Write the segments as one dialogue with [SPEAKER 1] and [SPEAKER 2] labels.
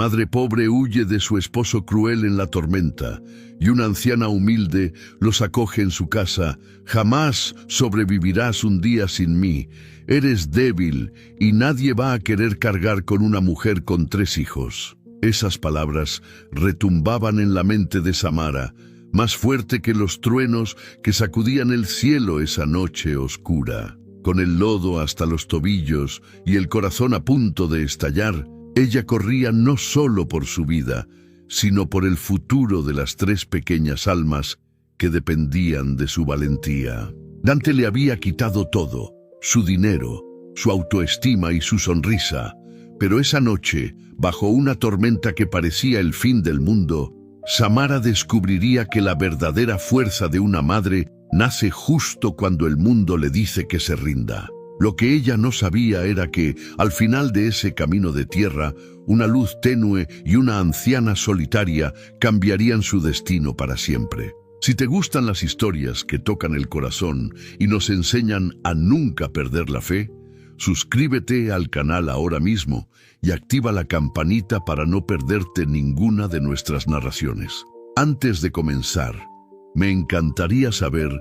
[SPEAKER 1] madre pobre huye de su esposo cruel en la tormenta, y una anciana humilde los acoge en su casa. Jamás sobrevivirás un día sin mí. Eres débil y nadie va a querer cargar con una mujer con 3 hijos. Esas palabras retumbaban en la mente de Samara, más fuerte que los truenos que sacudían el cielo esa noche oscura. Con el lodo hasta los tobillos y el corazón a punto de estallar, ella corría no solo por su vida, sino por el futuro de las 3 pequeñas almas que dependían de su valentía. Dante le había quitado todo, su dinero, su autoestima y su sonrisa, pero esa noche, bajo una tormenta que parecía el fin del mundo, Samara descubriría que la verdadera fuerza de una madre nace justo cuando el mundo le dice que se rinda. Lo que ella no sabía era que, al final de ese camino de tierra, una luz tenue y una anciana solitaria cambiarían su destino para siempre. Si te gustan las historias que tocan el corazón y nos enseñan a nunca perder la fe, suscríbete al canal ahora mismo y activa la campanita para no perderte ninguna de nuestras narraciones. Antes de comenzar, me encantaría saber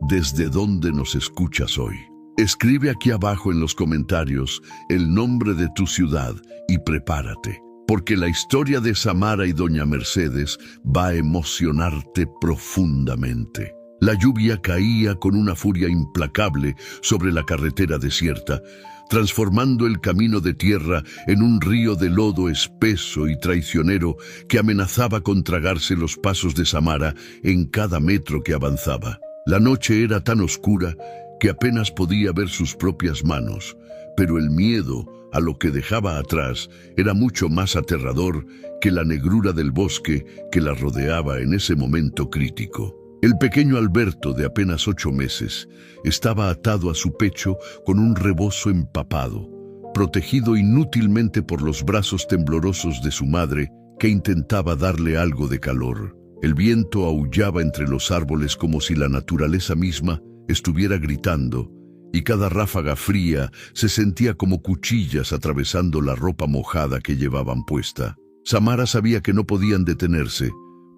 [SPEAKER 1] desde dónde nos escuchas hoy. Escribe aquí abajo en los comentarios el nombre de tu ciudad y prepárate, porque la historia de Samara y Doña Mercedes va a emocionarte profundamente. La lluvia caía con una furia implacable sobre la carretera desierta, transformando el camino de tierra en un río de lodo espeso y traicionero que amenazaba con tragarse los pasos de Samara en cada metro que avanzaba. La noche era tan oscura que apenas podía ver sus propias manos, pero el miedo a lo que dejaba atrás era mucho más aterrador que la negrura del bosque que la rodeaba en ese momento crítico. El pequeño Alberto, de apenas 8 meses, estaba atado a su pecho con un rebozo empapado, protegido inútilmente por los brazos temblorosos de su madre, que intentaba darle algo de calor. El viento aullaba entre los árboles como si la naturaleza misma estuviera gritando, y cada ráfaga fría se sentía como cuchillas atravesando la ropa mojada que llevaban puesta. Samara sabía que no podían detenerse,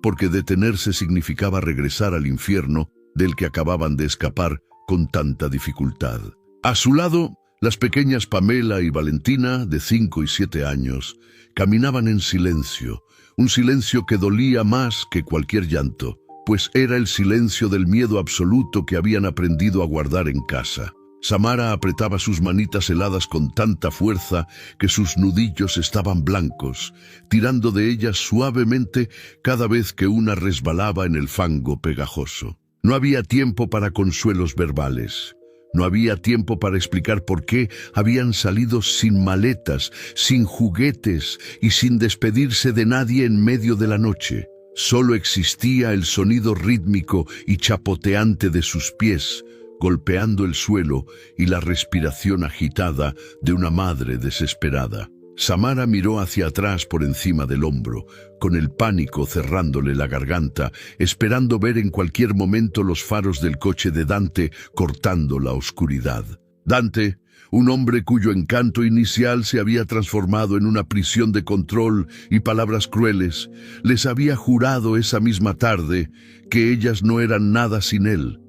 [SPEAKER 1] porque detenerse significaba regresar al infierno del que acababan de escapar con tanta dificultad. A su lado, las pequeñas Pamela y Valentina, de 5 y 7 años, caminaban en silencio, un silencio que dolía más que cualquier llanto, pues era el silencio del miedo absoluto que habían aprendido a guardar en casa. Samara apretaba sus manitas heladas con tanta fuerza que sus nudillos estaban blancos, tirando de ellas suavemente cada vez que una resbalaba en el fango pegajoso. No había tiempo para consuelos verbales. No había tiempo para explicar por qué habían salido sin maletas, sin juguetes y sin despedirse de nadie en medio de la noche. Solo existía el sonido rítmico y chapoteante de sus pies, golpeando el suelo, y la respiración agitada de una madre desesperada. Samara miró hacia atrás por encima del hombro, con el pánico cerrándole la garganta, esperando ver en cualquier momento los faros del coche de Dante cortando la oscuridad. Dante, un hombre cuyo encanto inicial se había transformado en una prisión de control y palabras crueles, les había jurado esa misma tarde que ellas no eran nada sin él,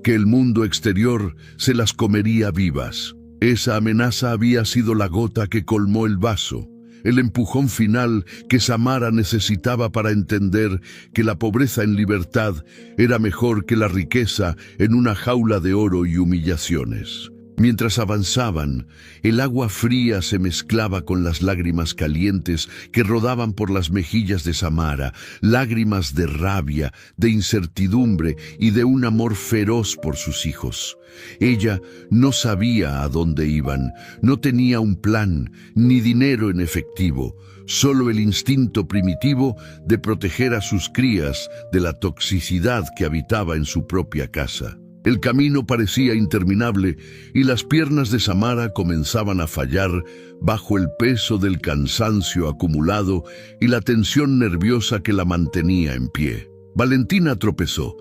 [SPEAKER 1] que el mundo exterior se las comería vivas. Esa amenaza había sido la gota que colmó el vaso, el empujón final que Samara necesitaba para entender que la pobreza en libertad era mejor que la riqueza en una jaula de oro y humillaciones. Mientras avanzaban, el agua fría se mezclaba con las lágrimas calientes que rodaban por las mejillas de Samara, lágrimas de rabia, de incertidumbre y de un amor feroz por sus hijos. Ella no sabía a dónde iban, no tenía un plan, ni dinero en efectivo, solo el instinto primitivo de proteger a sus crías de la toxicidad que habitaba en su propia casa. El camino parecía interminable y las piernas de Samara comenzaban a fallar bajo el peso del cansancio acumulado y la tensión nerviosa que la mantenía en pie. Valentina tropezó,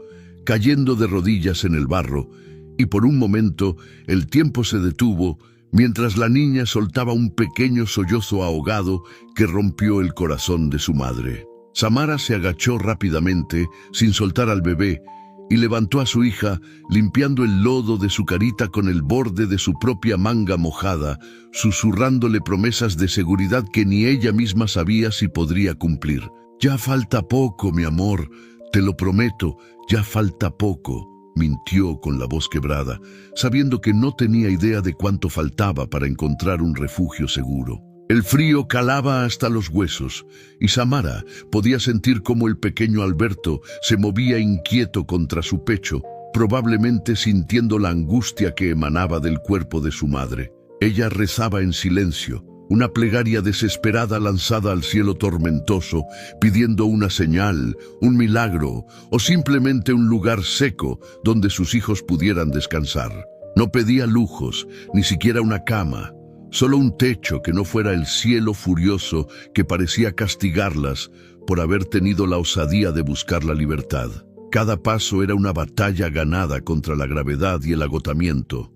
[SPEAKER 1] cayendo de rodillas en el barro, y por un momento el tiempo se detuvo mientras la niña soltaba un pequeño sollozo ahogado que rompió el corazón de su madre. Samara se agachó rápidamente, sin soltar al bebé, y levantó a su hija, limpiando el lodo de su carita con el borde de su propia manga mojada, susurrándole promesas de seguridad que ni ella misma sabía si podría cumplir. «Ya falta poco, mi amor, te lo prometo, ya falta poco», mintió con la voz quebrada, sabiendo que no tenía idea de cuánto faltaba para encontrar un refugio seguro. El frío calaba hasta los huesos, y Samara podía sentir cómo el pequeño Alberto se movía inquieto contra su pecho, probablemente sintiendo la angustia que emanaba del cuerpo de su madre. Ella rezaba en silencio, una plegaria desesperada lanzada al cielo tormentoso, pidiendo una señal, un milagro o simplemente un lugar seco donde sus hijos pudieran descansar. No pedía lujos, ni siquiera una cama. Solo un techo que no fuera el cielo furioso que parecía castigarlas por haber tenido la osadía de buscar la libertad. Cada paso era una batalla ganada contra la gravedad y el agotamiento,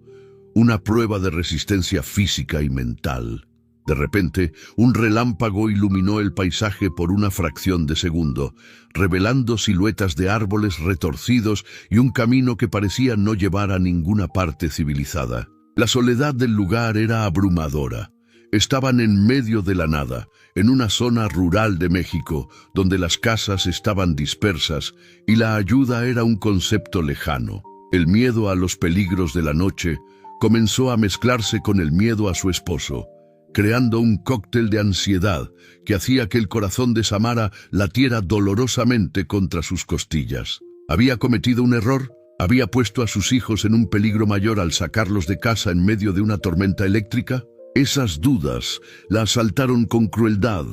[SPEAKER 1] una prueba de resistencia física y mental. De repente, un relámpago iluminó el paisaje por una fracción de segundo, revelando siluetas de árboles retorcidos y un camino que parecía no llevar a ninguna parte civilizada. La soledad del lugar era abrumadora. Estaban en medio de la nada, en una zona rural de México, donde las casas estaban dispersas y la ayuda era un concepto lejano. El miedo a los peligros de la noche comenzó a mezclarse con el miedo a su esposo, creando un cóctel de ansiedad que hacía que el corazón de Samara latiera dolorosamente contra sus costillas. ¿Había cometido un error? ¿Había puesto a sus hijos en un peligro mayor al sacarlos de casa en medio de una tormenta eléctrica? Esas dudas la asaltaron con crueldad,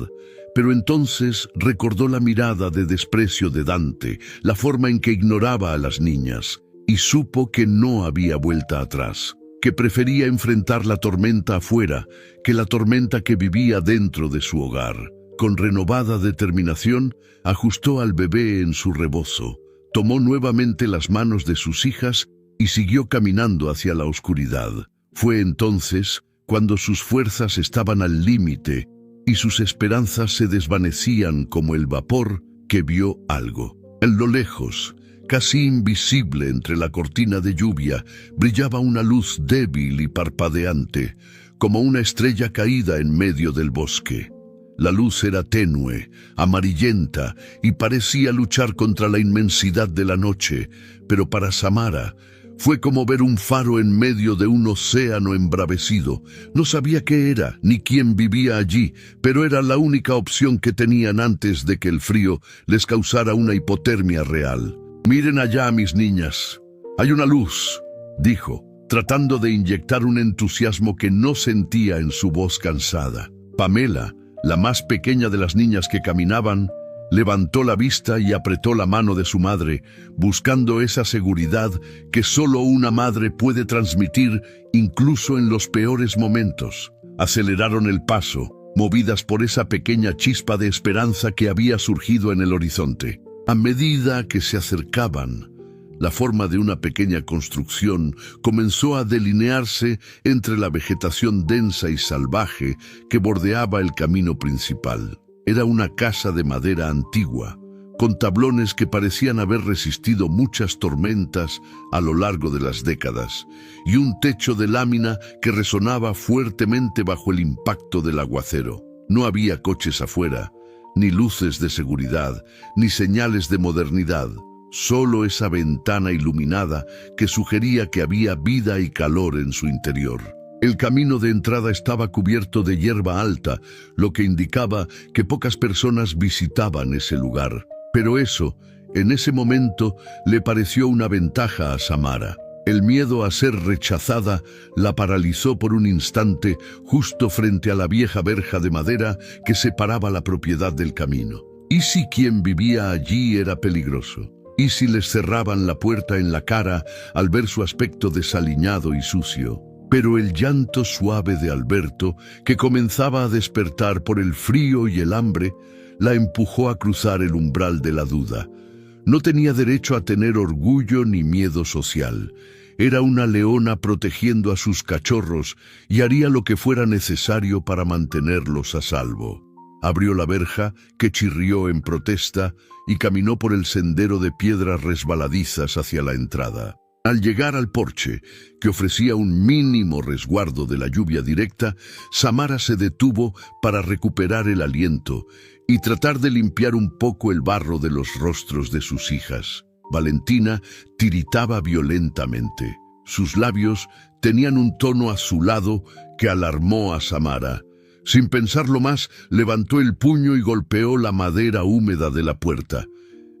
[SPEAKER 1] pero entonces recordó la mirada de desprecio de Dante, la forma en que ignoraba a las niñas, y supo que no había vuelta atrás, que prefería enfrentar la tormenta afuera que la tormenta que vivía dentro de su hogar. Con renovada determinación, ajustó al bebé en su rebozo, tomó nuevamente las manos de sus hijas y siguió caminando hacia la oscuridad. Fue entonces cuando sus fuerzas estaban al límite y sus esperanzas se desvanecían como el vapor, que vio algo. En lo lejos, casi invisible entre la cortina de lluvia, brillaba una luz débil y parpadeante, como una estrella caída en medio del bosque. La luz era tenue, amarillenta y parecía luchar contra la inmensidad de la noche, pero para Samara fue como ver un faro en medio de un océano embravecido. No sabía qué era ni quién vivía allí, pero era la única opción que tenían antes de que el frío les causara una hipotermia real. «Miren allá, mis niñas. Hay una luz», dijo, tratando de inyectar un entusiasmo que no sentía en su voz cansada. Pamela, la más pequeña de las niñas que caminaban, levantó la vista y apretó la mano de su madre, buscando esa seguridad que solo una madre puede transmitir incluso en los peores momentos. Aceleraron el paso, movidas por esa pequeña chispa de esperanza que había surgido en el horizonte. A medida que se acercaban, la forma de una pequeña construcción comenzó a delinearse entre la vegetación densa y salvaje que bordeaba el camino principal. Era una casa de madera antigua, con tablones que parecían haber resistido muchas tormentas a lo largo de las décadas, y un techo de lámina que resonaba fuertemente bajo el impacto del aguacero. No había coches afuera, ni luces de seguridad, ni señales de modernidad. Solo esa ventana iluminada que sugería que había vida y calor en su interior. El camino de entrada estaba cubierto de hierba alta, lo que indicaba que pocas personas visitaban ese lugar. Pero eso, en ese momento, le pareció una ventaja a Samara. El miedo a ser rechazada la paralizó por un instante justo frente a la vieja verja de madera que separaba la propiedad del camino. ¿Y si quien vivía allí era peligroso? ¿Y si les cerraban la puerta en la cara al ver su aspecto desaliñado y sucio? Pero el llanto suave de Alberto, que comenzaba a despertar por el frío y el hambre, la empujó a cruzar el umbral de la duda. No tenía derecho a tener orgullo ni miedo social. Era una leona protegiendo a sus cachorros y haría lo que fuera necesario para mantenerlos a salvo. Abrió la verja, que chirrió en protesta, y caminó por el sendero de piedras resbaladizas hacia la entrada. Al llegar al porche, que ofrecía un mínimo resguardo de la lluvia directa, Samara se detuvo para recuperar el aliento y tratar de limpiar un poco el barro de los rostros de sus hijas. Valentina tiritaba violentamente. Sus labios tenían un tono azulado que alarmó a Samara. Sin pensarlo más, levantó el puño y golpeó la madera húmeda de la puerta.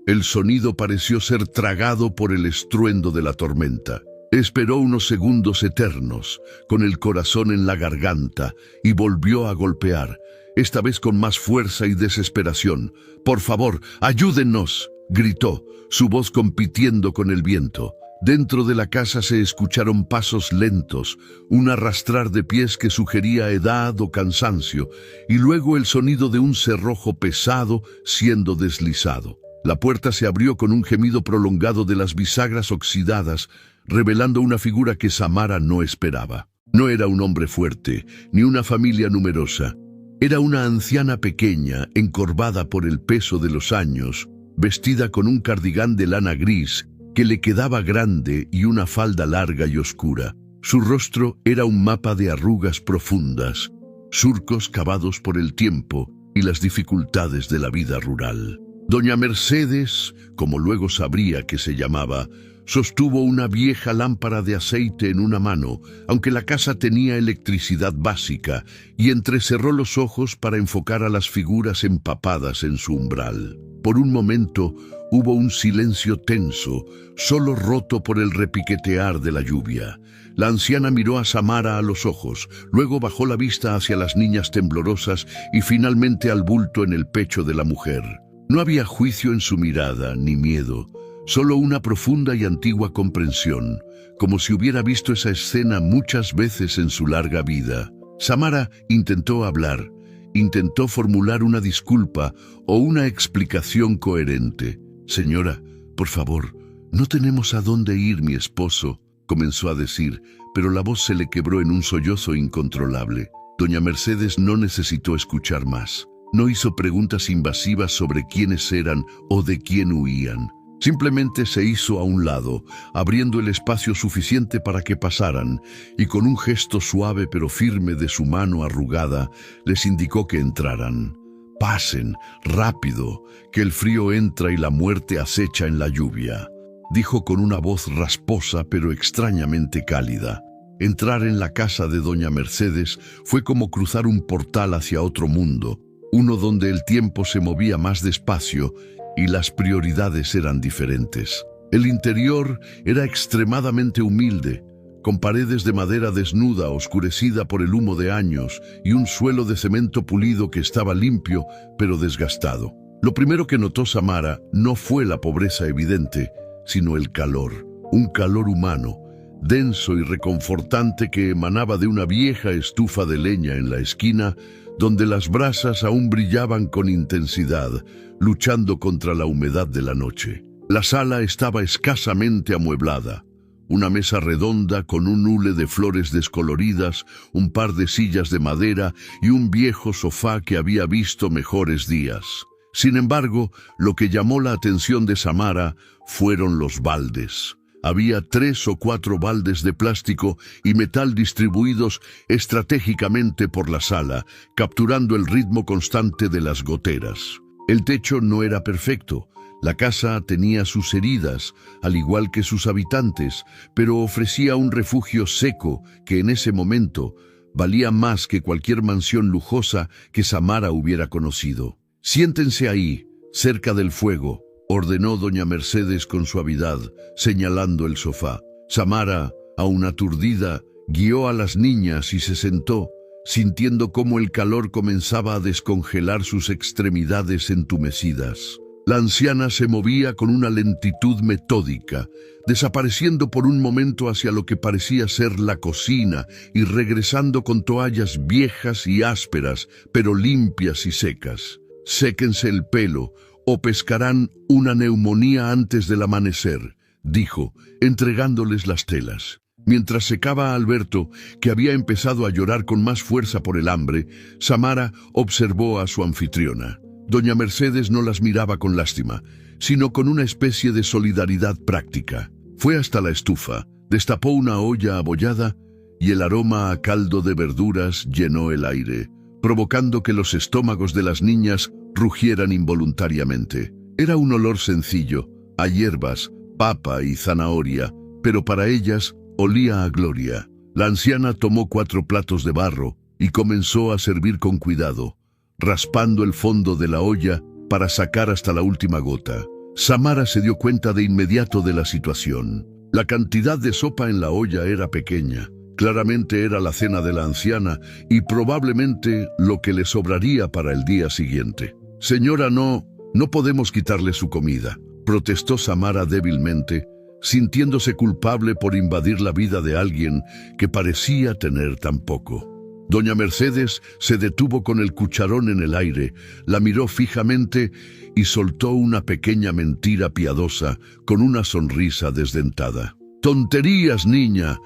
[SPEAKER 1] El sonido pareció ser tragado por el estruendo de la tormenta. Esperó unos segundos eternos, con el corazón en la garganta, y volvió a golpear, esta vez con más fuerza y desesperación. «¡Por favor, ayúdennos!», gritó, su voz compitiendo con el viento. Dentro de la casa se escucharon pasos lentos, un arrastrar de pies que sugería edad o cansancio, y luego el sonido de un cerrojo pesado siendo deslizado. La puerta se abrió con un gemido prolongado de las bisagras oxidadas, revelando una figura que Samara no esperaba. No era un hombre fuerte, ni una familia numerosa. Era una anciana pequeña, encorvada por el peso de los años, vestida con un cardigán de lana gris que le quedaba grande y una falda larga y oscura. Su rostro era un mapa de arrugas profundas, surcos cavados por el tiempo y las dificultades de la vida rural. Doña Mercedes, como luego sabría que se llamaba, sostuvo una vieja lámpara de aceite en una mano, aunque la casa tenía electricidad básica, y entrecerró los ojos para enfocar a las figuras empapadas en su umbral. Por un momento hubo un silencio tenso, solo roto por el repiquetear de la lluvia. La anciana miró a Samara a los ojos, luego bajó la vista hacia las niñas temblorosas y finalmente al bulto en el pecho de la mujer. No había juicio en su mirada, ni miedo, solo una profunda y antigua comprensión, como si hubiera visto esa escena muchas veces en su larga vida. Samara intentó hablar, intentó formular una disculpa o una explicación coherente. «Señora, por favor, no tenemos a dónde ir, mi esposo», comenzó a decir, pero la voz se le quebró en un sollozo incontrolable. Doña Mercedes no necesitó escuchar más. No hizo preguntas invasivas sobre quiénes eran o de quién huían. Simplemente se hizo a un lado, abriendo el espacio suficiente para que pasaran, y con un gesto suave pero firme de su mano arrugada, les indicó que entraran. «Pasen, rápido, que el frío entra y la muerte acecha en la lluvia», dijo con una voz rasposa pero extrañamente cálida. Entrar en la casa de doña Mercedes fue como cruzar un portal hacia otro mundo, uno donde el tiempo se movía más despacio y las prioridades eran diferentes. El interior era extremadamente humilde, con paredes de madera desnuda oscurecida por el humo de años y un suelo de cemento pulido que estaba limpio pero desgastado. Lo primero que notó Samara no fue la pobreza evidente, sino el calor, un calor humano, denso y reconfortante que emanaba de una vieja estufa de leña en la esquina, donde las brasas aún brillaban con intensidad, luchando contra la humedad de la noche. La sala estaba escasamente amueblada. Una mesa redonda con un hule de flores descoloridas, un par de sillas de madera y un viejo sofá que había visto mejores días. Sin embargo, lo que llamó la atención de Samara fueron los baldes. Había 3 o 4 baldes de plástico y metal distribuidos estratégicamente por la sala, capturando el ritmo constante de las goteras. El techo no era perfecto. La casa tenía sus heridas, al igual que sus habitantes, pero ofrecía un refugio seco que en ese momento valía más que cualquier mansión lujosa que Samara hubiera conocido. «Siéntense ahí, cerca del fuego», ordenó doña Mercedes con suavidad, señalando el sofá. Samara, aún aturdida, guió a las niñas y se sentó, sintiendo cómo el calor comenzaba a descongelar sus extremidades entumecidas. La anciana se movía con una lentitud metódica, desapareciendo por un momento hacia lo que parecía ser la cocina y regresando con toallas viejas y ásperas, pero limpias y secas. «Séquense el pelo, o pescarán una neumonía antes del amanecer», dijo, entregándoles las telas. Mientras secaba a Alberto, que había empezado a llorar con más fuerza por el hambre, Samara observó a su anfitriona. Doña Mercedes no las miraba con lástima, sino con una especie de solidaridad práctica. Fue hasta la estufa, destapó una olla abollada y el aroma a caldo de verduras llenó el aire, provocando que los estómagos de las niñas rugieran involuntariamente. Era un olor sencillo, a hierbas, papa y zanahoria, pero para ellas olía a gloria. La anciana tomó 4 platos de barro y comenzó a servir con cuidado, raspando el fondo de la olla para sacar hasta la última gota. Samara se dio cuenta de inmediato de la situación. La cantidad de sopa en la olla era pequeña. Claramente era la cena de la anciana y probablemente lo que le sobraría para el día siguiente. «Señora, no podemos quitarle su comida», protestó Samara débilmente, sintiéndose culpable por invadir la vida de alguien que parecía tener tan poco. Doña Mercedes se detuvo con el cucharón en el aire, la miró fijamente y soltó una pequeña mentira piadosa con una sonrisa desdentada. «Tonterías, niña.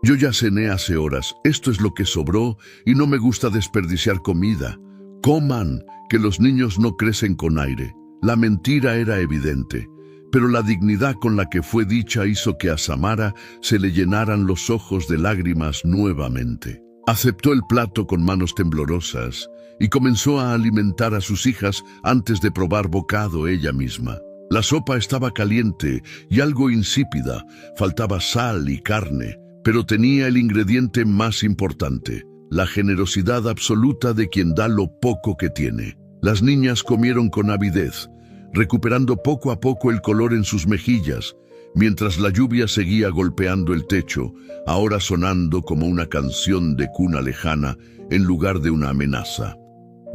[SPEAKER 1] Yo ya cené hace horas. Esto es lo que sobró y no me gusta desperdiciar comida. Coman, que los niños no crecen con aire». La mentira era evidente, pero la dignidad con la que fue dicha hizo que a Samara se le llenaran los ojos de lágrimas nuevamente. Aceptó el plato con manos temblorosas y comenzó a alimentar a sus hijas antes de probar bocado ella misma. La sopa estaba caliente y algo insípida, faltaba sal y carne, pero tenía el ingrediente más importante, la generosidad absoluta de quien da lo poco que tiene. Las niñas comieron con avidez, recuperando poco a poco el color en sus mejillas, mientras la lluvia seguía golpeando el techo, ahora sonando como una canción de cuna lejana en lugar de una amenaza.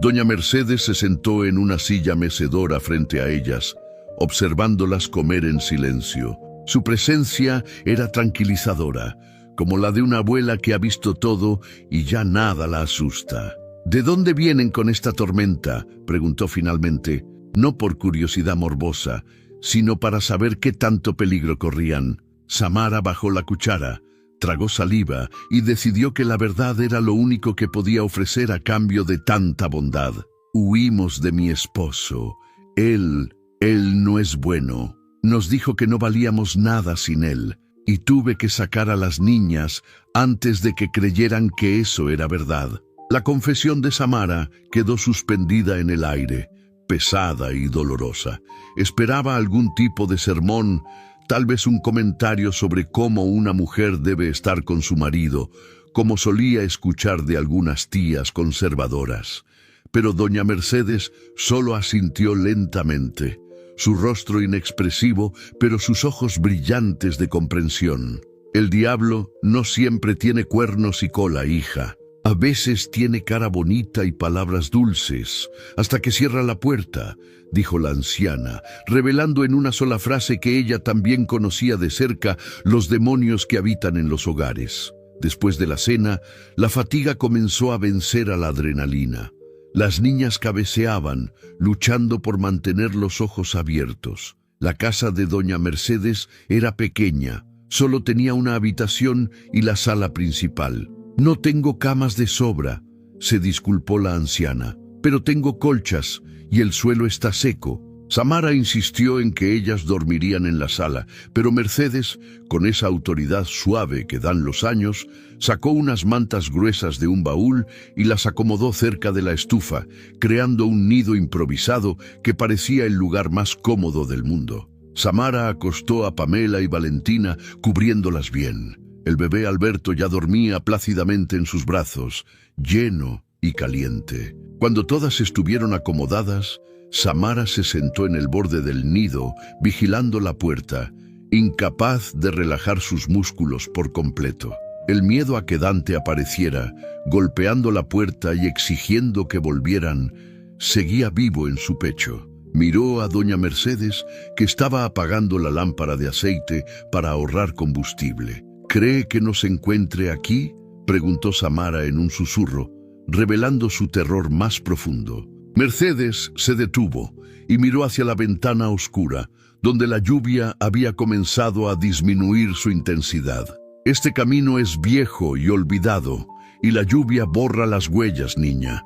[SPEAKER 1] Doña Mercedes se sentó en una silla mecedora frente a ellas, observándolas comer en silencio. Su presencia era tranquilizadora, como la de una abuela que ha visto todo y ya nada la asusta. «¿De dónde vienen con esta tormenta?», preguntó finalmente, no por curiosidad morbosa, sino para saber qué tanto peligro corrían. Samara bajó la cuchara, tragó saliva y decidió que la verdad era lo único que podía ofrecer a cambio de tanta bondad. «Huimos de mi esposo. Él no es bueno. Nos dijo que no valíamos nada sin él, y tuve que sacar a las niñas antes de que creyeran que eso era verdad». La confesión de Samara quedó suspendida en el aire, pesada y dolorosa. Esperaba algún tipo de sermón, tal vez un comentario sobre cómo una mujer debe estar con su marido, como solía escuchar de algunas tías conservadoras. Pero doña Mercedes solo asintió lentamente, su rostro inexpresivo, pero sus ojos brillantes de comprensión. «El diablo no siempre tiene cuernos y cola, hija. A veces tiene cara bonita y palabras dulces, hasta que cierra la puerta», dijo la anciana, revelando en una sola frase que ella también conocía de cerca los demonios que habitan en los hogares. Después de la cena, la fatiga comenzó a vencer a la adrenalina. Las niñas cabeceaban, luchando por mantener los ojos abiertos. La casa de doña Mercedes era pequeña, solo tenía una habitación y la sala principal. «No tengo camas de sobra», se disculpó la anciana, «pero tengo colchas y el suelo está seco». Samara insistió en que ellas dormirían en la sala, pero Mercedes, con esa autoridad suave que dan los años, sacó unas mantas gruesas de un baúl y las acomodó cerca de la estufa, creando un nido improvisado que parecía el lugar más cómodo del mundo. Samara acostó a Pamela y Valentina, cubriéndolas bien. El bebé Alberto ya dormía plácidamente en sus brazos, lleno y caliente. Cuando todas estuvieron acomodadas, Samara se sentó en el borde del nido, vigilando la puerta, incapaz de relajar sus músculos por completo. El miedo a que Dante apareciera, golpeando la puerta y exigiendo que volvieran, seguía vivo en su pecho. Miró a doña Mercedes, que estaba apagando la lámpara de aceite para ahorrar combustible. «¿Cree que nos encuentre aquí?», preguntó Samara en un susurro, revelando su terror más profundo. Mercedes se detuvo y miró hacia la ventana oscura, donde la lluvia había comenzado a disminuir su intensidad. Este camino es viejo y olvidado, y la lluvia borra las huellas, niña.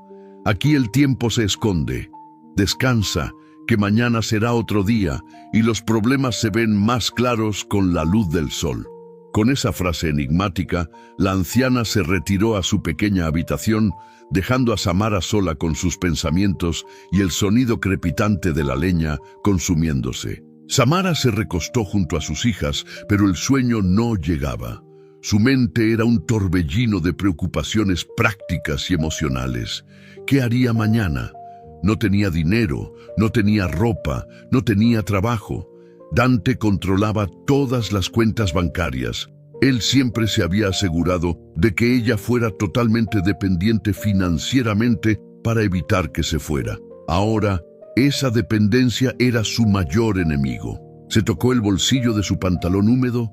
[SPEAKER 1] Aquí el tiempo se esconde. Descansa, que mañana será otro día, y los problemas se ven más claros con la luz del sol. Con esa frase enigmática, la anciana se retiró a su pequeña habitación, dejando a Samara sola con sus pensamientos y el sonido crepitante de la leña consumiéndose. Samara se recostó junto a sus hijas, pero el sueño no llegaba. Su mente era un torbellino de preocupaciones prácticas y emocionales. ¿Qué haría mañana? No tenía dinero, no tenía ropa, no tenía trabajo. Dante controlaba todas las cuentas bancarias. Él siempre se había asegurado de que ella fuera totalmente dependiente financieramente para evitar que se fuera. Ahora, esa dependencia era su mayor enemigo. Se tocó el bolsillo de su pantalón húmedo,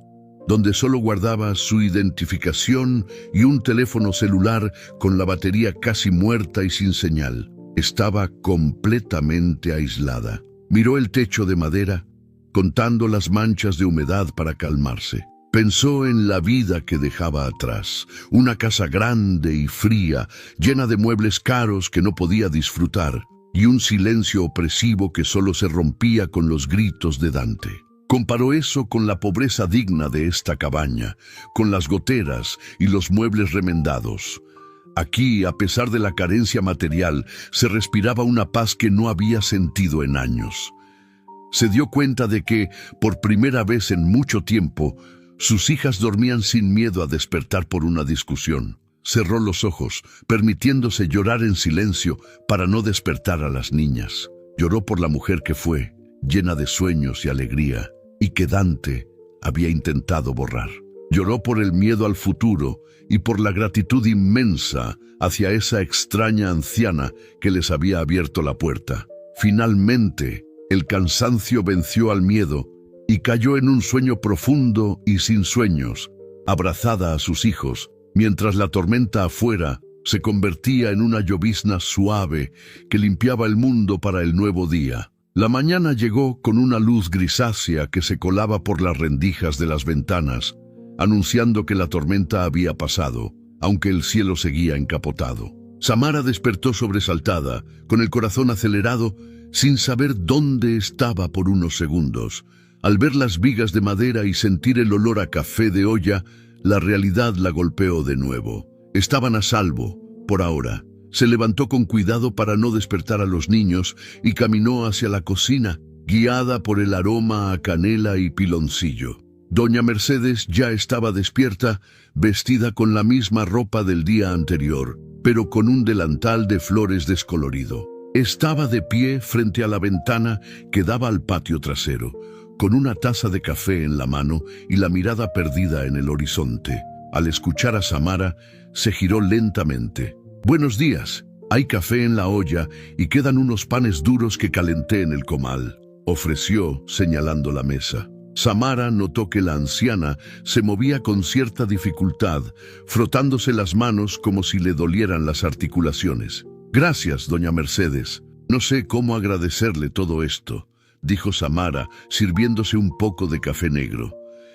[SPEAKER 1] donde solo guardaba su identificación y un teléfono celular con la batería casi muerta y sin señal. Estaba completamente aislada. Miró el techo de madera, contando las manchas de humedad para calmarse. Pensó en la vida que dejaba atrás, una casa grande y fría, llena de muebles caros que no podía disfrutar, y un silencio opresivo que solo se rompía con los gritos de Dante. Comparó eso con la pobreza digna de esta cabaña, con las goteras y los muebles remendados. Aquí, a pesar de la carencia material, se respiraba una paz que no había sentido en años. Se dio cuenta de que, por primera vez en mucho tiempo, sus hijas dormían sin miedo a despertar por una discusión. Cerró los ojos, permitiéndose llorar en silencio para no despertar a las niñas. Lloró por la mujer que fue, llena de sueños y alegría, y que Dante había intentado borrar. Lloró por el miedo al futuro y por la gratitud inmensa hacia esa extraña anciana que les había abierto la puerta. Finalmente, el cansancio venció al miedo y cayó en un sueño profundo y sin sueños, abrazada a sus hijos, mientras la tormenta afuera se convertía en una llovizna suave que limpiaba el mundo para el nuevo día. La mañana llegó con una luz grisácea que se colaba por las rendijas de las ventanas, anunciando que la tormenta había pasado, aunque el cielo seguía encapotado. Samara despertó sobresaltada, con el corazón acelerado, sin saber dónde estaba por unos segundos. Al ver las vigas de madera y sentir el olor a café de olla, la realidad la golpeó de nuevo. Estaban a salvo, por ahora. Se levantó con cuidado para no despertar a los niños y caminó hacia la cocina, guiada por el aroma a canela y piloncillo. Doña Mercedes ya estaba despierta, vestida con la misma ropa del día anterior, pero con un delantal de flores descolorido. Estaba de pie frente a la ventana que daba al patio trasero, con una taza de café en la mano y la mirada perdida en el horizonte. Al escuchar a Samara, se giró lentamente. «Buenos días. Hay café en la olla y quedan unos panes duros que calenté en el comal», ofreció, señalando la mesa. Samara notó que la anciana se movía con cierta dificultad, frotándose las manos como si le dolieran las articulaciones. «Gracias, doña Mercedes. No sé cómo agradecerle todo esto», dijo Samara, sirviéndose un poco de café negro.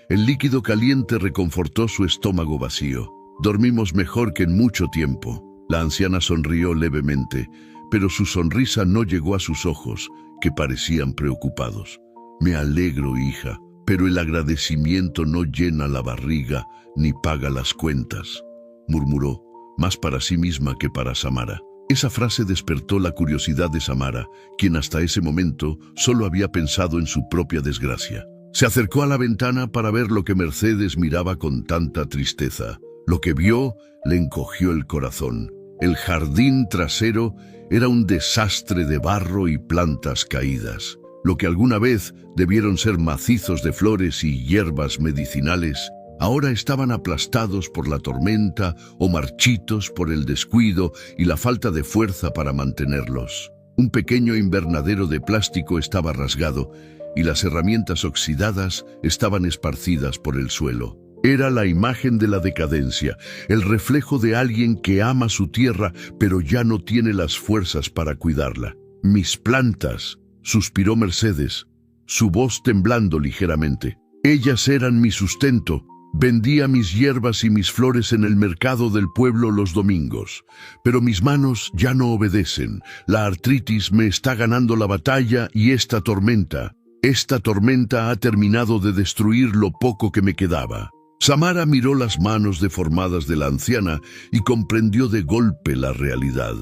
[SPEAKER 1] El líquido caliente reconfortó su estómago vacío. «Dormimos mejor que en mucho tiempo». La anciana sonrió levemente, pero su sonrisa no llegó a sus ojos, que parecían preocupados. «Me alegro, hija, pero el agradecimiento no llena la barriga ni paga las cuentas», murmuró, más para sí misma que para Samara. Esa frase despertó la curiosidad de Samara, quien hasta ese momento solo había pensado en su propia desgracia. Se acercó a la ventana para ver lo que Mercedes miraba con tanta tristeza. Lo que vio le encogió el corazón. El jardín trasero era un desastre de barro y plantas caídas. Lo que alguna vez debieron ser macizos de flores y hierbas medicinales, ahora estaban aplastados por la tormenta o marchitos por el descuido y la falta de fuerza para mantenerlos. Un pequeño invernadero de plástico estaba rasgado y las herramientas oxidadas estaban esparcidas por el suelo. Era la imagen de la decadencia, el reflejo de alguien que ama su tierra, pero ya no tiene las fuerzas para cuidarla. «Mis plantas», suspiró Mercedes, su voz temblando ligeramente. «Ellas eran mi sustento. Vendía mis hierbas y mis flores en el mercado del pueblo los domingos. Pero mis manos ya no obedecen. La artritis me está ganando la batalla y esta tormenta ha terminado de destruir lo poco que me quedaba». Samara miró las manos deformadas de la anciana y comprendió de golpe la realidad.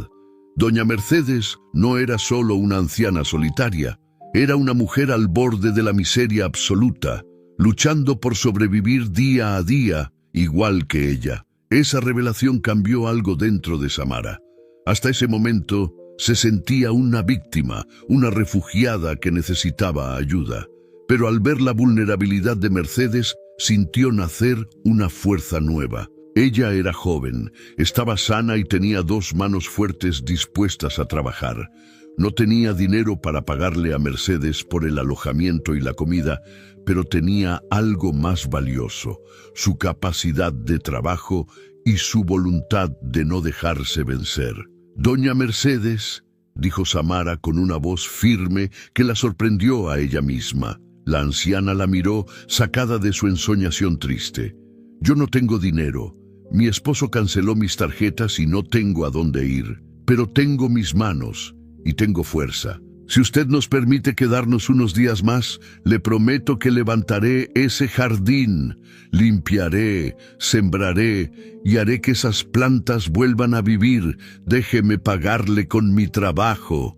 [SPEAKER 1] Doña Mercedes no era solo una anciana solitaria, era una mujer al borde de la miseria absoluta, luchando por sobrevivir día a día, igual que ella. Esa revelación cambió algo dentro de Samara. Hasta ese momento se sentía una víctima, una refugiada que necesitaba ayuda. Pero al ver la vulnerabilidad de Mercedes, sintió nacer una fuerza nueva. Ella era joven, estaba sana y tenía 2 manos fuertes dispuestas a trabajar. No tenía dinero para pagarle a Mercedes por el alojamiento y la comida, pero tenía algo más valioso, su capacidad de trabajo y su voluntad de no dejarse vencer. «Doña Mercedes», dijo Samara con una voz firme que la sorprendió a ella misma. La anciana la miró, sacada de su ensoñación triste. «Yo no tengo dinero. Mi esposo canceló mis tarjetas y no tengo a dónde ir. Pero tengo mis manos y tengo fuerza. Si usted nos permite quedarnos unos días más, le prometo que levantaré ese jardín, limpiaré, sembraré y haré que esas plantas vuelvan a vivir. Déjeme pagarle con mi trabajo».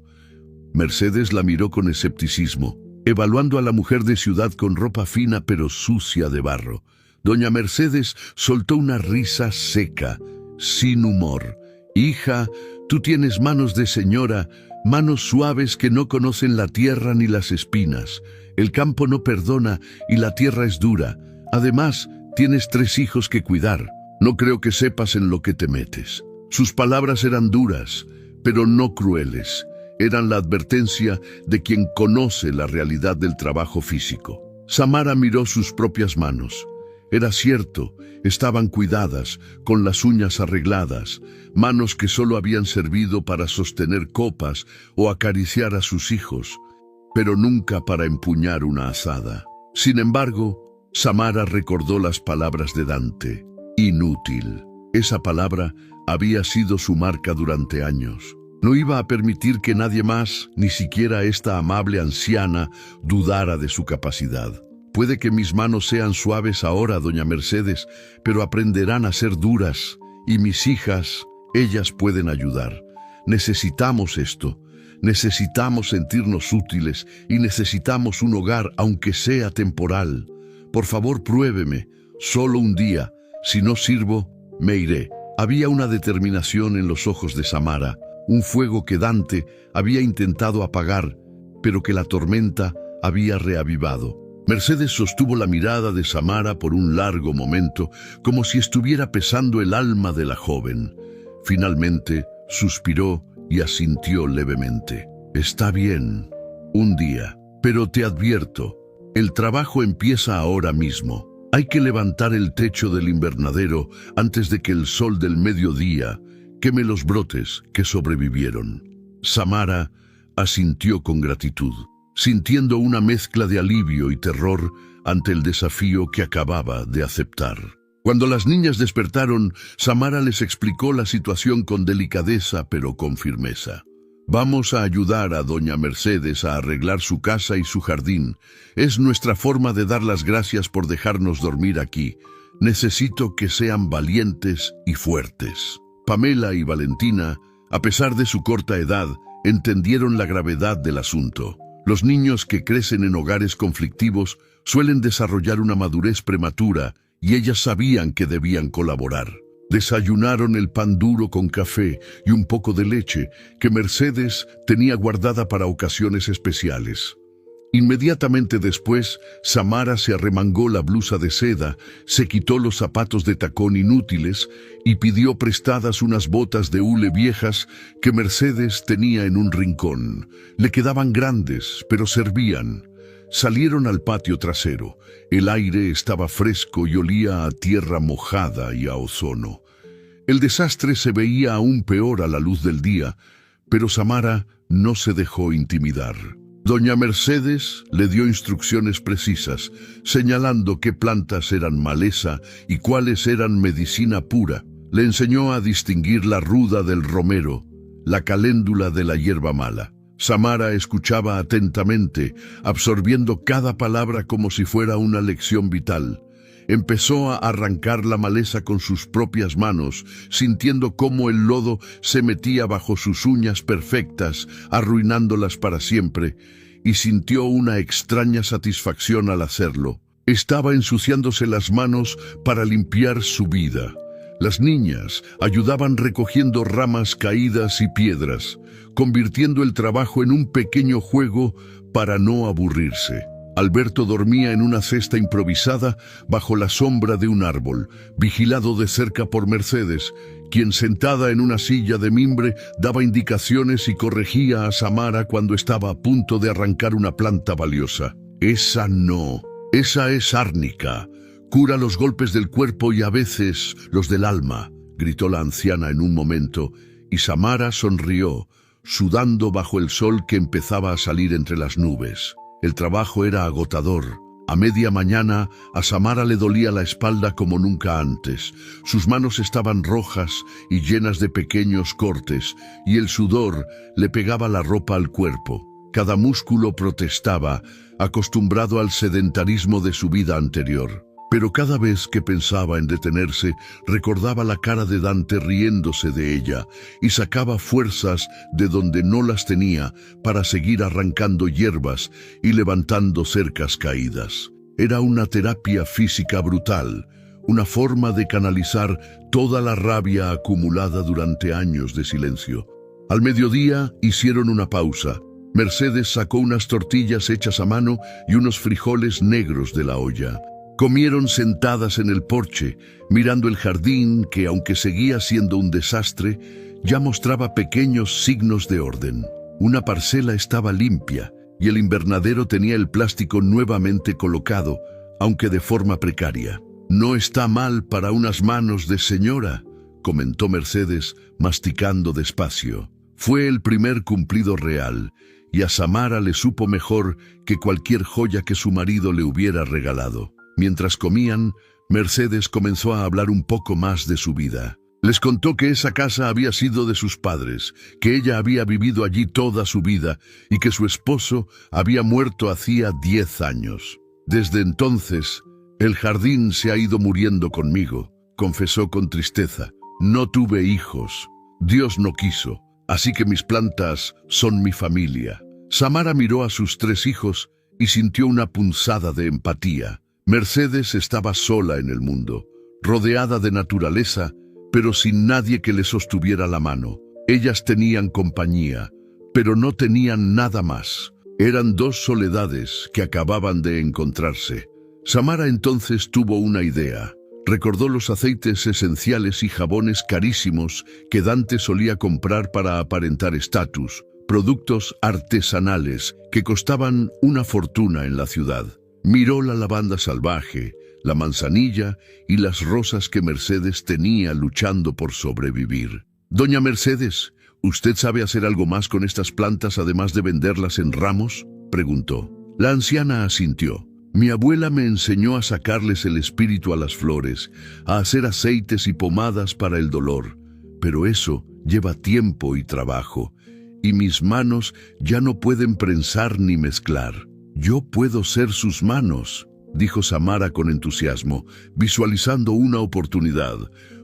[SPEAKER 1] Mercedes la miró con escepticismo, evaluando a la mujer de ciudad con ropa fina pero sucia de barro. Doña Mercedes soltó una risa seca, sin humor. «Hija, tú tienes manos de señora, manos suaves que no conocen la tierra ni las espinas. El campo no perdona y la tierra es dura. Además, tienes 3 hijos que cuidar. No creo que sepas en lo que te metes». Sus palabras eran duras, pero no crueles. Eran la advertencia de quien conoce la realidad del trabajo físico. Samara miró sus propias manos. Era cierto, estaban cuidadas, con las uñas arregladas, manos que solo habían servido para sostener copas o acariciar a sus hijos, pero nunca para empuñar una azada. Sin embargo, Samara recordó las palabras de Dante. Inútil. Esa palabra había sido su marca durante años. No iba a permitir que nadie más, ni siquiera esta amable anciana, dudara de su capacidad. «Puede que mis manos sean suaves ahora, doña Mercedes, pero aprenderán a ser duras, y mis hijas, ellas pueden ayudar. Necesitamos esto. Necesitamos sentirnos útiles y necesitamos un hogar, aunque sea temporal. Por favor, pruébeme, solo un día. Si no sirvo, me iré». Había una determinación en los ojos de Samara, un fuego que Dante había intentado apagar, pero que la tormenta había reavivado. Mercedes sostuvo la mirada de Samara por un largo momento, como si estuviera pesando el alma de la joven. Finalmente, suspiró y asintió levemente. «Está bien, un día, pero te advierto, el trabajo empieza ahora mismo. Hay que levantar el techo del invernadero antes de que el sol del mediodía queme los brotes que sobrevivieron». Samara asintió con gratitud, sintiendo una mezcla de alivio y terror ante el desafío que acababa de aceptar. Cuando las niñas despertaron, Samara les explicó la situación con delicadeza pero con firmeza. «Vamos a ayudar a doña Mercedes a arreglar su casa y su jardín. Es nuestra forma de dar las gracias por dejarnos dormir aquí. Necesito que sean valientes y fuertes». Pamela y Valentina, a pesar de su corta edad, entendieron la gravedad del asunto. Los niños que crecen en hogares conflictivos suelen desarrollar una madurez prematura y ellas sabían que debían colaborar. Desayunaron el pan duro con café y un poco de leche que Mercedes tenía guardada para ocasiones especiales. Inmediatamente después, Samara se arremangó la blusa de seda, se quitó los zapatos de tacón inútiles y pidió prestadas unas botas de hule viejas que Mercedes tenía en un rincón. Le quedaban grandes, pero servían. Salieron al patio trasero. El aire estaba fresco y olía a tierra mojada y a ozono. El desastre se veía aún peor a la luz del día, pero Samara no se dejó intimidar. Doña Mercedes le dio instrucciones precisas, señalando qué plantas eran maleza y cuáles eran medicina pura. Le enseñó a distinguir la ruda del romero, la caléndula de la hierba mala. Samara escuchaba atentamente, absorbiendo cada palabra como si fuera una lección vital. Empezó a arrancar la maleza con sus propias manos, sintiendo cómo el lodo se metía bajo sus uñas perfectas, arruinándolas para siempre, y sintió una extraña satisfacción al hacerlo. Estaba ensuciándose las manos para limpiar su vida. Las niñas ayudaban recogiendo ramas caídas y piedras, convirtiendo el trabajo en un pequeño juego para no aburrirse. Alberto dormía en una cesta improvisada bajo la sombra de un árbol, vigilado de cerca por Mercedes, quien sentada en una silla de mimbre daba indicaciones y corregía a Samara cuando estaba a punto de arrancar una planta valiosa. Esa no, esa es árnica. Cura los golpes del cuerpo y a veces los del alma, gritó la anciana en un momento, y Samara sonrió, sudando bajo el sol que empezaba a salir entre las nubes. El trabajo era agotador. A media mañana, a Samara le dolía la espalda como nunca antes. Sus manos estaban rojas y llenas de pequeños cortes, y el sudor le pegaba la ropa al cuerpo. Cada músculo protestaba, acostumbrado al sedentarismo de su vida anterior. Pero cada vez que pensaba en detenerse, recordaba la cara de Dante riéndose de ella y sacaba fuerzas de donde no las tenía para seguir arrancando hierbas y levantando cercas caídas. Era una terapia física brutal, una forma de canalizar toda la rabia acumulada durante años de silencio. Al mediodía hicieron una pausa. Mercedes sacó unas tortillas hechas a mano y unos frijoles negros de la olla. Comieron sentadas en el porche, mirando el jardín que, aunque seguía siendo un desastre, ya mostraba pequeños signos de orden. Una parcela estaba limpia y el invernadero tenía el plástico nuevamente colocado, aunque de forma precaria. «No está mal para unas manos de señora», comentó Mercedes, masticando despacio. Fue el primer cumplido real, y a Samara le supo mejor que cualquier joya que su marido le hubiera regalado. Mientras comían, Mercedes comenzó a hablar un poco más de su vida. Les contó que esa casa había sido de sus padres, que ella había vivido allí toda su vida y que su esposo había muerto hacía 10 años. «Desde entonces, el jardín se ha ido muriendo conmigo», confesó con tristeza. «No tuve hijos. Dios no quiso, así que mis plantas son mi familia». Samara miró a sus 3 hijos y sintió una punzada de empatía. Mercedes estaba sola en el mundo, rodeada de naturaleza, pero sin nadie que le sostuviera la mano. Ellas tenían compañía, pero no tenían nada más. Eran 2 soledades que acababan de encontrarse. Samara entonces tuvo una idea. Recordó los aceites esenciales y jabones carísimos que Dante solía comprar para aparentar estatus, productos artesanales que costaban una fortuna en la ciudad. Miró la lavanda salvaje, la manzanilla y las rosas que Mercedes tenía luchando por sobrevivir. «Doña Mercedes, ¿usted sabe hacer algo más con estas plantas además de venderlas en ramos?», preguntó. La anciana asintió. «Mi abuela me enseñó a sacarles el espíritu a las flores, a hacer aceites y pomadas para el dolor, pero eso lleva tiempo y trabajo, y mis manos ya no pueden prensar ni mezclar». «Yo puedo ser sus manos», dijo Samara con entusiasmo, visualizando una oportunidad.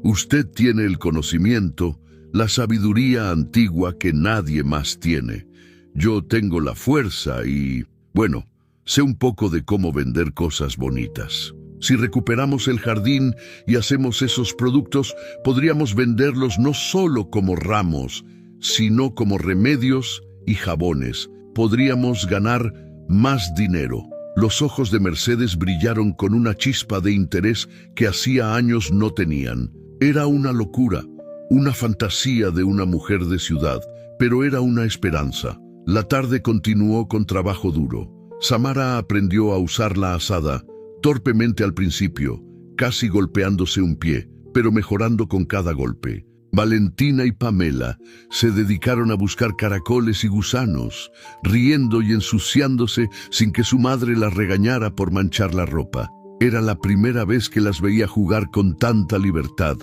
[SPEAKER 1] «Usted tiene el conocimiento, la sabiduría antigua que nadie más tiene. Yo tengo la fuerza y, bueno, sé un poco de cómo vender cosas bonitas. Si recuperamos el jardín y hacemos esos productos, podríamos venderlos no solo como ramos, sino como remedios y jabones. Podríamos ganar más dinero». Los ojos de Mercedes brillaron con una chispa de interés que hacía años no tenían. Era una locura, una fantasía de una mujer de ciudad, pero era una esperanza. La tarde continuó con trabajo duro. Samara aprendió a usar la azada, torpemente al principio, casi golpeándose un pie, pero mejorando con cada golpe. Valentina y Pamela se dedicaron a buscar caracoles y gusanos, riendo y ensuciándose sin que su madre las regañara por manchar la ropa. Era la primera vez que las veía jugar con tanta libertad,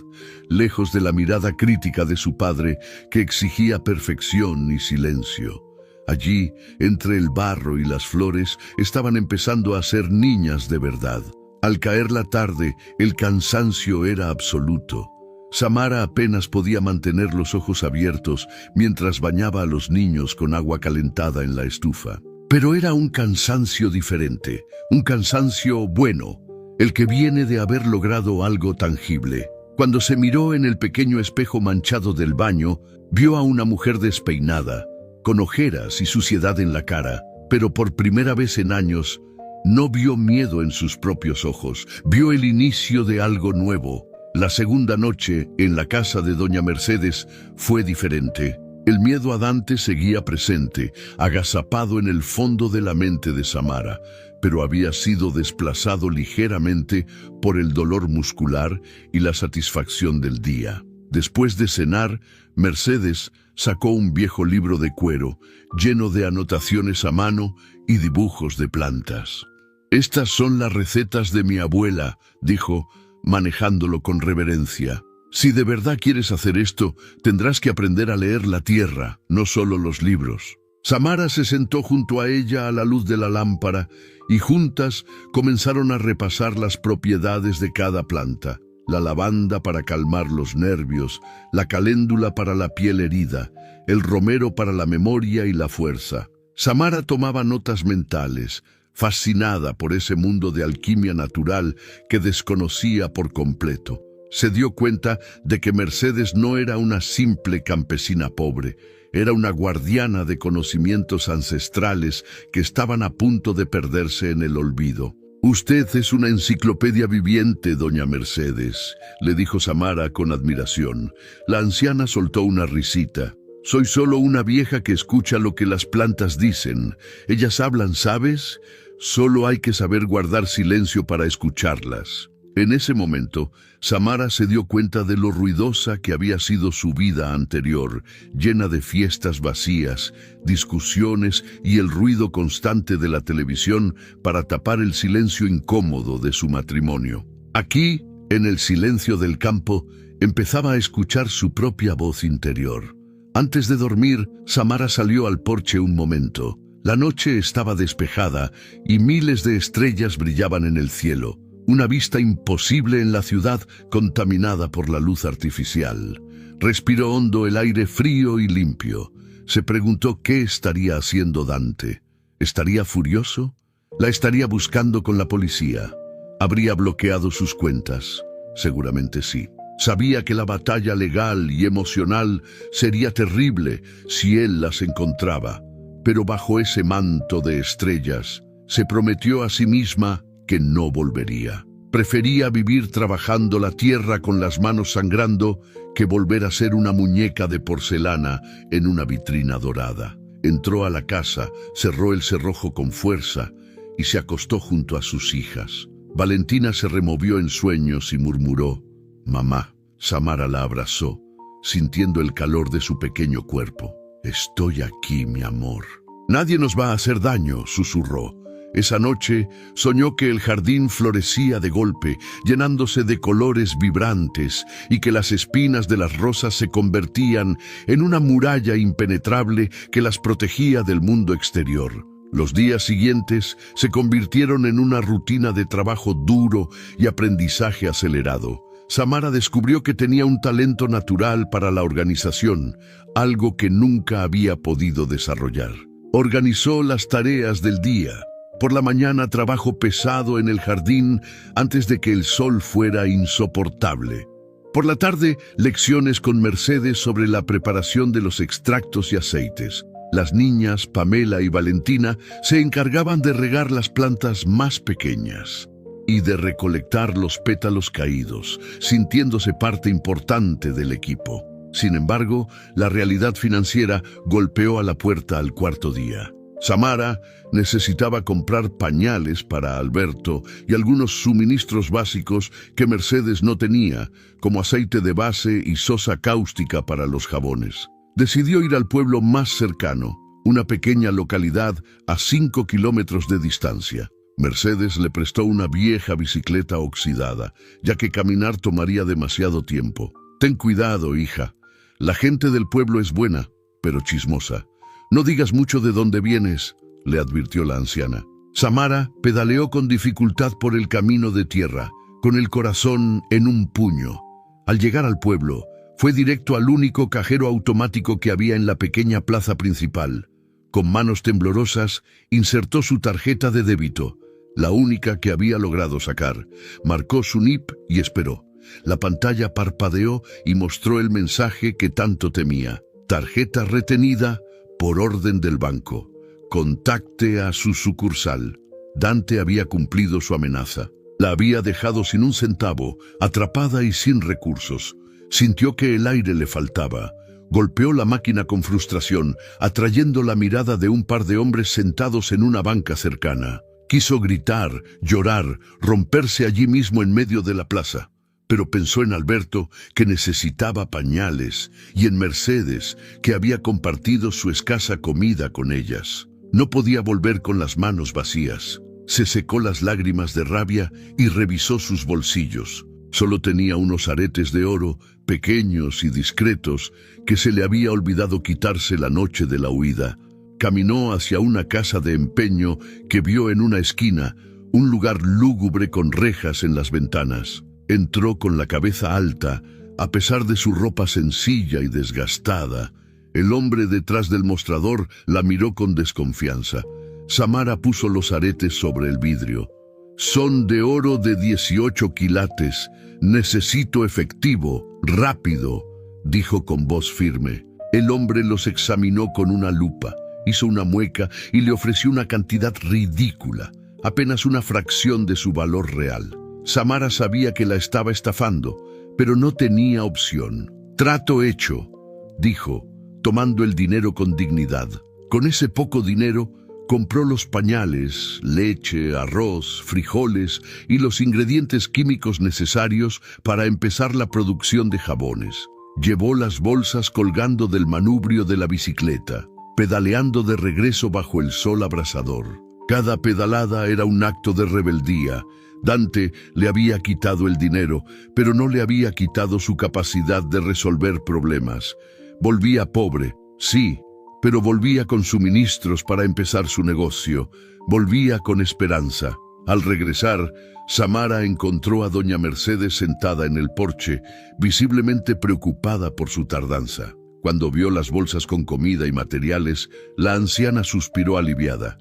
[SPEAKER 1] lejos de la mirada crítica de su padre, que exigía perfección y silencio. Allí, entre el barro y las flores, estaban empezando a ser niñas de verdad. Al caer la tarde, el cansancio era absoluto. Samara apenas podía mantener los ojos abiertos mientras bañaba a los niños con agua calentada en la estufa. Pero era un cansancio diferente, un cansancio bueno, el que viene de haber logrado algo tangible. Cuando se miró en el pequeño espejo manchado del baño, vio a una mujer despeinada, con ojeras y suciedad en la cara, pero por primera vez en años, no vio miedo en sus propios ojos, vio el inicio de algo nuevo. La segunda noche, en la casa de doña Mercedes, fue diferente. El miedo a Dante seguía presente, agazapado en el fondo de la mente de Samara, pero había sido desplazado ligeramente por el dolor muscular y la satisfacción del día. Después de cenar, Mercedes sacó un viejo libro de cuero, lleno de anotaciones a mano y dibujos de plantas. «Estas son las recetas de mi abuela», dijo, manejándolo con reverencia. «Si de verdad quieres hacer esto, tendrás que aprender a leer la tierra, no solo los libros». Samara se sentó junto a ella a la luz de la lámpara y juntas comenzaron a repasar las propiedades de cada planta. La lavanda para calmar los nervios, la caléndula para la piel herida, el romero para la memoria y la fuerza. Samara tomaba notas mentales, fascinada por ese mundo de alquimia natural que desconocía por completo. Se dio cuenta de que Mercedes no era una simple campesina pobre, era una guardiana de conocimientos ancestrales que estaban a punto de perderse en el olvido. «Usted es una enciclopedia viviente, doña Mercedes», le dijo Samara con admiración. La anciana soltó una risita. «Soy solo una vieja que escucha lo que las plantas dicen. Ellas hablan, ¿sabes? Solo hay que saber guardar silencio para escucharlas». En ese momento, Samara se dio cuenta de lo ruidosa que había sido su vida anterior, llena de fiestas vacías, discusiones y el ruido constante de la televisión para tapar el silencio incómodo de su matrimonio. Aquí, en el silencio del campo, empezaba a escuchar su propia voz interior. Antes de dormir, Samara salió al porche un momento. La noche estaba despejada y miles de estrellas brillaban en el cielo. Una vista imposible en la ciudad contaminada por la luz artificial. Respiró hondo el aire frío y limpio. Se preguntó qué estaría haciendo Dante. ¿Estaría furioso? ¿La estaría buscando con la policía? ¿Habría bloqueado sus cuentas? Seguramente sí. Sabía que la batalla legal y emocional sería terrible si él las encontraba. Pero bajo ese manto de estrellas, se prometió a sí misma que no volvería. Prefería vivir trabajando la tierra con las manos sangrando que volver a ser una muñeca de porcelana en una vitrina dorada. Entró a la casa, cerró el cerrojo con fuerza y se acostó junto a sus hijas. Valentina se removió en sueños y murmuró: «Mamá». Samara la abrazó, sintiendo el calor de su pequeño cuerpo. «Estoy aquí, mi amor». «Nadie nos va a hacer daño», susurró. Esa noche soñó que el jardín florecía de golpe, llenándose de colores vibrantes, y que las espinas de las rosas se convertían en una muralla impenetrable que las protegía del mundo exterior. Los días siguientes se convirtieron en una rutina de trabajo duro y aprendizaje acelerado. Samara descubrió que tenía un talento natural para la organización, algo que nunca había podido desarrollar. Organizó las tareas del día. Por la mañana, trabajo pesado en el jardín antes de que el sol fuera insoportable. Por la tarde, lecciones con Mercedes sobre la preparación de los extractos y aceites. Las niñas, Pamela y Valentina, se encargaban de regar las plantas más pequeñas y de recolectar los pétalos caídos, sintiéndose parte importante del equipo. Sin embargo, la realidad financiera golpeó a la puerta al cuarto día. Samara necesitaba comprar pañales para Alberto y algunos suministros básicos que Mercedes no tenía, como aceite de base y sosa cáustica para los jabones. Decidió ir al pueblo más cercano, una pequeña localidad a 5 kilómetros de distancia. Mercedes le prestó una vieja bicicleta oxidada, ya que caminar tomaría demasiado tiempo. «Ten cuidado, hija. La gente del pueblo es buena, pero chismosa. No digas mucho de dónde vienes», le advirtió la anciana. Samara pedaleó con dificultad por el camino de tierra, con el corazón en un puño. Al llegar al pueblo, fue directo al único cajero automático que había en la pequeña plaza principal. Con manos temblorosas, insertó su tarjeta de débito, la única que había logrado sacar. Marcó su NIP y esperó. La pantalla parpadeó y mostró el mensaje que tanto temía. Tarjeta retenida por orden del banco. Contacte a su sucursal. Dante había cumplido su amenaza. La había dejado sin un centavo, atrapada y sin recursos. Sintió que el aire le faltaba. Golpeó la máquina con frustración, atrayendo la mirada de un par de hombres sentados en una banca cercana. Quiso gritar, llorar, romperse allí mismo en medio de la plaza. Pero pensó en Alberto, que necesitaba pañales, y en Mercedes, que había compartido su escasa comida con ellas. No podía volver con las manos vacías. Se secó las lágrimas de rabia y revisó sus bolsillos. Solo tenía unos aretes de oro, pequeños y discretos, que se le había olvidado quitarse la noche de la huida. Caminó hacia una casa de empeño que vio en una esquina, un lugar lúgubre con rejas en las ventanas. Entró con la cabeza alta, a pesar de su ropa sencilla y desgastada. El hombre detrás del mostrador la miró con desconfianza. Samara puso los aretes sobre el vidrio. «Son de oro de 18 quilates. Necesito efectivo, rápido», dijo con voz firme. El hombre los examinó con una lupa. Hizo una mueca y le ofreció una cantidad ridícula, apenas una fracción de su valor real. Samara sabía que la estaba estafando, pero no tenía opción. «Trato hecho», dijo, tomando el dinero con dignidad. Con ese poco dinero, compró los pañales, leche, arroz, frijoles y los ingredientes químicos necesarios para empezar la producción de jabones. Llevó las bolsas colgando del manubrio de la bicicleta, pedaleando de regreso bajo el sol abrasador. Cada pedalada era un acto de rebeldía. Dante le había quitado el dinero, pero no le había quitado su capacidad de resolver problemas. Volvía pobre, sí, pero volvía con suministros para empezar su negocio. Volvía con esperanza. Al regresar, Samara encontró a doña Mercedes sentada en el porche, visiblemente preocupada por su tardanza. Cuando vio las bolsas con comida y materiales, la anciana suspiró aliviada,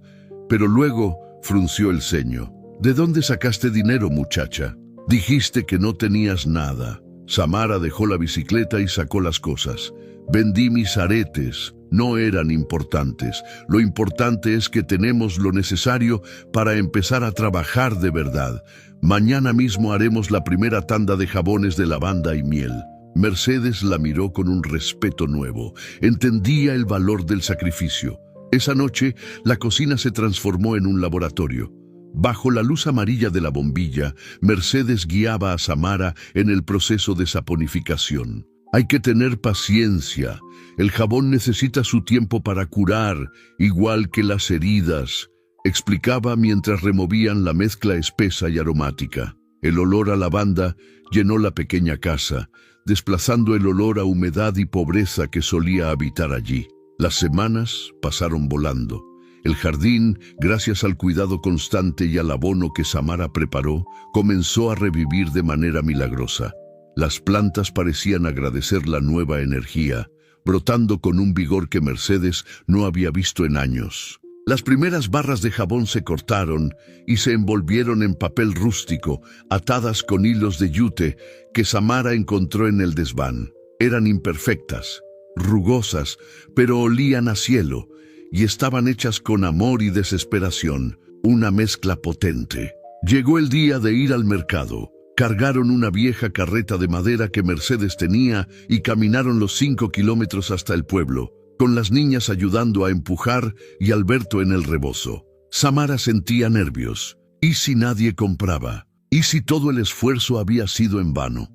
[SPEAKER 1] pero luego frunció el ceño. «¿De dónde sacaste dinero, muchacha? Dijiste que no tenías nada». Samara dejó la bicicleta y sacó las cosas. «Vendí mis aretes. No eran importantes. Lo importante es que tenemos lo necesario para empezar a trabajar de verdad. Mañana mismo haremos la primera tanda de jabones de lavanda y miel». Mercedes la miró con un respeto nuevo. Entendía el valor del sacrificio. Esa noche, la cocina se transformó en un laboratorio. Bajo la luz amarilla de la bombilla, Mercedes guiaba a Samara en el proceso de saponificación. «Hay que tener paciencia. El jabón necesita su tiempo para curar, igual que las heridas», explicaba mientras removían la mezcla espesa y aromática. El olor a lavanda llenó la pequeña casa, desplazando el olor a humedad y pobreza que solía habitar allí. Las semanas pasaron volando. El jardín, gracias al cuidado constante y al abono que Samara preparó, comenzó a revivir de manera milagrosa. Las plantas parecían agradecer la nueva energía, brotando con un vigor que Mercedes no había visto en años. Las primeras barras de jabón se cortaron y se envolvieron en papel rústico, atadas con hilos de yute que Samara encontró en el desván. Eran imperfectas, rugosas, pero olían a cielo y estaban hechas con amor y desesperación, una mezcla potente. Llegó el día de ir al mercado. Cargaron una vieja carreta de madera que Mercedes tenía y caminaron los 5 kilómetros hasta el pueblo. con las niñas ayudando a empujar y Alberto en el rebozo. Samara sentía nervios. ¿Y si nadie compraba? ¿Y si todo el esfuerzo había sido en vano?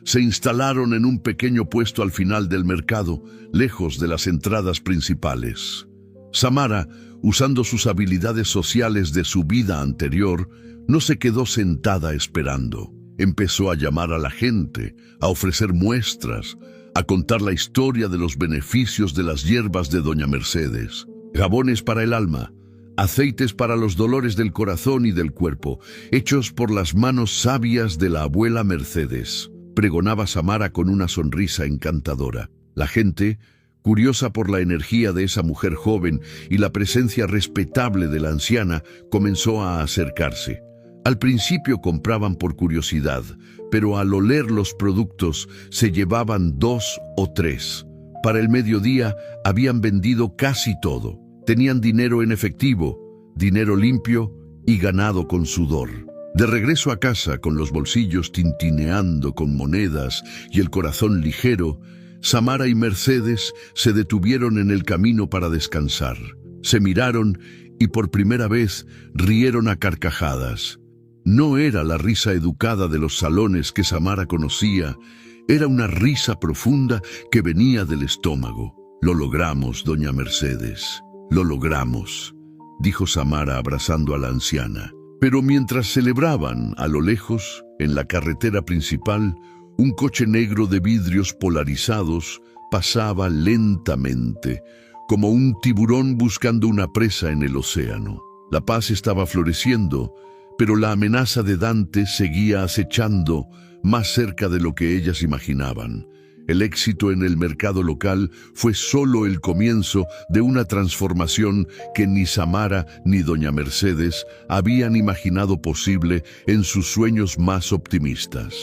[SPEAKER 1] Se instalaron en un pequeño puesto al final del mercado, lejos de las entradas principales. Samara, usando sus habilidades sociales de su vida anterior, no se quedó sentada esperando. Empezó a llamar a la gente, a ofrecer muestras, a contar la historia de los beneficios de las hierbas de Doña Mercedes. Jabones para el alma, aceites para los dolores del corazón y del cuerpo, hechos por las manos sabias de la abuela Mercedes. Pregonaba Samara con una sonrisa encantadora. La gente, curiosa por la energía de esa mujer joven y la presencia respetable de la anciana, comenzó a acercarse. Al principio compraban por curiosidad, pero al oler los productos se llevaban 2 o 3. Para el mediodía habían vendido casi todo. Tenían dinero en efectivo, dinero limpio y ganado con sudor. De regreso a casa, con los bolsillos tintineando con monedas y el corazón ligero, Samara y Mercedes se detuvieron en el camino para descansar. Se miraron y por primera vez rieron a carcajadas. No era la risa educada de los salones que Samara conocía, era una risa profunda que venía del estómago. «Lo logramos, doña Mercedes, lo logramos», dijo Samara abrazando a la anciana. Pero mientras celebraban, a lo lejos, en la carretera principal, un coche negro de vidrios polarizados pasaba lentamente, como un tiburón buscando una presa en el océano. La paz estaba floreciendo, pero la amenaza de Dante seguía acechando más cerca de lo que ellas imaginaban. El éxito en el mercado local fue solo el comienzo de una transformación que ni Samara ni doña Mercedes habían imaginado posible en sus sueños más optimistas.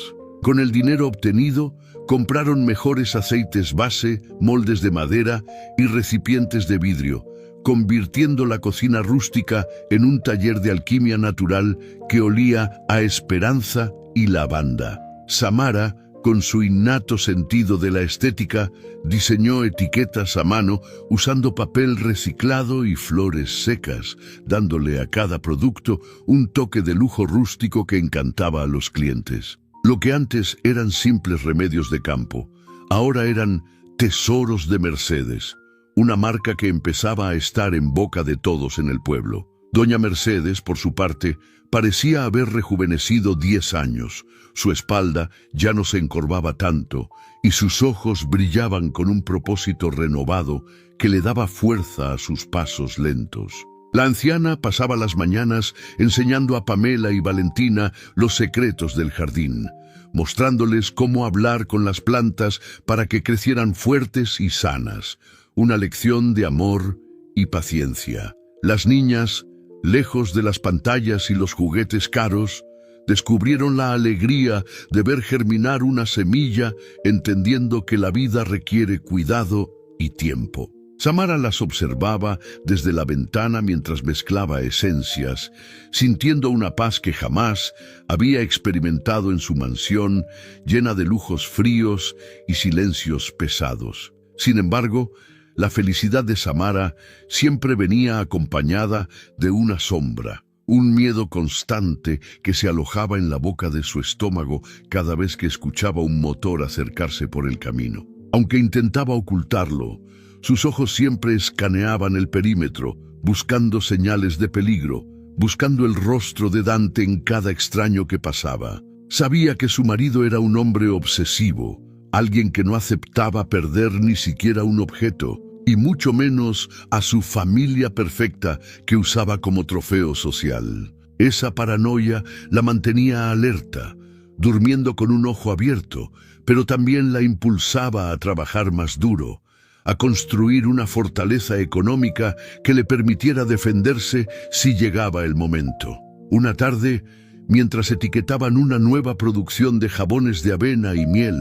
[SPEAKER 1] Con el dinero obtenido, compraron mejores aceites base, moldes de madera y recipientes de vidrio, convirtiendo la cocina rústica en un taller de alquimia natural que olía a esperanza y lavanda. Samara, con su innato sentido de la estética, diseñó etiquetas a mano usando papel reciclado y flores secas, dándole a cada producto un toque de lujo rústico que encantaba a los clientes. Lo que antes eran simples remedios de campo, ahora eran tesoros de Mercedes, una marca que empezaba a estar en boca de todos en el pueblo. Doña Mercedes, por su parte, parecía haber rejuvenecido 10 años. Su espalda ya no se encorvaba tanto y sus ojos brillaban con un propósito renovado que le daba fuerza a sus pasos lentos. La anciana pasaba las mañanas enseñando a Pamela y Valentina los secretos del jardín, mostrándoles cómo hablar con las plantas para que crecieran fuertes y sanas, una lección de amor y paciencia. Las niñas, lejos de las pantallas y los juguetes caros, descubrieron la alegría de ver germinar una semilla, entendiendo que la vida requiere cuidado y tiempo. Samara las observaba desde la ventana mientras mezclaba esencias, sintiendo una paz que jamás había experimentado en su mansión, llena de lujos fríos y silencios pesados. Sin embargo, la felicidad de Samara siempre venía acompañada de una sombra, un miedo constante que se alojaba en la boca de su estómago cada vez que escuchaba un motor acercarse por el camino. Aunque intentaba ocultarlo, sus ojos siempre escaneaban el perímetro, buscando señales de peligro, buscando el rostro de Dante en cada extraño que pasaba. Sabía que su marido era un hombre obsesivo, alguien que no aceptaba perder ni siquiera un objeto, y mucho menos a su familia perfecta que usaba como trofeo social. Esa paranoia la mantenía alerta, durmiendo con un ojo abierto, pero también la impulsaba a trabajar más duro, a construir una fortaleza económica que le permitiera defenderse si llegaba el momento. Una tarde, mientras etiquetaban una nueva producción de jabones de avena y miel,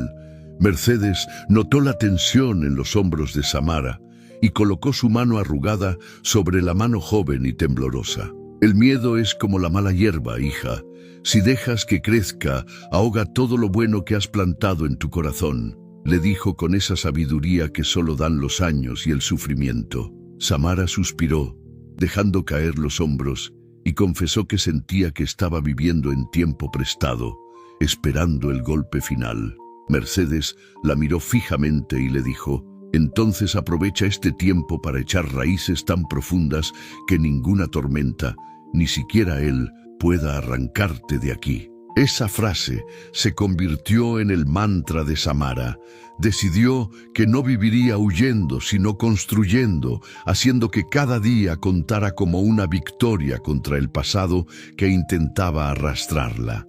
[SPEAKER 1] Mercedes notó la tensión en los hombros de Samara y colocó su mano arrugada sobre la mano joven y temblorosa. «El miedo es como la mala hierba, hija. Si dejas que crezca, ahoga todo lo bueno que has plantado en tu corazón». le dijo con esa sabiduría que solo dan los años y el sufrimiento. Samara suspiró, dejando caer los hombros, y confesó que sentía que estaba viviendo en tiempo prestado, esperando el golpe final. Mercedes la miró fijamente y le dijo: «Entonces aprovecha este tiempo para echar raíces tan profundas que ninguna tormenta, ni siquiera él, pueda arrancarte de aquí». Esa frase se convirtió en el mantra de Samara. Decidió que no viviría huyendo, sino construyendo, haciendo que cada día contara como una victoria contra el pasado que intentaba arrastrarla.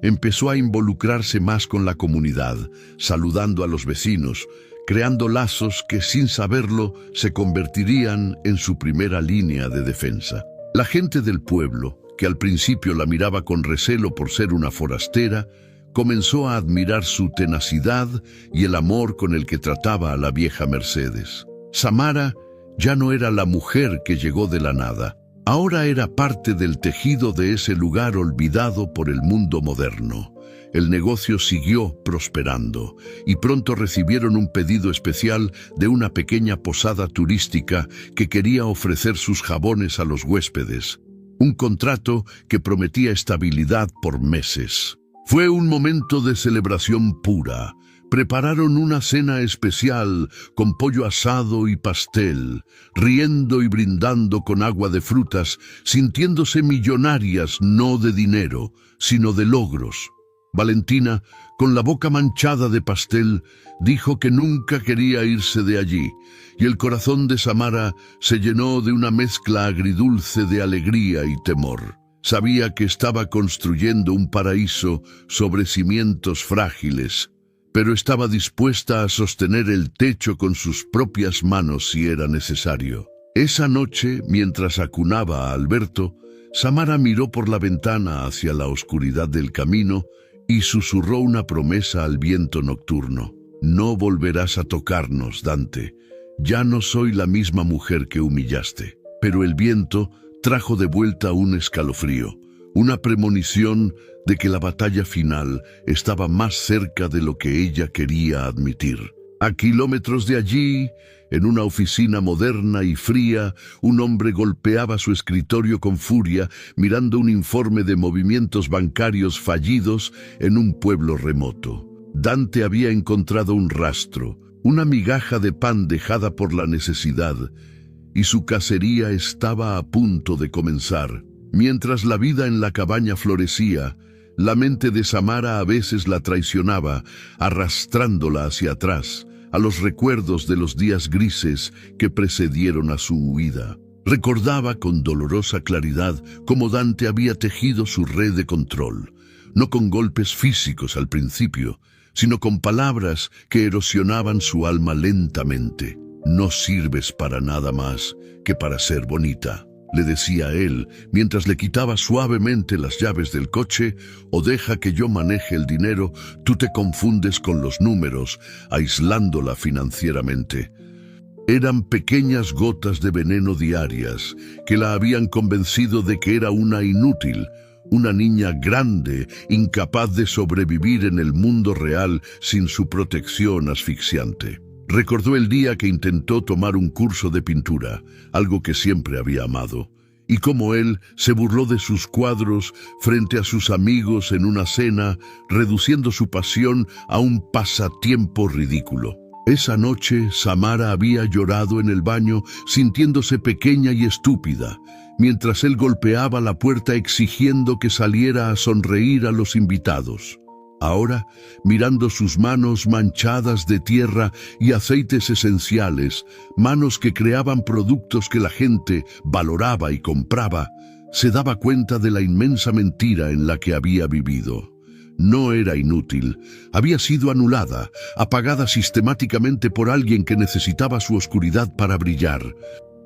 [SPEAKER 1] Empezó a involucrarse más con la comunidad, saludando a los vecinos, creando lazos que sin saberlo se convertirían en su primera línea de defensa. La gente del pueblo, que al principio la miraba con recelo por ser una forastera, comenzó a admirar su tenacidad y el amor con el que trataba a la vieja Mercedes. Samara ya no era la mujer que llegó de la nada. Ahora era parte del tejido de ese lugar olvidado por el mundo moderno. El negocio siguió prosperando y pronto recibieron un pedido especial de una pequeña posada turística que quería ofrecer sus jabones a los huéspedes. Un contrato que prometía estabilidad por meses. Fue un momento de celebración pura. Prepararon una cena especial con pollo asado y pastel, riendo y brindando con agua de frutas, sintiéndose millonarias no de dinero, sino de logros. Valentina, con la boca manchada de pastel, dijo que nunca quería irse de allí, y el corazón de Samara se llenó de una mezcla agridulce de alegría y temor. Sabía que estaba construyendo un paraíso sobre cimientos frágiles, pero estaba dispuesta a sostener el techo con sus propias manos si era necesario. Esa noche, mientras acunaba a Alberto, Samara miró por la ventana hacia la oscuridad del camino y susurró una promesa al viento nocturno. «No volverás a tocarnos, Dante. Ya no soy la misma mujer que humillaste». Pero el viento trajo de vuelta un escalofrío, una premonición de que la batalla final estaba más cerca de lo que ella quería admitir. A kilómetros de allí, en una oficina moderna y fría, un hombre golpeaba su escritorio con furia, mirando un informe de movimientos bancarios fallidos en un pueblo remoto. Dante había encontrado un rastro, una migaja de pan dejada por la necesidad, y su cacería estaba a punto de comenzar. Mientras la vida en la cabaña florecía, la mente de Samara a veces la traicionaba, arrastrándola hacia atrás, a los recuerdos de los días grises que precedieron a su huida. Recordaba con dolorosa claridad cómo Dante había tejido su red de control, no con golpes físicos al principio, sino con palabras que erosionaban su alma lentamente. «No sirves para nada más que para ser bonita», le decía él, mientras le quitaba suavemente las llaves del coche. «O deja que yo maneje el dinero, tú te confundes con los números, aislándola financieramente». Eran pequeñas gotas de veneno diarias que la habían convencido de que era una inútil, una niña grande, incapaz de sobrevivir en el mundo real sin su protección asfixiante. Recordó el día que intentó tomar un curso de pintura, algo que siempre había amado, y cómo él se burló de sus cuadros frente a sus amigos en una cena, reduciendo su pasión a un pasatiempo ridículo. Esa noche, Samara había llorado en el baño, sintiéndose pequeña y estúpida, mientras él golpeaba la puerta exigiendo que saliera a sonreír a los invitados. Ahora, mirando sus manos manchadas de tierra y aceites esenciales, manos que creaban productos que la gente valoraba y compraba, se daba cuenta de la inmensa mentira en la que había vivido. No era inútil, había sido anulada, apagada sistemáticamente por alguien que necesitaba su oscuridad para brillar.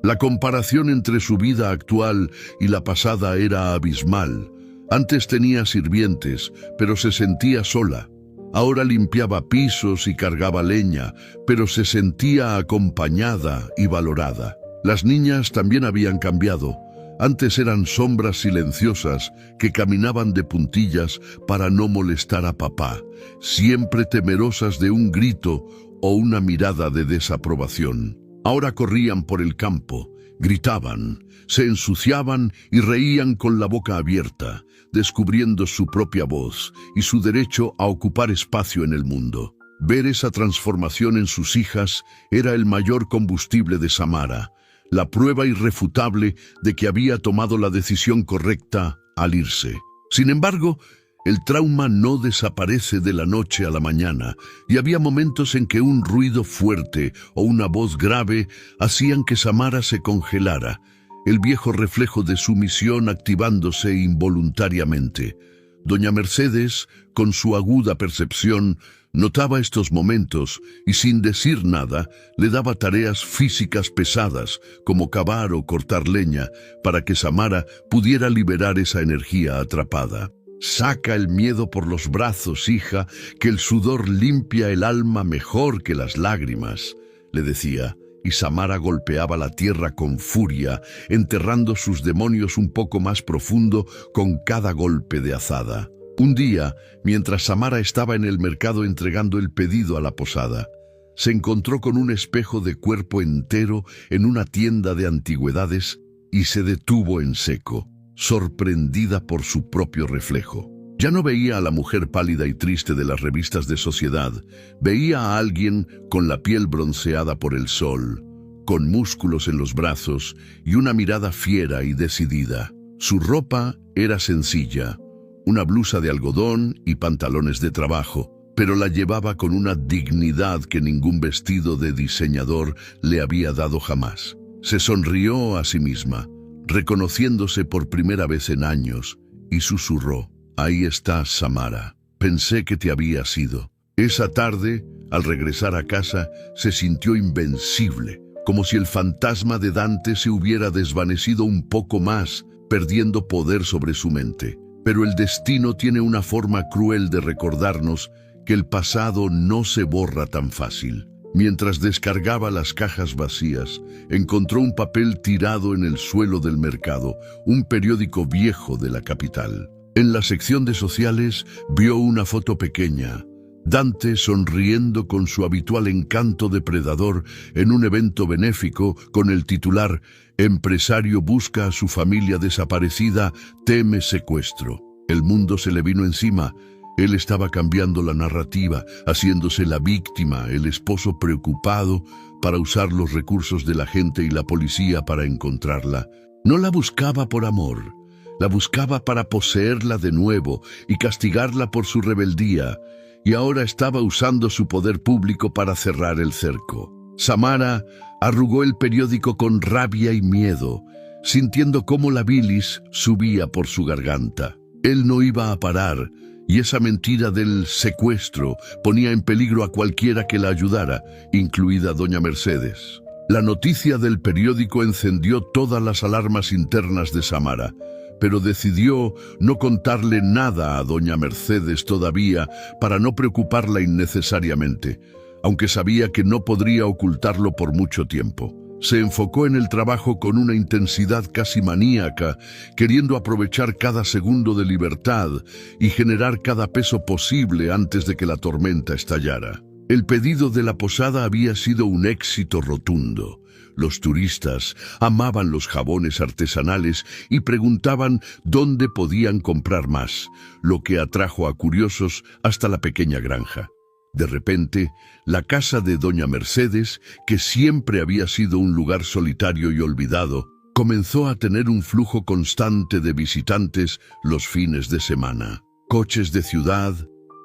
[SPEAKER 1] La comparación entre su vida actual y la pasada era abismal. Antes tenía sirvientes, pero se sentía sola. Ahora limpiaba pisos y cargaba leña, pero se sentía acompañada y valorada. Las niñas también habían cambiado. Antes eran sombras silenciosas que caminaban de puntillas para no molestar a papá, siempre temerosas de un grito o una mirada de desaprobación. Ahora corrían por el campo, gritaban, se ensuciaban y reían con la boca abierta, descubriendo su propia voz y su derecho a ocupar espacio en el mundo. Ver esa transformación en sus hijas era el mayor combustible de Samara, la prueba irrefutable de que había tomado la decisión correcta al irse. Sin embargo, el trauma no desaparece de la noche a la mañana, y había momentos en que un ruido fuerte o una voz grave hacían que Samara se congelara, el viejo reflejo de su misión activándose involuntariamente. Doña Mercedes, con su aguda percepción, notaba estos momentos y sin decir nada le daba tareas físicas pesadas como cavar o cortar leña para que Samara pudiera liberar esa energía atrapada. Saca el miedo por los brazos, hija, que el sudor limpia el alma mejor que las lágrimas, le decía, y Samara golpeaba la tierra con furia, enterrando sus demonios un poco más profundo con cada golpe de azada. Un día, mientras Samara estaba en el mercado entregando el pedido a la posada, se encontró con un espejo de cuerpo entero en una tienda de antigüedades y se detuvo en seco, sorprendida por su propio reflejo. Ya no veía a la mujer pálida y triste de las revistas de sociedad, veía a alguien con la piel bronceada por el sol, con músculos en los brazos y una mirada fiera y decidida. Su ropa era sencilla, una blusa de algodón y pantalones de trabajo, pero la llevaba con una dignidad que ningún vestido de diseñador le había dado jamás. Se sonrió a sí misma, reconociéndose por primera vez en años, y susurró: «Ahí está, Samara. Pensé que te habías ido». Esa tarde, al regresar a casa, se sintió invencible, como si el fantasma de Dante se hubiera desvanecido un poco más, perdiendo poder sobre su mente. Pero el destino tiene una forma cruel de recordarnos que el pasado no se borra tan fácil. Mientras descargaba las cajas vacías, encontró un papel tirado en el suelo del mercado, un periódico viejo de la capital. En la sección de sociales vio una foto pequeña, Dante sonriendo con su habitual encanto depredador en un evento benéfico con el titular «Empresario busca a su familia desaparecida, teme secuestro». El mundo se le vino encima. Él estaba cambiando la narrativa, haciéndose la víctima, el esposo preocupado para usar los recursos de la gente y la policía para encontrarla. No la buscaba por amor, la buscaba para poseerla de nuevo y castigarla por su rebeldía, y ahora estaba usando su poder público para cerrar el cerco. Samara arrugó el periódico con rabia y miedo, sintiendo cómo la bilis subía por su garganta. Él no iba a parar, y esa mentira del secuestro ponía en peligro a cualquiera que la ayudara, incluida doña Mercedes. La noticia del periódico encendió todas las alarmas internas de Samara, pero decidió no contarle nada a doña Mercedes todavía para no preocuparla innecesariamente, aunque sabía que no podría ocultarlo por mucho tiempo. Se enfocó en el trabajo con una intensidad casi maníaca, queriendo aprovechar cada segundo de libertad y generar cada peso posible antes de que la tormenta estallara. El pedido de la posada había sido un éxito rotundo. Los turistas amaban los jabones artesanales y preguntaban dónde podían comprar más, lo que atrajo a curiosos hasta la pequeña granja. De repente, la casa de doña Mercedes, que siempre había sido un lugar solitario y olvidado, comenzó a tener un flujo constante de visitantes los fines de semana. Coches de ciudad,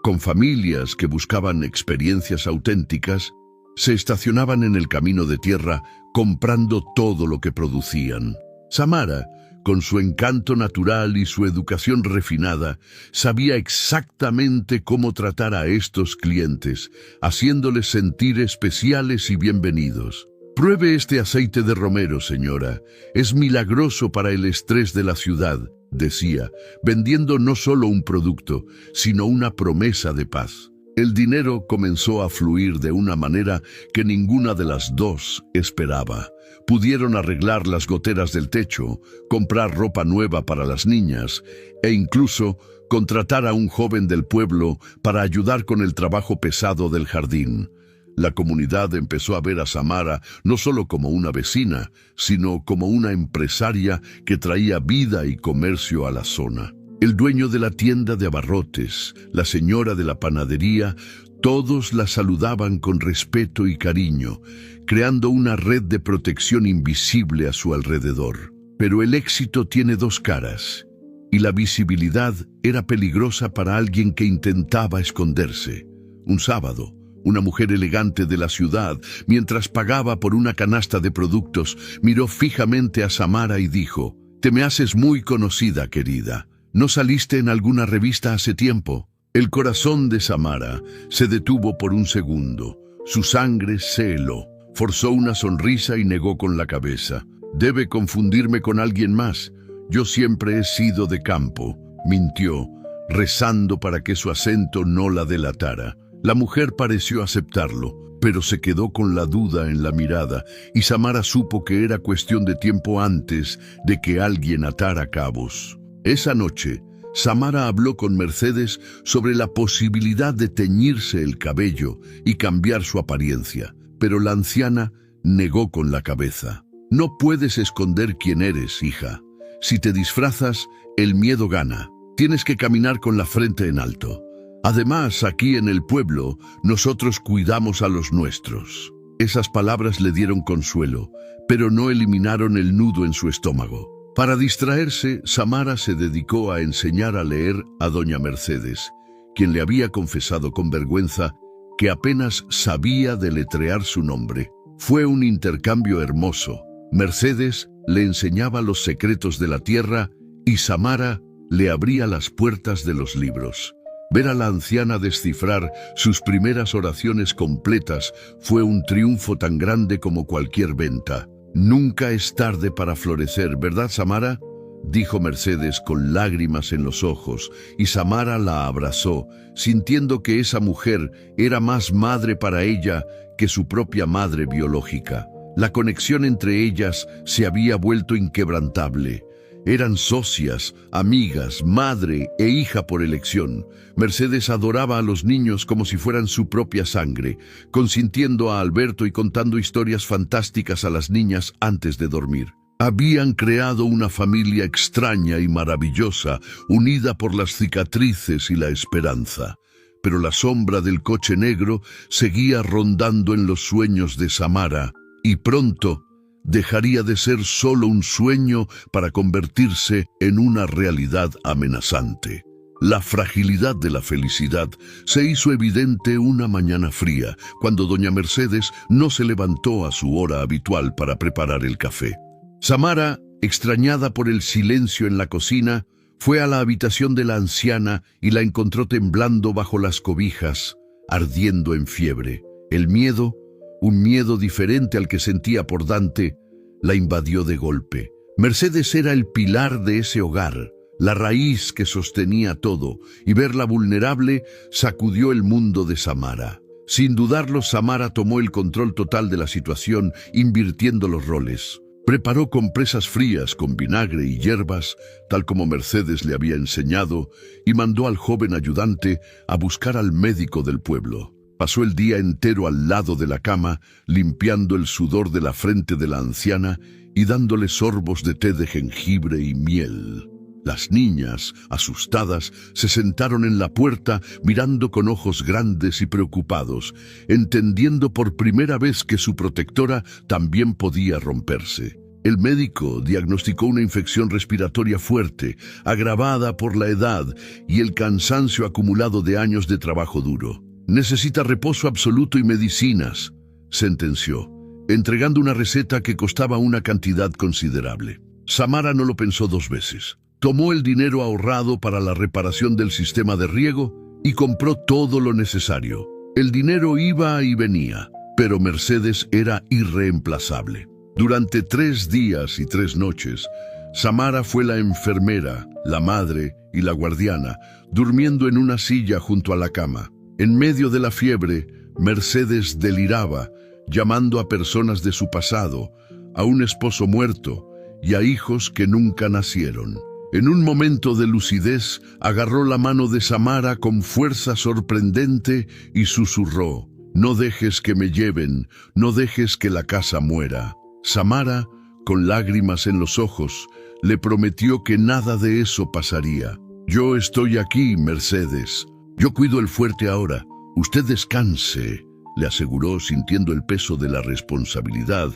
[SPEAKER 1] con familias que buscaban experiencias auténticas, se estacionaban en el camino de tierra comprando todo lo que producían. Samara, con su encanto natural y su educación refinada, sabía exactamente cómo tratar a estos clientes, haciéndoles sentir especiales y bienvenidos. «Pruebe este aceite de romero, señora. Es milagroso para el estrés de la ciudad», decía, vendiendo no solo un producto, sino una promesa de paz. El dinero comenzó a fluir de una manera que ninguna de las dos esperaba. Pudieron arreglar las goteras del techo, comprar ropa nueva para las niñas e incluso contratar a un joven del pueblo para ayudar con el trabajo pesado del jardín. La comunidad empezó a ver a Samara no solo como una vecina, sino como una empresaria que traía vida y comercio a la zona. El dueño de la tienda de abarrotes, la señora de la panadería, todos la saludaban con respeto y cariño, creando una red de protección invisible a su alrededor. Pero el éxito tiene dos caras, y la visibilidad era peligrosa para alguien que intentaba esconderse. Un sábado, una mujer elegante de la ciudad, mientras pagaba por una canasta de productos, miró fijamente a Samara y dijo: «Te me haces muy conocida, querida. ¿No saliste en alguna revista hace tiempo?» El corazón de Samara se detuvo por un segundo. Su sangre se heló. Forzó una sonrisa y negó con la cabeza. «Debe confundirme con alguien más. Yo siempre he sido de campo», mintió, rezando para que su acento no la delatara. La mujer pareció aceptarlo, pero se quedó con la duda en la mirada, y Samara supo que era cuestión de tiempo antes de que alguien atara cabos. Esa noche, Samara habló con Mercedes sobre la posibilidad de teñirse el cabello y cambiar su apariencia, pero la anciana negó con la cabeza. «No puedes esconder quién eres, hija. Si te disfrazas, el miedo gana. Tienes que caminar con la frente en alto. Además, aquí en el pueblo, nosotros cuidamos a los nuestros». Esas palabras le dieron consuelo, pero no eliminaron el nudo en su estómago. Para distraerse, Samara se dedicó a enseñar a leer a doña Mercedes, quien le había confesado con vergüenza que apenas sabía deletrear su nombre. Fue un intercambio hermoso. Mercedes le enseñaba los secretos de la tierra y Samara le abría las puertas de los libros. Ver a la anciana descifrar sus primeras oraciones completas fue un triunfo tan grande como cualquier venta. «Nunca es tarde para florecer, ¿verdad, Samara?», dijo Mercedes con lágrimas en los ojos, y Samara la abrazó, sintiendo que esa mujer era más madre para ella que su propia madre biológica. La conexión entre ellas se había vuelto inquebrantable. Eran socias, amigas, madre e hija por elección. Mercedes adoraba a los niños como si fueran su propia sangre, consintiendo a Alberto y contando historias fantásticas a las niñas antes de dormir. Habían creado una familia extraña y maravillosa, unida por las cicatrices y la esperanza. Pero la sombra del coche negro seguía rondando en los sueños de Samara, y pronto dejaría de ser solo un sueño para convertirse en una realidad amenazante. La fragilidad de la felicidad se hizo evidente una mañana fría, cuando doña Mercedes no se levantó a su hora habitual para preparar el café. Samara, extrañada por el silencio en la cocina, fue a la habitación de la anciana y la encontró temblando bajo las cobijas, ardiendo en fiebre. El miedo, un miedo diferente al que sentía por Dante, la invadió de golpe. Mercedes era el pilar de ese hogar, la raíz que sostenía todo, y verla vulnerable sacudió el mundo de Samara. Sin dudarlo, Samara tomó el control total de la situación, invirtiendo los roles. Preparó compresas frías con vinagre y hierbas, tal como Mercedes le había enseñado, y mandó al joven ayudante a buscar al médico del pueblo. Pasó el día entero al lado de la cama, limpiando el sudor de la frente de la anciana y dándole sorbos de té de jengibre y miel. Las niñas, asustadas, se sentaron en la puerta mirando con ojos grandes y preocupados, entendiendo por primera vez que su protectora también podía romperse. El médico diagnosticó una infección respiratoria fuerte, agravada por la edad y el cansancio acumulado de años de trabajo duro. «Necesita reposo absoluto y medicinas», sentenció, entregando una receta que costaba una cantidad considerable. Samara no lo pensó dos veces. Tomó el dinero ahorrado para la reparación del sistema de riego y compró todo lo necesario. El dinero iba y venía, pero Mercedes era irreemplazable. Durante 3 días y 3 noches, Samara fue la enfermera, la madre y la guardiana, durmiendo en una silla junto a la cama. En medio de la fiebre, Mercedes deliraba, llamando a personas de su pasado, a un esposo muerto y a hijos que nunca nacieron. En un momento de lucidez, agarró la mano de Samara con fuerza sorprendente y susurró: «No dejes que me lleven, no dejes que la casa muera». Samara, con lágrimas en los ojos, le prometió que nada de eso pasaría. «Yo estoy aquí, Mercedes. Yo cuido el fuerte ahora. Usted descanse», le aseguró, sintiendo el peso de la responsabilidad,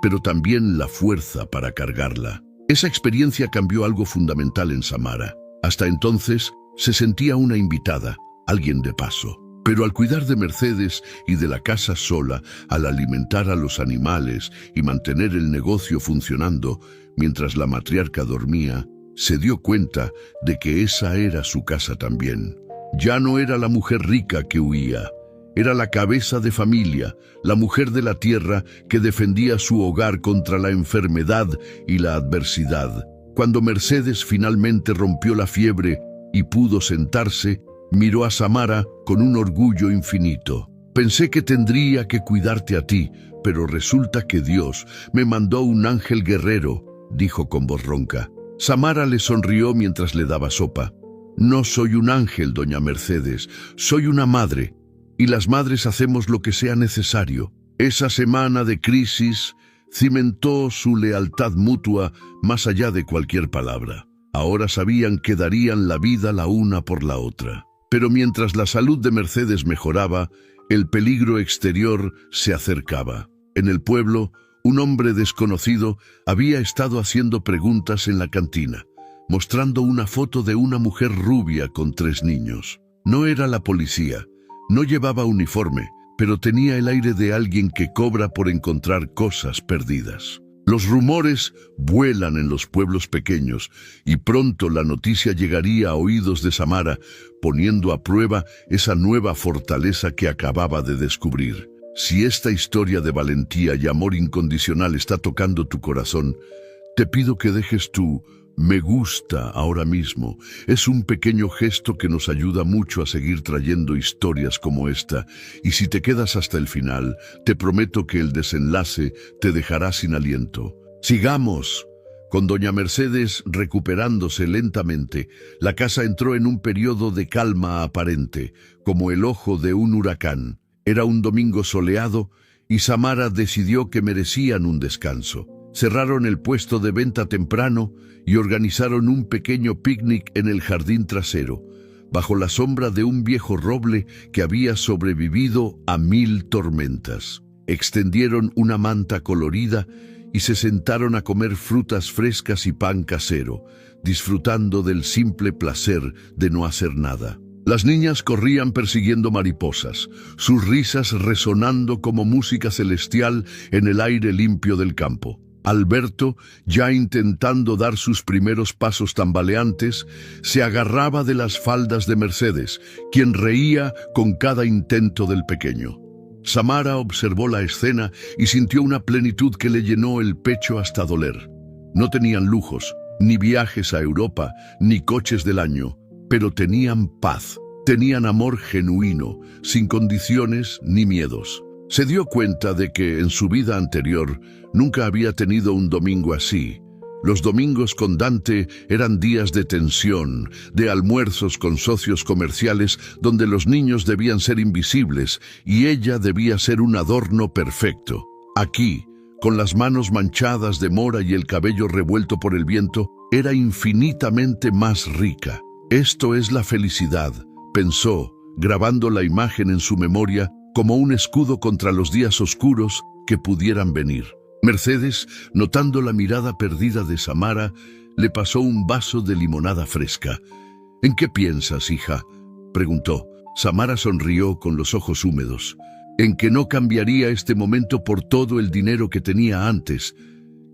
[SPEAKER 1] pero también la fuerza para cargarla. Esa experiencia cambió algo fundamental en Samara. Hasta entonces se sentía una invitada, alguien de paso. Pero al cuidar de Mercedes y de la casa sola, al alimentar a los animales y mantener el negocio funcionando mientras la matriarca dormía, se dio cuenta de que esa era su casa también. Ya no era la mujer rica que huía. Era la cabeza de familia, la mujer de la tierra que defendía su hogar contra la enfermedad y la adversidad. Cuando Mercedes finalmente rompió la fiebre y pudo sentarse, miró a Samara con un orgullo infinito. «Pensé que tendría que cuidarte a ti, pero resulta que Dios me mandó un ángel guerrero», dijo con voz ronca. Samara le sonrió mientras le daba sopa. «No soy un ángel, doña Mercedes, soy una madre. Y las madres hacemos lo que sea necesario». Esa semana de crisis cimentó su lealtad mutua más allá de cualquier palabra. Ahora sabían que darían la vida la una por la otra. Pero mientras la salud de Mercedes mejoraba, el peligro exterior se acercaba. En el pueblo, un hombre desconocido había estado haciendo preguntas en la cantina, mostrando una foto de una mujer rubia con 3 niños. No era la policía. No llevaba uniforme, pero tenía el aire de alguien que cobra por encontrar cosas perdidas. Los rumores vuelan en los pueblos pequeños y pronto la noticia llegaría a oídos de Samara, poniendo a prueba esa nueva fortaleza que acababa de descubrir. Si esta historia de valentía y amor incondicional está tocando tu corazón, te pido que dejes tu me gusta ahora mismo. Es un pequeño gesto que nos ayuda mucho a seguir trayendo historias como esta, y si te quedas hasta el final, te prometo que el desenlace te dejará sin aliento. Sigamos. Con doña Mercedes recuperándose lentamente, la casa entró en un periodo de calma aparente, como el ojo de un huracán. Era un domingo soleado y Samara decidió que merecían un descanso. Cerraron el puesto de venta temprano y organizaron un pequeño picnic en el jardín trasero, bajo la sombra de un viejo roble que había sobrevivido a 1000 tormentas. Extendieron una manta colorida y se sentaron a comer frutas frescas y pan casero, disfrutando del simple placer de no hacer nada. Las niñas corrían persiguiendo mariposas, sus risas resonando como música celestial en el aire limpio del campo. Alberto, ya intentando dar sus primeros pasos tambaleantes, se agarraba de las faldas de Mercedes, quien reía con cada intento del pequeño. Samara observó la escena y sintió una plenitud que le llenó el pecho hasta doler. No tenían lujos, ni viajes a Europa, ni coches del año, pero tenían paz, tenían amor genuino, sin condiciones ni miedos. Se dio cuenta de que en su vida anterior nunca había tenido un domingo así. Los domingos con Dante eran días de tensión, de almuerzos con socios comerciales donde los niños debían ser invisibles y ella debía ser un adorno perfecto. Aquí, con las manos manchadas de mora y el cabello revuelto por el viento, era infinitamente más rica. Esto es la felicidad, pensó, grabando la imagen en su memoria como un escudo contra los días oscuros que pudieran venir. Mercedes, notando la mirada perdida de Samara, le pasó un vaso de limonada fresca. «¿En qué piensas, hija?», preguntó. Samara sonrió con los ojos húmedos. «En que no cambiaría este momento por todo el dinero que tenía antes.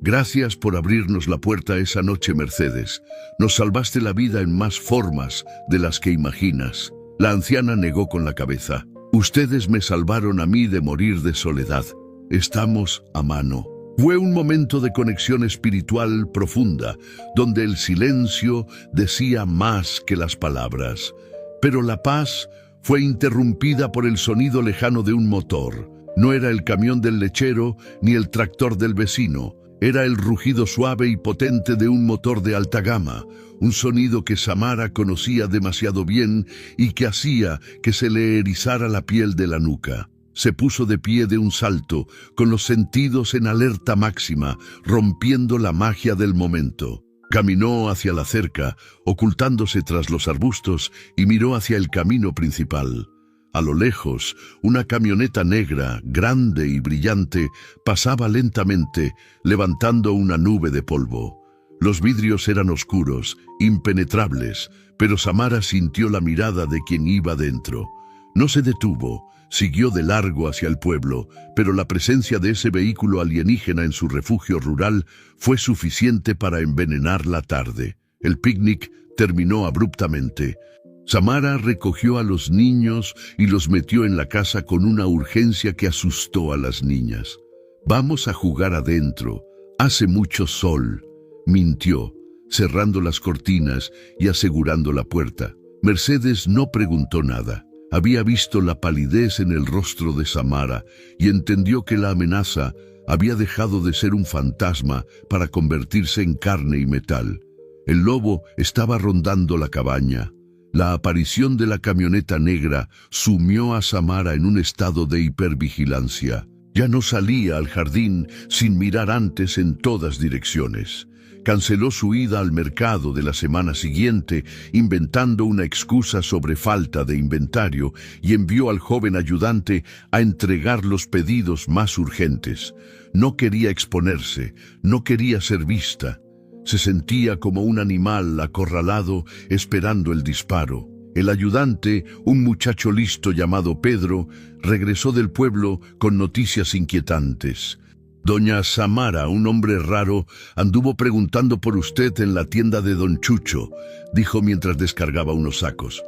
[SPEAKER 1] Gracias por abrirnos la puerta esa noche, Mercedes. Nos salvaste la vida en más formas de las que imaginas». La anciana negó con la cabeza. «Ustedes me salvaron a mí de morir de soledad. Estamos a mano». Fue un momento de conexión espiritual profunda, donde el silencio decía más que las palabras. Pero la paz fue interrumpida por el sonido lejano de un motor. No era el camión del lechero ni el tractor del vecino. Era el rugido suave y potente de un motor de alta gama, un sonido que Samara conocía demasiado bien y que hacía que se le erizara la piel de la nuca. Se puso de pie de un salto, con los sentidos en alerta máxima, rompiendo la magia del momento. Caminó hacia la cerca, ocultándose tras los arbustos, y miró hacia el camino principal. A lo lejos, una camioneta negra, grande y brillante, pasaba lentamente, levantando una nube de polvo. Los vidrios eran oscuros, impenetrables, pero Samara sintió la mirada de quien iba dentro. No se detuvo, siguió de largo hacia el pueblo, pero la presencia de ese vehículo alienígena en su refugio rural fue suficiente para envenenar la tarde. El picnic terminó abruptamente. Samara recogió a los niños y los metió en la casa con una urgencia que asustó a las niñas. «Vamos a jugar adentro. Hace mucho sol», mintió, cerrando las cortinas y asegurando la puerta. Mercedes no preguntó nada. Había visto la palidez en el rostro de Samara y entendió que la amenaza había dejado de ser un fantasma para convertirse en carne y metal. El lobo estaba rondando la cabaña. La aparición de la camioneta negra sumió a Samara en un estado de hipervigilancia. Ya no salía al jardín sin mirar antes en todas direcciones. Canceló su ida al mercado de la semana siguiente, inventando una excusa sobre falta de inventario, y envió al joven ayudante a entregar los pedidos más urgentes. No quería exponerse, no quería ser vista. Se sentía como un animal acorralado esperando el disparo. El ayudante, un muchacho listo llamado Pedro, regresó del pueblo con noticias inquietantes. «Doña Samara, un hombre raro, anduvo preguntando por usted en la tienda de don Chucho», dijo mientras descargaba unos sacos.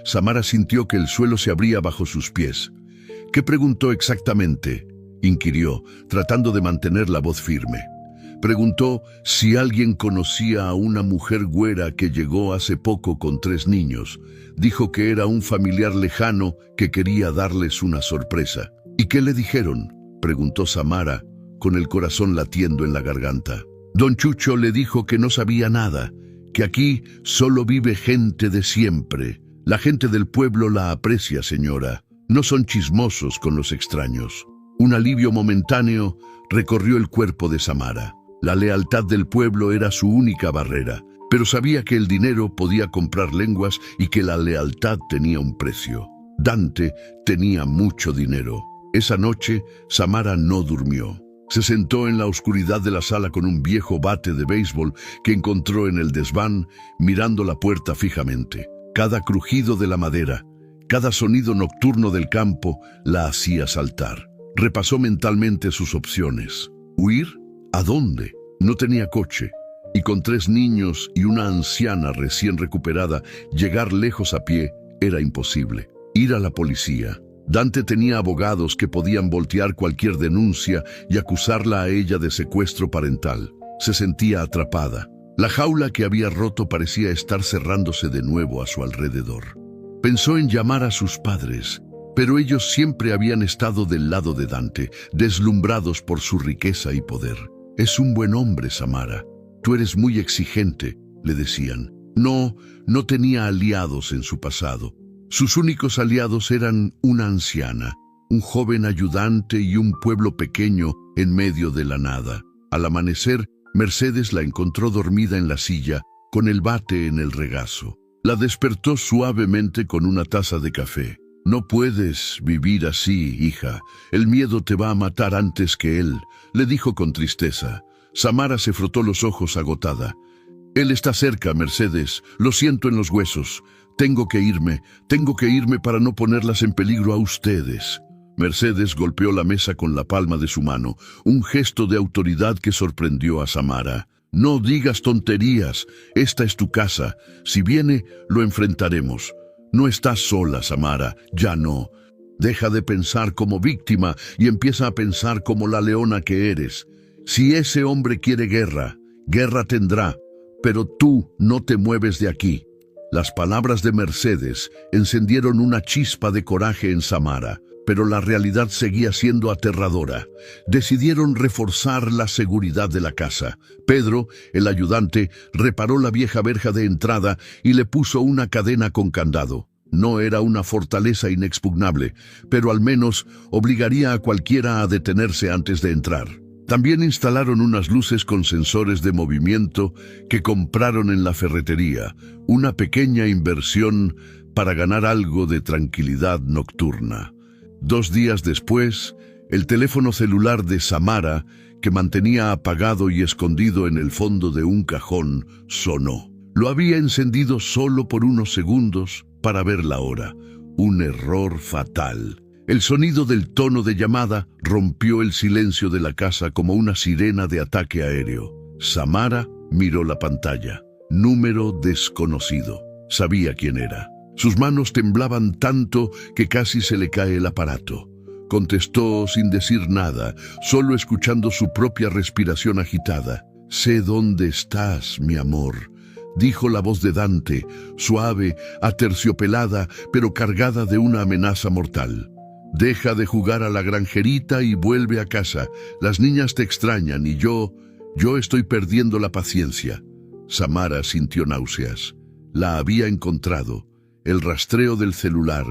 [SPEAKER 1] Samara sintió que el suelo se abría bajo sus pies. «¿Qué preguntó exactamente?», inquirió, tratando de mantener la voz firme. Preguntó si alguien conocía a una mujer güera que llegó hace poco con 3 niños. Dijo que era un familiar lejano que quería darles una sorpresa. «¿Y qué le dijeron?», preguntó Samara, con el corazón latiendo en la garganta. Don Chucho le dijo que no sabía nada, que aquí solo vive gente de siempre. La gente del pueblo la aprecia, señora. No son chismosos con los extraños. Un alivio momentáneo recorrió el cuerpo de Samara. La lealtad del pueblo era su única barrera, pero sabía que el dinero podía comprar lenguas y que la lealtad tenía un precio. Dante tenía mucho dinero. Esa noche, Samara no durmió. Se sentó en la oscuridad de la sala con un viejo bate de béisbol que encontró en el desván, mirando la puerta fijamente. Cada crujido de la madera, cada sonido nocturno del campo la hacía saltar. Repasó mentalmente sus opciones. ¿Huir? ¿A dónde? No tenía coche. Y con 3 niños y una anciana recién recuperada, llegar lejos a pie era imposible. Ir a la policía. Dante tenía abogados que podían voltear cualquier denuncia y acusarla a ella de secuestro parental. Se sentía atrapada. La jaula que había roto parecía estar cerrándose de nuevo a su alrededor. Pensó en llamar a sus padres, pero ellos siempre habían estado del lado de Dante, deslumbrados por su riqueza y poder. «Es un buen hombre, Samara. Tú eres muy exigente», le decían. No tenía aliados en su pasado. Sus únicos aliados eran una anciana, un joven ayudante y un pueblo pequeño en medio de la nada. Al amanecer, Mercedes la encontró dormida en la silla, con el bate en el regazo. La despertó suavemente con una taza de café. «No puedes vivir así, hija. El miedo te va a matar antes que él», le dijo con tristeza. Samara se frotó los ojos agotada. «Él está cerca, Mercedes. Lo siento en los huesos. Tengo que irme para no ponerlas en peligro a ustedes». Mercedes golpeó la mesa con la palma de su mano, un gesto de autoridad que sorprendió a Samara. «No digas tonterías. Esta es tu casa. Si viene, lo enfrentaremos. No estás sola, Samara. Ya no. Deja de pensar como víctima y empieza a pensar como la leona que eres. Si ese hombre quiere guerra, guerra tendrá, pero tú no te mueves de aquí». Las palabras de Mercedes encendieron una chispa de coraje en Samara, pero la realidad seguía siendo aterradora. Decidieron reforzar la seguridad de la casa. Pedro, el ayudante, reparó la vieja verja de entrada y le puso una cadena con candado. No era una fortaleza inexpugnable, pero al menos obligaría a cualquiera a detenerse antes de entrar. También instalaron unas luces con sensores de movimiento que compraron en la ferretería, una pequeña inversión para ganar algo de tranquilidad nocturna. 2 días después, el teléfono celular de Samara, que mantenía apagado y escondido en el fondo de un cajón, sonó. Lo había encendido solo por unos segundos para ver la hora. Un error fatal. El sonido del tono de llamada rompió el silencio de la casa como una sirena de ataque aéreo. Samara miró la pantalla. Número desconocido. Sabía quién era. Sus manos temblaban tanto que casi se le cae el aparato. Contestó sin decir nada, solo escuchando su propia respiración agitada. «Sé dónde estás, mi amor», dijo la voz de Dante, suave, aterciopelada, pero cargada de una amenaza mortal. «Deja de jugar a la granjerita y vuelve a casa. Las niñas te extrañan y yo estoy perdiendo la paciencia». Samara sintió náuseas. La había encontrado. El rastreo del celular,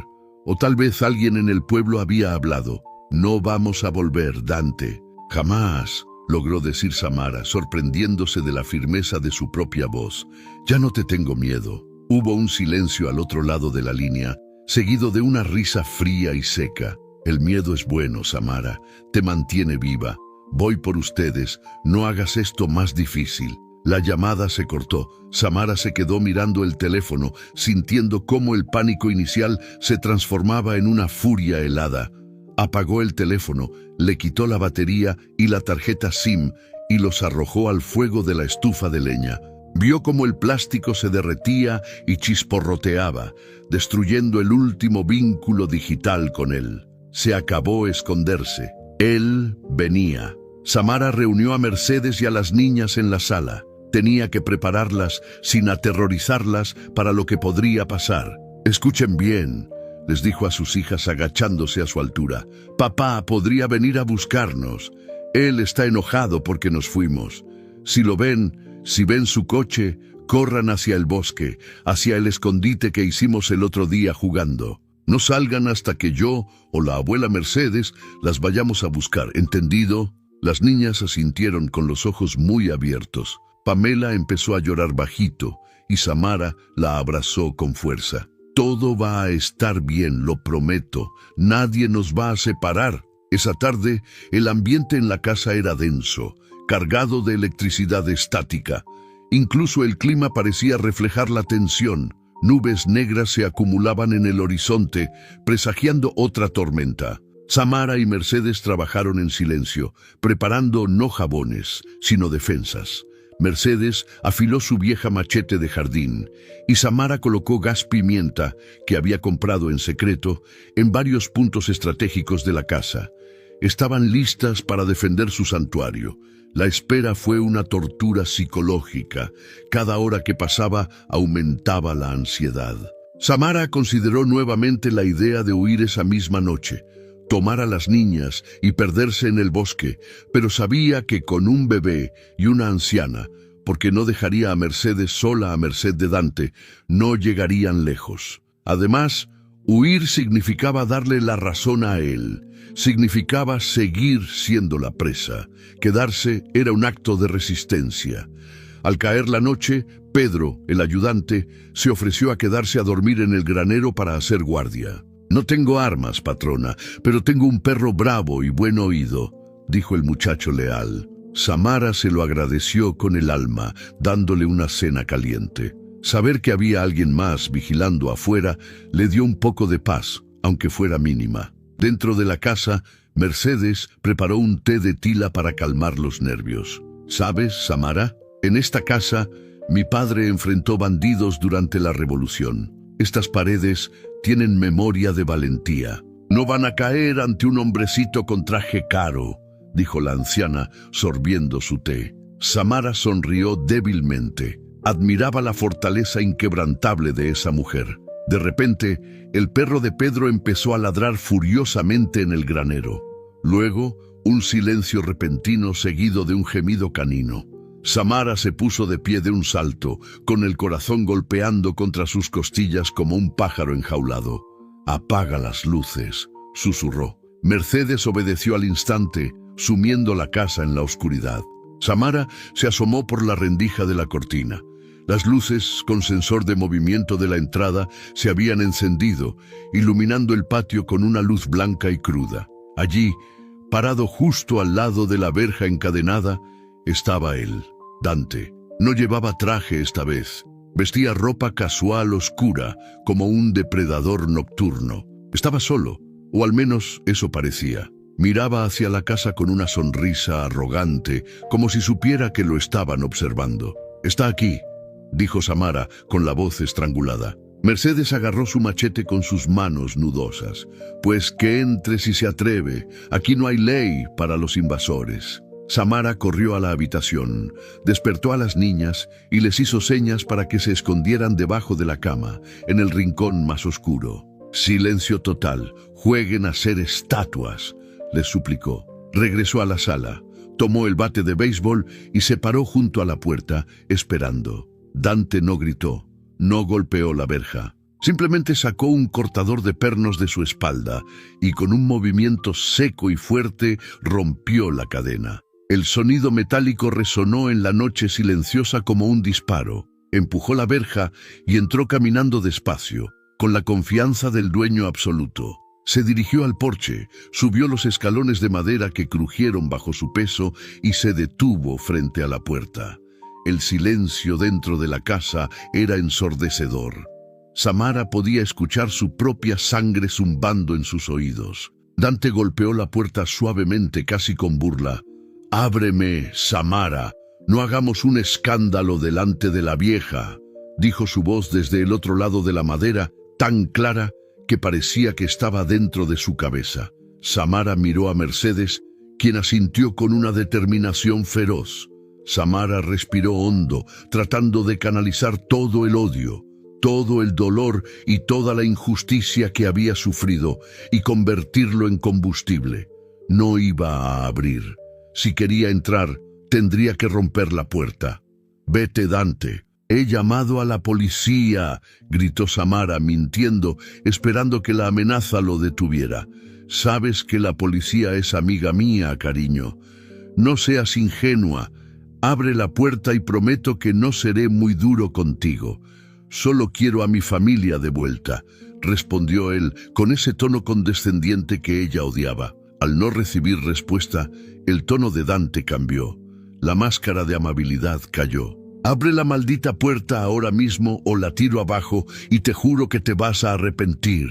[SPEAKER 1] o tal vez alguien en el pueblo había hablado. «No vamos a volver, Dante». «Jamás», logró decir Samara, sorprendiéndose de la firmeza de su propia voz. «Ya no te tengo miedo». Hubo un silencio al otro lado de la línea, seguido de una risa fría y seca. «El miedo es bueno, Samara, te mantiene viva. Voy por ustedes, no hagas esto más difícil». La llamada se cortó. Samara se quedó mirando el teléfono, sintiendo cómo el pánico inicial se transformaba en una furia helada. Apagó el teléfono, le quitó la batería y la tarjeta SIM y los arrojó al fuego de la estufa de leña. Vio cómo el plástico se derretía y chisporroteaba, destruyendo el último vínculo digital con él. Se acabó esconderse. Él venía. Samara reunió a Mercedes y a las niñas en la sala. Tenía que prepararlas sin aterrorizarlas para lo que podría pasar. «Escuchen bien», les dijo a sus hijas agachándose a su altura. «Papá podría venir a buscarnos. Él está enojado porque nos fuimos. Si ven su coche, corran hacia el bosque, hacia el escondite que hicimos el otro día jugando. No salgan hasta que yo o la abuela Mercedes las vayamos a buscar, ¿entendido?» Las niñas asintieron con los ojos muy abiertos. Pamela empezó a llorar bajito y Samara la abrazó con fuerza. «Todo va a estar bien, lo prometo. Nadie nos va a separar». Esa tarde, el ambiente en la casa era denso, cargado de electricidad estática. Incluso el clima parecía reflejar la tensión. Nubes negras se acumulaban en el horizonte, presagiando otra tormenta. Samara y Mercedes trabajaron en silencio, preparando no jabones, sino defensas. Mercedes afiló su vieja machete de jardín y Samara colocó gas pimienta, que había comprado en secreto, en varios puntos estratégicos de la casa. Estaban listas para defender su santuario. La espera fue una tortura psicológica. Cada hora que pasaba aumentaba la ansiedad. Samara consideró nuevamente la idea de huir esa misma noche, tomar a las niñas y perderse en el bosque, pero sabía que con un bebé y una anciana, porque no dejaría a Mercedes sola a merced de Dante, no llegarían lejos. Además, huir significaba darle la razón a él, significaba seguir siendo la presa. Quedarse era un acto de resistencia. Al caer la noche, Pedro, el ayudante, se ofreció a quedarse a dormir en el granero para hacer guardia. «No tengo armas, patrona, pero tengo un perro bravo y buen oído», dijo el muchacho leal. Samara se lo agradeció con el alma, dándole una cena caliente. Saber que había alguien más vigilando afuera le dio un poco de paz, aunque fuera mínima. Dentro de la casa, Mercedes preparó un té de tila para calmar los nervios. «¿Sabes, Samara? En esta casa, mi padre enfrentó bandidos durante la revolución. Estas paredes tienen memoria de valentía. No van a caer ante un hombrecito con traje caro», dijo la anciana, sorbiendo su té. Samara sonrió débilmente. Admiraba la fortaleza inquebrantable de esa mujer. De repente, el perro de Pedro empezó a ladrar furiosamente en el granero. Luego, un silencio repentino seguido de un gemido canino. Samara se puso de pie de un salto, con el corazón golpeando contra sus costillas como un pájaro enjaulado. «Apaga las luces», susurró. Mercedes obedeció al instante, sumiendo la casa en la oscuridad. Samara se asomó por la rendija de la cortina. Las luces con sensor de movimiento de la entrada se habían encendido, iluminando el patio con una luz blanca y cruda. Allí, parado justo al lado de la verja encadenada, estaba él, Dante. No llevaba traje esta vez. Vestía ropa casual oscura, como un depredador nocturno. Estaba solo, o al menos eso parecía. Miraba hacia la casa con una sonrisa arrogante, como si supiera que lo estaban observando. «Está aquí», dijo Samara con la voz estrangulada. Mercedes agarró su machete con sus manos nudosas. «Pues que entre si se atreve. Aquí no hay ley para los invasores». Samara corrió a la habitación, despertó a las niñas y les hizo señas para que se escondieran debajo de la cama, en el rincón más oscuro. «Silencio total. Jueguen a ser estatuas», les suplicó. Regresó a la sala, tomó el bate de béisbol y se paró junto a la puerta, esperando. Dante no gritó, no golpeó la verja. Simplemente sacó un cortador de pernos de su espalda y con un movimiento seco y fuerte rompió la cadena. El sonido metálico resonó en la noche silenciosa como un disparo. Empujó la verja y entró caminando despacio, con la confianza del dueño absoluto. Se dirigió al porche, subió los escalones de madera que crujieron bajo su peso y se detuvo frente a la puerta. El silencio dentro de la casa era ensordecedor. Samara podía escuchar su propia sangre zumbando en sus oídos. Dante golpeó la puerta suavemente, casi con burla. «Ábreme, Samara, no hagamos un escándalo delante de la vieja», dijo su voz desde el otro lado de la madera, tan clara que parecía que estaba dentro de su cabeza. Samara miró a Mercedes, quien asintió con una determinación feroz. Samara respiró hondo, tratando de canalizar todo el odio, todo el dolor y toda la injusticia que había sufrido y convertirlo en combustible. No iba a abrir. Si quería entrar, tendría que romper la puerta. «Vete, Dante. He llamado a la policía», gritó Samara, mintiendo, esperando que la amenaza lo detuviera. «Sabes que la policía es amiga mía, cariño. No seas ingenua. Abre la puerta y prometo que no seré muy duro contigo. Solo quiero a mi familia de vuelta», respondió él con ese tono condescendiente que ella odiaba. Al no recibir respuesta, el tono de Dante cambió. La máscara de amabilidad cayó. «Abre la maldita puerta ahora mismo o la tiro abajo y te juro que te vas a arrepentir»,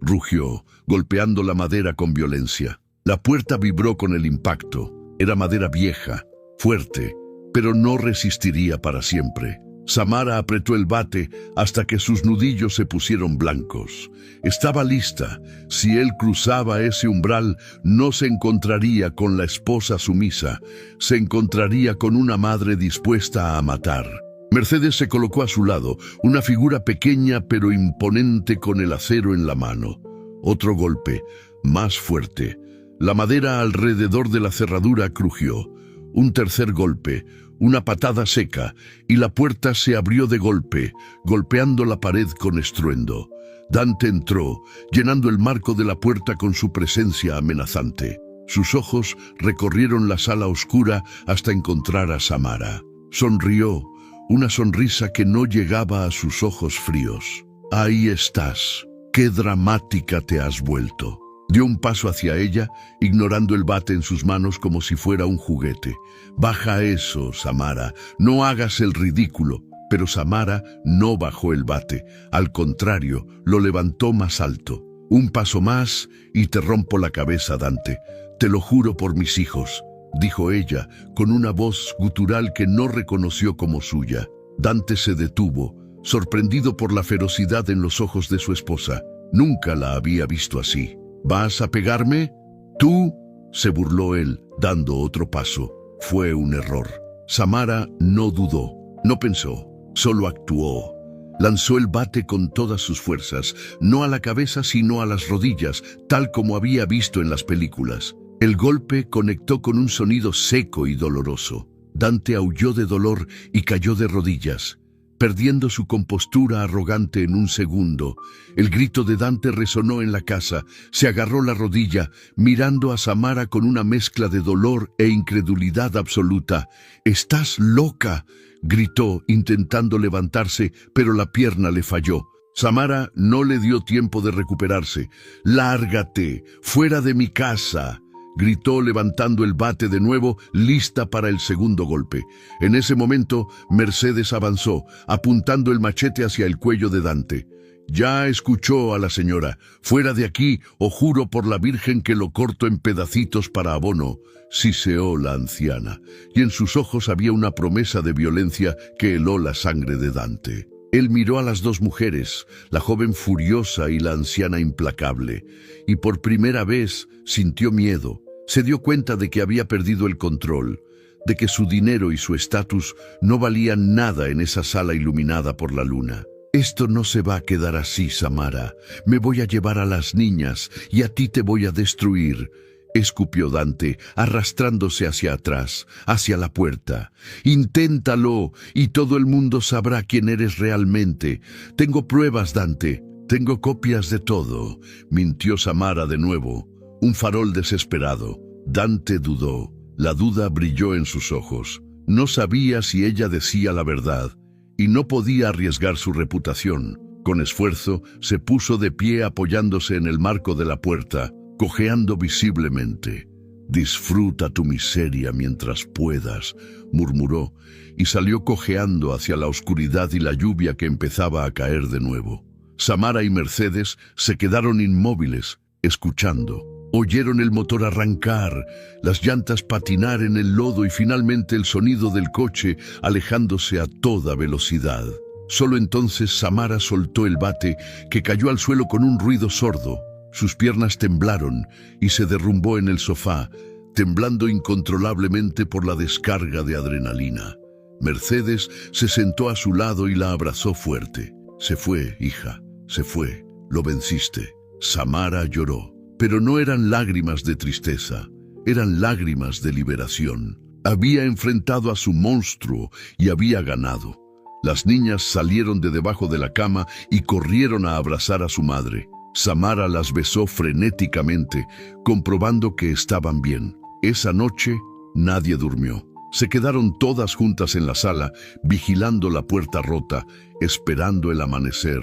[SPEAKER 1] rugió, golpeando la madera con violencia. La puerta vibró con el impacto. Era madera vieja, fuerte, pero no resistiría para siempre. Samara apretó el bate hasta que sus nudillos se pusieron blancos. Estaba lista. Si él cruzaba ese umbral, no se encontraría con la esposa sumisa, se encontraría con una madre dispuesta a matar. Mercedes se colocó a su lado, una figura pequeña pero imponente con el acero en la mano. Otro golpe, más fuerte. La madera alrededor de la cerradura crujió. Un tercer golpe, una patada seca, y la puerta se abrió de golpe, golpeando la pared con estruendo. Dante entró, llenando el marco de la puerta con su presencia amenazante. Sus ojos recorrieron la sala oscura hasta encontrar a Samara. Sonrió, una sonrisa que no llegaba a sus ojos fríos. «Ahí estás. Qué dramática te has vuelto». Dio un paso hacia ella, ignorando el bate en sus manos como si fuera un juguete. «Baja eso, Samara, no hagas el ridículo». Pero Samara no bajó el bate, al contrario, lo levantó más alto. «Un paso más y te rompo la cabeza, Dante. Te lo juro por mis hijos», dijo ella, con una voz gutural que no reconoció como suya. Dante se detuvo, sorprendido por la ferocidad en los ojos de su esposa. Nunca la había visto así. «¿Vas a pegarme? ¿Tú?», se burló él, dando otro paso. Fue un error. Samara no dudó, no pensó. solo actuó. Lanzó el bate con todas sus fuerzas, no a la cabeza sino a las rodillas, tal como había visto en las películas. El golpe conectó con un sonido seco y doloroso. Dante aulló de dolor y cayó de rodillas, perdiendo su compostura arrogante en un segundo. El grito de Dante resonó en la casa. Se agarró la rodilla, mirando a Samara con una mezcla de dolor e incredulidad absoluta. «¡Estás loca!», gritó, intentando levantarse, pero la pierna le falló. Samara no le dio tiempo de recuperarse. «¡Lárgate! ¡Fuera de mi casa!», gritó levantando el bate de nuevo, lista para el segundo golpe. En ese momento, Mercedes avanzó, apuntando el machete hacia el cuello de Dante. «Ya escuchó a la señora. Fuera de aquí, o juro por la Virgen que lo corto en pedacitos para abono», siseó la anciana, y en sus ojos había una promesa de violencia que heló la sangre de Dante. Él miró a las dos mujeres, la joven furiosa y la anciana implacable, y por primera vez sintió miedo. Se dio cuenta de que había perdido el control, de que su dinero y su estatus no valían nada en esa sala iluminada por la luna. «Esto no se va a quedar así, Samara. Me voy a llevar a las niñas y a ti te voy a destruir», escupió Dante, arrastrándose hacia atrás, hacia la puerta. «Inténtalo y todo el mundo sabrá quién eres realmente. Tengo pruebas, Dante. Tengo copias de todo», mintió Samara de nuevo. Un farol desesperado. Dante dudó. La duda brilló en sus ojos. No sabía si ella decía la verdad, y no podía arriesgar su reputación. Con esfuerzo, se puso de pie apoyándose en el marco de la puerta, cojeando visiblemente. «Disfruta tu miseria mientras puedas», murmuró, y salió cojeando hacia la oscuridad y la lluvia que empezaba a caer de nuevo. Samara y Mercedes se quedaron inmóviles, escuchando. Oyeron el motor arrancar, las llantas patinar en el lodo y finalmente el sonido del coche alejándose a toda velocidad. Solo entonces Samara soltó el bate, que cayó al suelo con un ruido sordo. Sus piernas temblaron y se derrumbó en el sofá, temblando incontrolablemente por la descarga de adrenalina. Mercedes se sentó a su lado y la abrazó fuerte. «Se fue, hija, se fue. Lo venciste». Samara lloró. Pero no eran lágrimas de tristeza, eran lágrimas de liberación. Había enfrentado a su monstruo y había ganado. Las niñas salieron de debajo de la cama y corrieron a abrazar a su madre. Samara las besó frenéticamente, comprobando que estaban bien. Esa noche nadie durmió. Se quedaron todas juntas en la sala, vigilando la puerta rota, esperando el amanecer.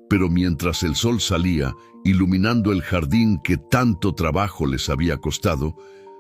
[SPEAKER 1] Pero mientras el sol salía, iluminando el jardín que tanto trabajo les había costado,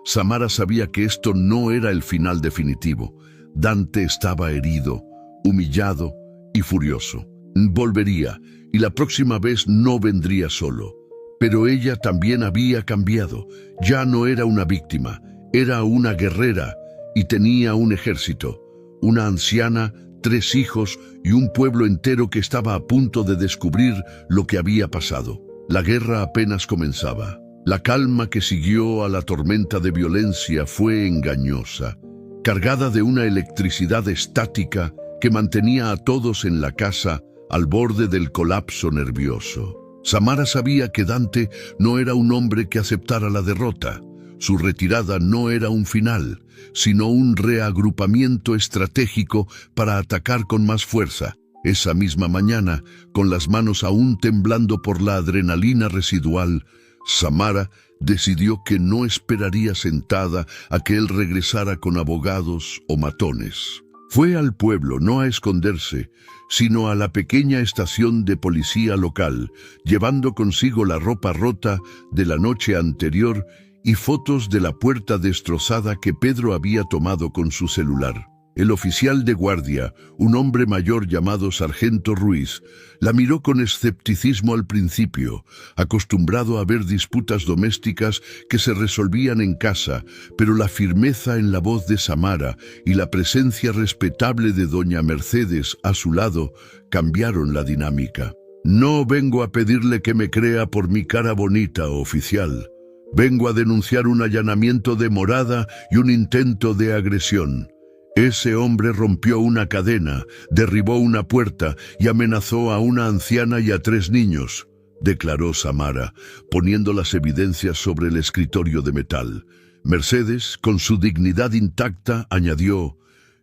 [SPEAKER 1] Samara sabía que esto no era el final definitivo. Dante estaba herido, humillado y furioso. Volvería, y la próxima vez no vendría solo. Pero ella también había cambiado. Ya no era una víctima, era una guerrera, y tenía un ejército, una anciana, 3 hijos y un pueblo entero que estaba a punto de descubrir lo que había pasado. La guerra apenas comenzaba. La calma que siguió a la tormenta de violencia fue engañosa, cargada de una electricidad estática que mantenía a todos en la casa al borde del colapso nervioso. Samara sabía que Dante no era un hombre que aceptara la derrota. Su retirada no era un final, sino un reagrupamiento estratégico para atacar con más fuerza. Esa misma mañana, con las manos aún temblando por la adrenalina residual, Samara decidió que no esperaría sentada a que él regresara con abogados o matones. Fue al pueblo, no a esconderse, sino a la pequeña estación de policía local, llevando consigo la ropa rota de la noche anterior y fotos de la puerta destrozada que Pedro había tomado con su celular. El oficial de guardia, un hombre mayor llamado Sargento Ruiz, la miró con escepticismo al principio, acostumbrado a ver disputas domésticas que se resolvían en casa, pero la firmeza en la voz de Samara y la presencia respetable de doña Mercedes a su lado cambiaron la dinámica. «No vengo a pedirle que me crea por mi cara bonita, oficial. Vengo a denunciar un allanamiento de morada y un intento de agresión. Ese hombre rompió una cadena, derribó una puerta y amenazó a una anciana y a 3 niños, declaró Samara, poniendo las evidencias sobre el escritorio de metal. Mercedes, con su dignidad intacta, añadió: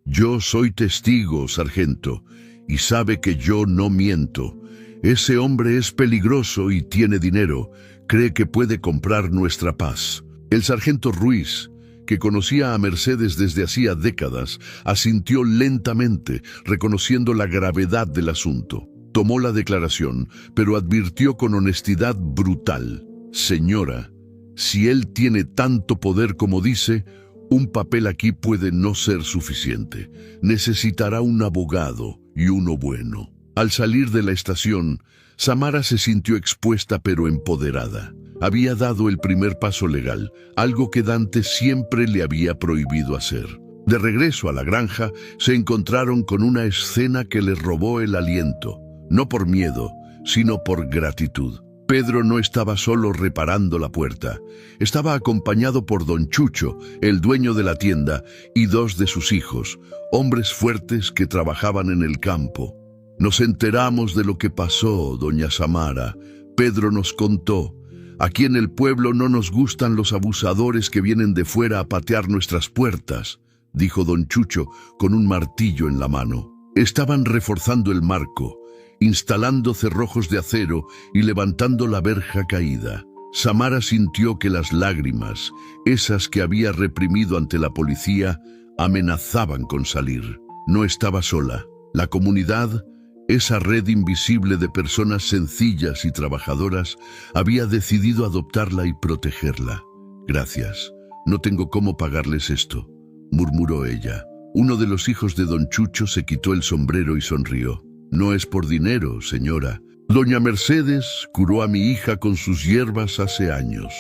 [SPEAKER 1] «Yo soy testigo, sargento, y sabe que yo no miento. Ese hombre es peligroso y tiene dinero. Cree que puede comprar nuestra paz». El sargento Ruiz, que conocía a Mercedes desde hacía décadas, asintió lentamente, reconociendo la gravedad del asunto. Tomó la declaración, pero advirtió con honestidad brutal: «Señora, si él tiene tanto poder como dice, un papel aquí puede no ser suficiente. Necesitará un abogado, y uno bueno». Al salir de la estación, Samara se sintió expuesta pero empoderada. Había dado el primer paso legal, algo que Dante siempre le había prohibido hacer. De regreso a la granja, se encontraron con una escena que les robó el aliento, no por miedo, sino por gratitud. Pedro no estaba solo reparando la puerta. Estaba acompañado por don Chucho, el dueño de la tienda, y 2 de sus hijos, hombres fuertes que trabajaban en el campo. «Nos enteramos de lo que pasó, doña Samara. Pedro nos contó. Aquí en el pueblo no nos gustan los abusadores que vienen de fuera a patear nuestras puertas», dijo don Chucho con un martillo en la mano. Estaban reforzando el marco, instalando cerrojos de acero y levantando la verja caída. Samara sintió que las lágrimas, esas que había reprimido ante la policía, amenazaban con salir. No estaba sola. La comunidad, esa red invisible de personas sencillas y trabajadoras, había decidido adoptarla y protegerla. «Gracias. No tengo cómo pagarles esto», murmuró ella. Uno de los hijos de don Chucho se quitó el sombrero y sonrió. «No es por dinero, señora. Doña Mercedes curó a mi hija con sus hierbas hace años.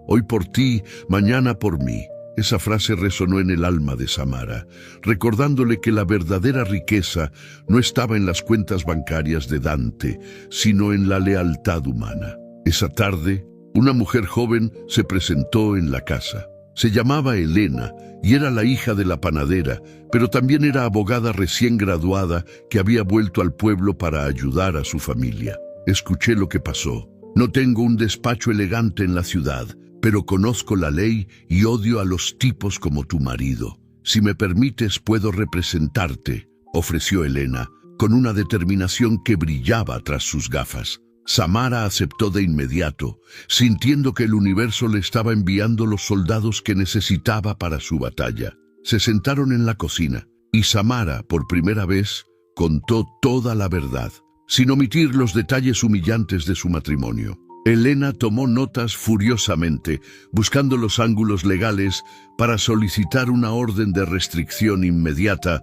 [SPEAKER 1] Hoy por ti, mañana por mí». Esa frase resonó en el alma de Samara, recordándole que la verdadera riqueza no estaba en las cuentas bancarias de Dante, sino en la lealtad humana. Esa tarde, una mujer joven se presentó en la casa. Se llamaba Elena y era la hija de la panadera, pero también era abogada recién graduada que había vuelto al pueblo para ayudar a su familia. «Escuché lo que pasó. No tengo un despacho elegante en la ciudad, pero conozco la ley y odio a los tipos como tu marido. Si me permites, puedo representarte», ofreció Elena, con una determinación que brillaba tras sus gafas. Samara aceptó de inmediato, sintiendo que el universo le estaba enviando los soldados que necesitaba para su batalla. Se sentaron en la cocina, y Samara, por primera vez, contó toda la verdad, sin omitir los detalles humillantes de su matrimonio. Elena tomó notas furiosamente, buscando los ángulos legales para solicitar una orden de restricción inmediata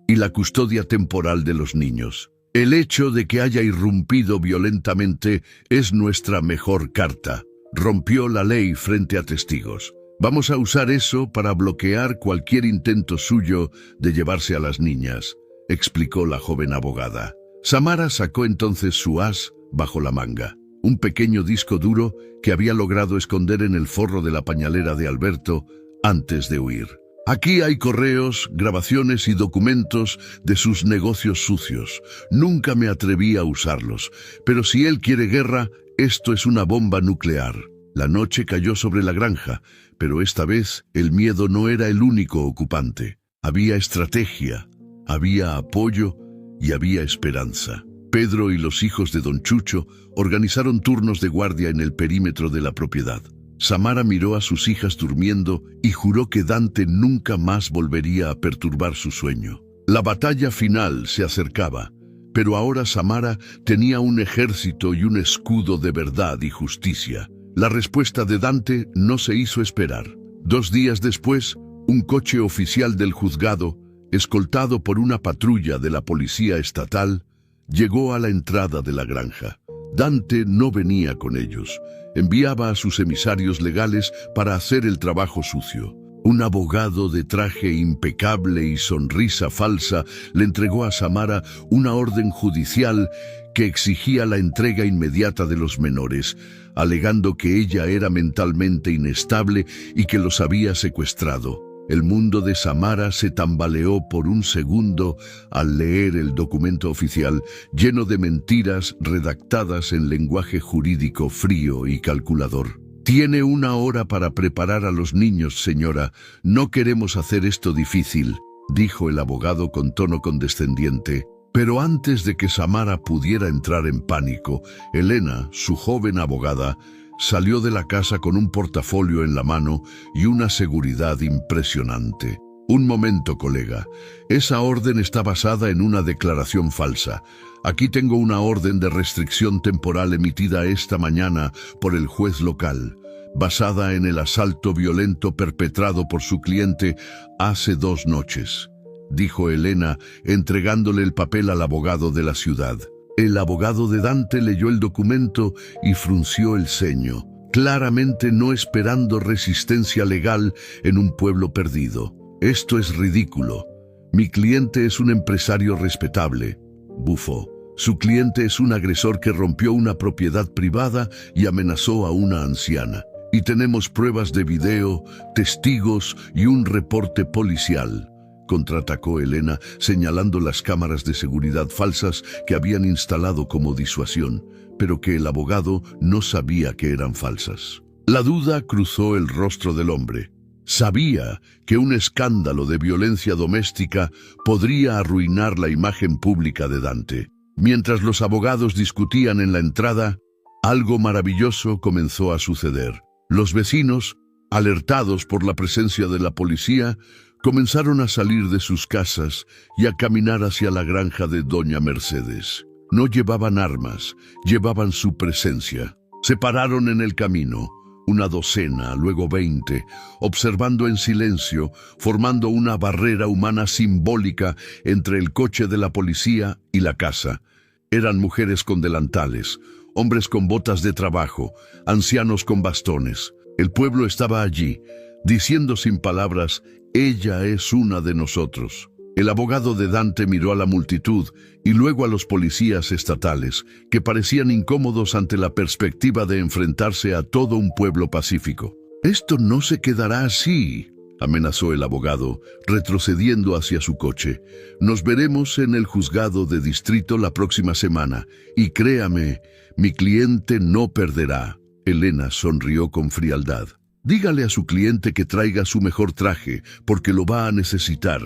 [SPEAKER 1] y la custodia temporal de los niños. «El hecho de que haya irrumpido violentamente es nuestra mejor carta. Rompió la ley frente a testigos. Vamos a usar eso para bloquear cualquier intento suyo de llevarse a las niñas», explicó la joven abogada. Samara sacó entonces su as bajo la manga, un pequeño disco duro que había logrado esconder en el forro de la pañalera de Alberto antes de huir. «Aquí hay correos, grabaciones y documentos de sus negocios sucios. Nunca me atreví a usarlos, pero si él quiere guerra, esto es una bomba nuclear». La noche cayó sobre la granja, pero esta vez el miedo no era el único ocupante. Había estrategia, había apoyo y había esperanza. Pedro y los hijos de don Chucho organizaron turnos de guardia en el perímetro de la propiedad. Samara miró a sus hijas durmiendo y juró que Dante nunca más volvería a perturbar su sueño. La batalla final se acercaba, pero ahora Samara tenía un ejército y un escudo de verdad y justicia. La respuesta de Dante no se hizo esperar. 2 días después, un coche oficial del juzgado, escoltado por una patrulla de la policía estatal, llegó a la entrada de la granja. Dante no venía con ellos. Enviaba a sus emisarios legales para hacer el trabajo sucio. Un abogado de traje impecable y sonrisa falsa le entregó a Samara una orden judicial que exigía la entrega inmediata de los menores, alegando que ella era mentalmente inestable y que los había secuestrado. El mundo de Samara se tambaleó por un segundo al leer el documento oficial, lleno de mentiras redactadas en lenguaje jurídico frío y calculador. «Tiene 1 hora para preparar a los niños, señora. No queremos hacer esto difícil», dijo el abogado con tono condescendiente. Pero antes de que Samara pudiera entrar en pánico, Elena, su joven abogada, salió de la casa con un portafolio en la mano y una seguridad impresionante. «Un momento, colega. Esa orden está basada en una declaración falsa. Aquí tengo una orden de restricción temporal emitida esta mañana por el juez local, basada en el asalto violento perpetrado por su cliente hace 2 noches», dijo Elena, entregándole el papel al abogado de la ciudad. El abogado de Dante leyó el documento y frunció el ceño, claramente no esperando resistencia legal en un pueblo perdido. «Esto es ridículo. Mi cliente es un empresario respetable», bufó. «Su cliente es un agresor que rompió una propiedad privada y amenazó a una anciana. Y tenemos pruebas de video, testigos y un reporte policial», contraatacó Elena, señalando las cámaras de seguridad falsas que habían instalado como disuasión, pero que el abogado no sabía que eran falsas. La duda cruzó el rostro del hombre. Sabía que un escándalo de violencia doméstica podría arruinar la imagen pública de Dante. Mientras los abogados discutían en la entrada, algo maravilloso comenzó a suceder. Los vecinos, alertados por la presencia de la policía, comenzaron a salir de sus casas y a caminar hacia la granja de doña Mercedes. No llevaban armas, llevaban su presencia. Se pararon en el camino, 1 docena, luego 20, observando en silencio, formando una barrera humana simbólica entre el coche de la policía y la casa. Eran mujeres con delantales, hombres con botas de trabajo, ancianos con bastones. El pueblo estaba allí, diciendo sin palabras: «Ella es una de nosotros». El abogado de Dante miró a la multitud y luego a los policías estatales, que parecían incómodos ante la perspectiva de enfrentarse a todo un pueblo pacífico. «Esto no se quedará así», amenazó el abogado, retrocediendo hacia su coche. «Nos veremos en el juzgado de distrito la próxima semana, y créame, mi cliente no perderá». Elena sonrió con frialdad. «Dígale a su cliente que traiga su mejor traje, porque lo va a necesitar».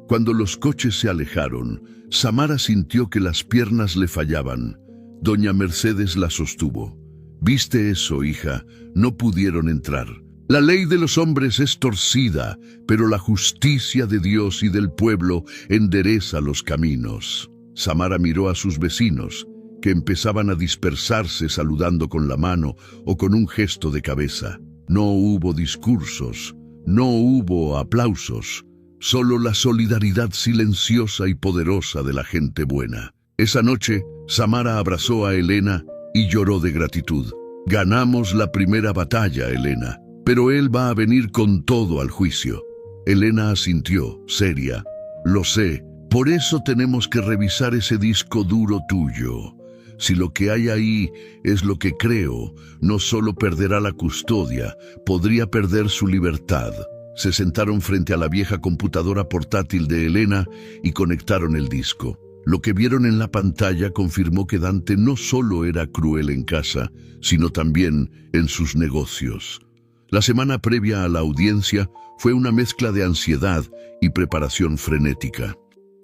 [SPEAKER 1] Cuando los coches se alejaron, Samara sintió que las piernas le fallaban. Doña Mercedes la sostuvo. «¿Viste eso, hija? No pudieron entrar. La ley de los hombres es torcida, pero la justicia de Dios y del pueblo endereza los caminos». Samara miró a sus vecinos, que empezaban a dispersarse saludando con la mano o con un gesto de cabeza. No hubo discursos, no hubo aplausos, solo la solidaridad silenciosa y poderosa de la gente buena. Esa noche, Samara abrazó a Elena y lloró de gratitud. «Ganamos la primera batalla, Elena, pero él va a venir con todo al juicio». Elena asintió, seria. «Lo sé, por eso tenemos que revisar ese disco duro tuyo. Si lo que hay ahí es lo que creo, no solo perderá la custodia, podría perder su libertad». Se sentaron frente a la vieja computadora portátil de Elena y conectaron el disco. Lo que vieron en la pantalla confirmó que Dante no solo era cruel en casa, sino también en sus negocios. La semana previa a la audiencia fue una mezcla de ansiedad y preparación frenética.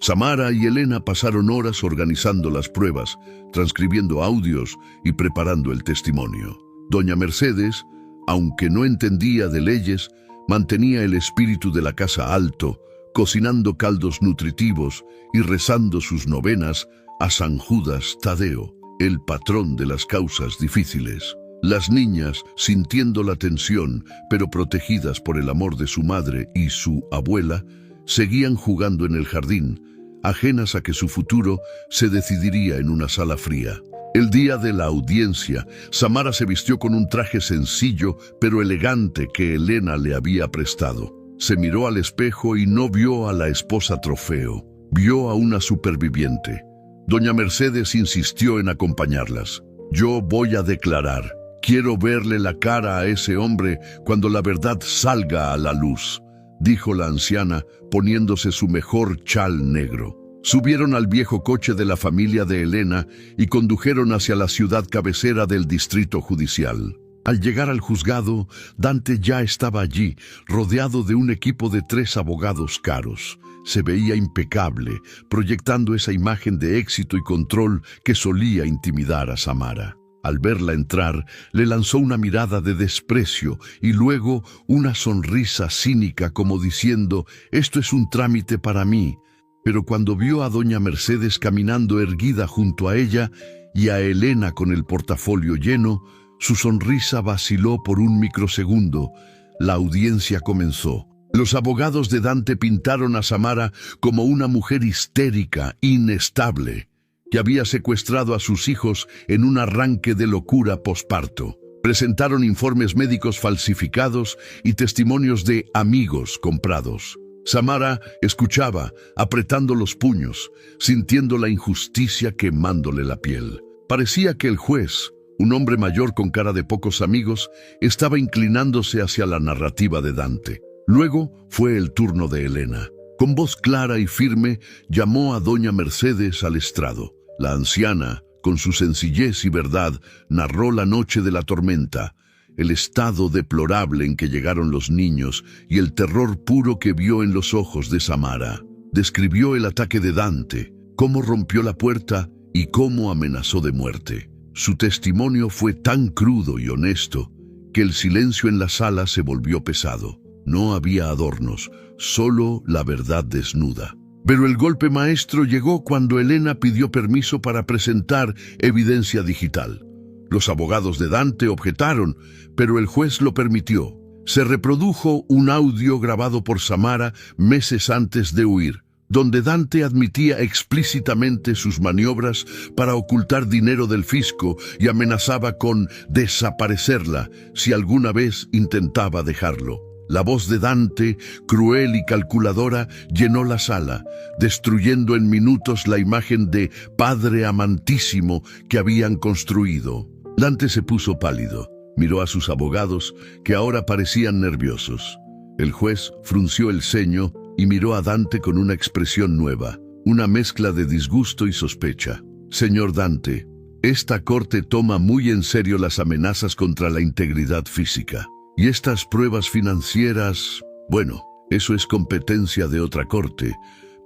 [SPEAKER 1] Samara y Elena pasaron horas organizando las pruebas, transcribiendo audios y preparando el testimonio. Doña Mercedes, aunque no entendía de leyes, mantenía el espíritu de la casa alto, cocinando caldos nutritivos y rezando sus novenas a San Judas Tadeo, el patrón de las causas difíciles. Las niñas, sintiendo la tensión, pero protegidas por el amor de su madre y su abuela, seguían jugando en el jardín, ajenas a que su futuro se decidiría en una sala fría. El día de la audiencia, Samara se vistió con un traje sencillo pero elegante que Elena le había prestado. Se miró al espejo y no vio a la esposa trofeo, vio a una superviviente. Doña Mercedes insistió en acompañarlas. «Yo voy a declarar. Quiero verle la cara a ese hombre cuando la verdad salga a la luz», dijo la anciana, poniéndose su mejor chal negro. Subieron al viejo coche de la familia de Elena y condujeron hacia la ciudad cabecera del distrito judicial. Al llegar al juzgado, Dante ya estaba allí, rodeado de un equipo de 3 abogados caros. Se veía impecable, proyectando esa imagen de éxito y control que solía intimidar a Samara. Al verla entrar, le lanzó una mirada de desprecio y luego una sonrisa cínica como diciendo, «Esto es un trámite para mí». Pero cuando vio a doña Mercedes caminando erguida junto a ella y a Elena con el portafolio lleno, su sonrisa vaciló por un microsegundo. La audiencia comenzó. Los abogados de Dante pintaron a Samara como una mujer histérica, inestable, que había secuestrado a sus hijos en un arranque de locura posparto. Presentaron informes médicos falsificados y testimonios de amigos comprados. Samara escuchaba, apretando los puños, sintiendo la injusticia quemándole la piel. Parecía que el juez, un hombre mayor con cara de pocos amigos, estaba inclinándose hacia la narrativa de Dante. Luego fue el turno de Elena. Con voz clara y firme, llamó a doña Mercedes al estrado. La anciana, con su sencillez y verdad, narró la noche de la tormenta, el estado deplorable en que llegaron los niños y el terror puro que vio en los ojos de Samara. Describió el ataque de Dante, cómo rompió la puerta y cómo amenazó de muerte. Su testimonio fue tan crudo y honesto que el silencio en la sala se volvió pesado. No había adornos, solo la verdad desnuda. Pero el golpe maestro llegó cuando Elena pidió permiso para presentar evidencia digital. Los abogados de Dante objetaron, pero el juez lo permitió. Se reprodujo un audio grabado por Samara meses antes de huir, donde Dante admitía explícitamente sus maniobras para ocultar dinero del fisco y amenazaba con desaparecerla si alguna vez intentaba dejarlo. La voz de Dante, cruel y calculadora, llenó la sala, destruyendo en minutos la imagen de padre amantísimo que habían construido. Dante se puso pálido, miró a sus abogados, que ahora parecían nerviosos. El juez frunció el ceño y miró a Dante con una expresión nueva, una mezcla de disgusto y sospecha. «Señor Dante, esta corte toma muy en serio las amenazas contra la integridad física. Y estas pruebas financieras, bueno, eso es competencia de otra corte,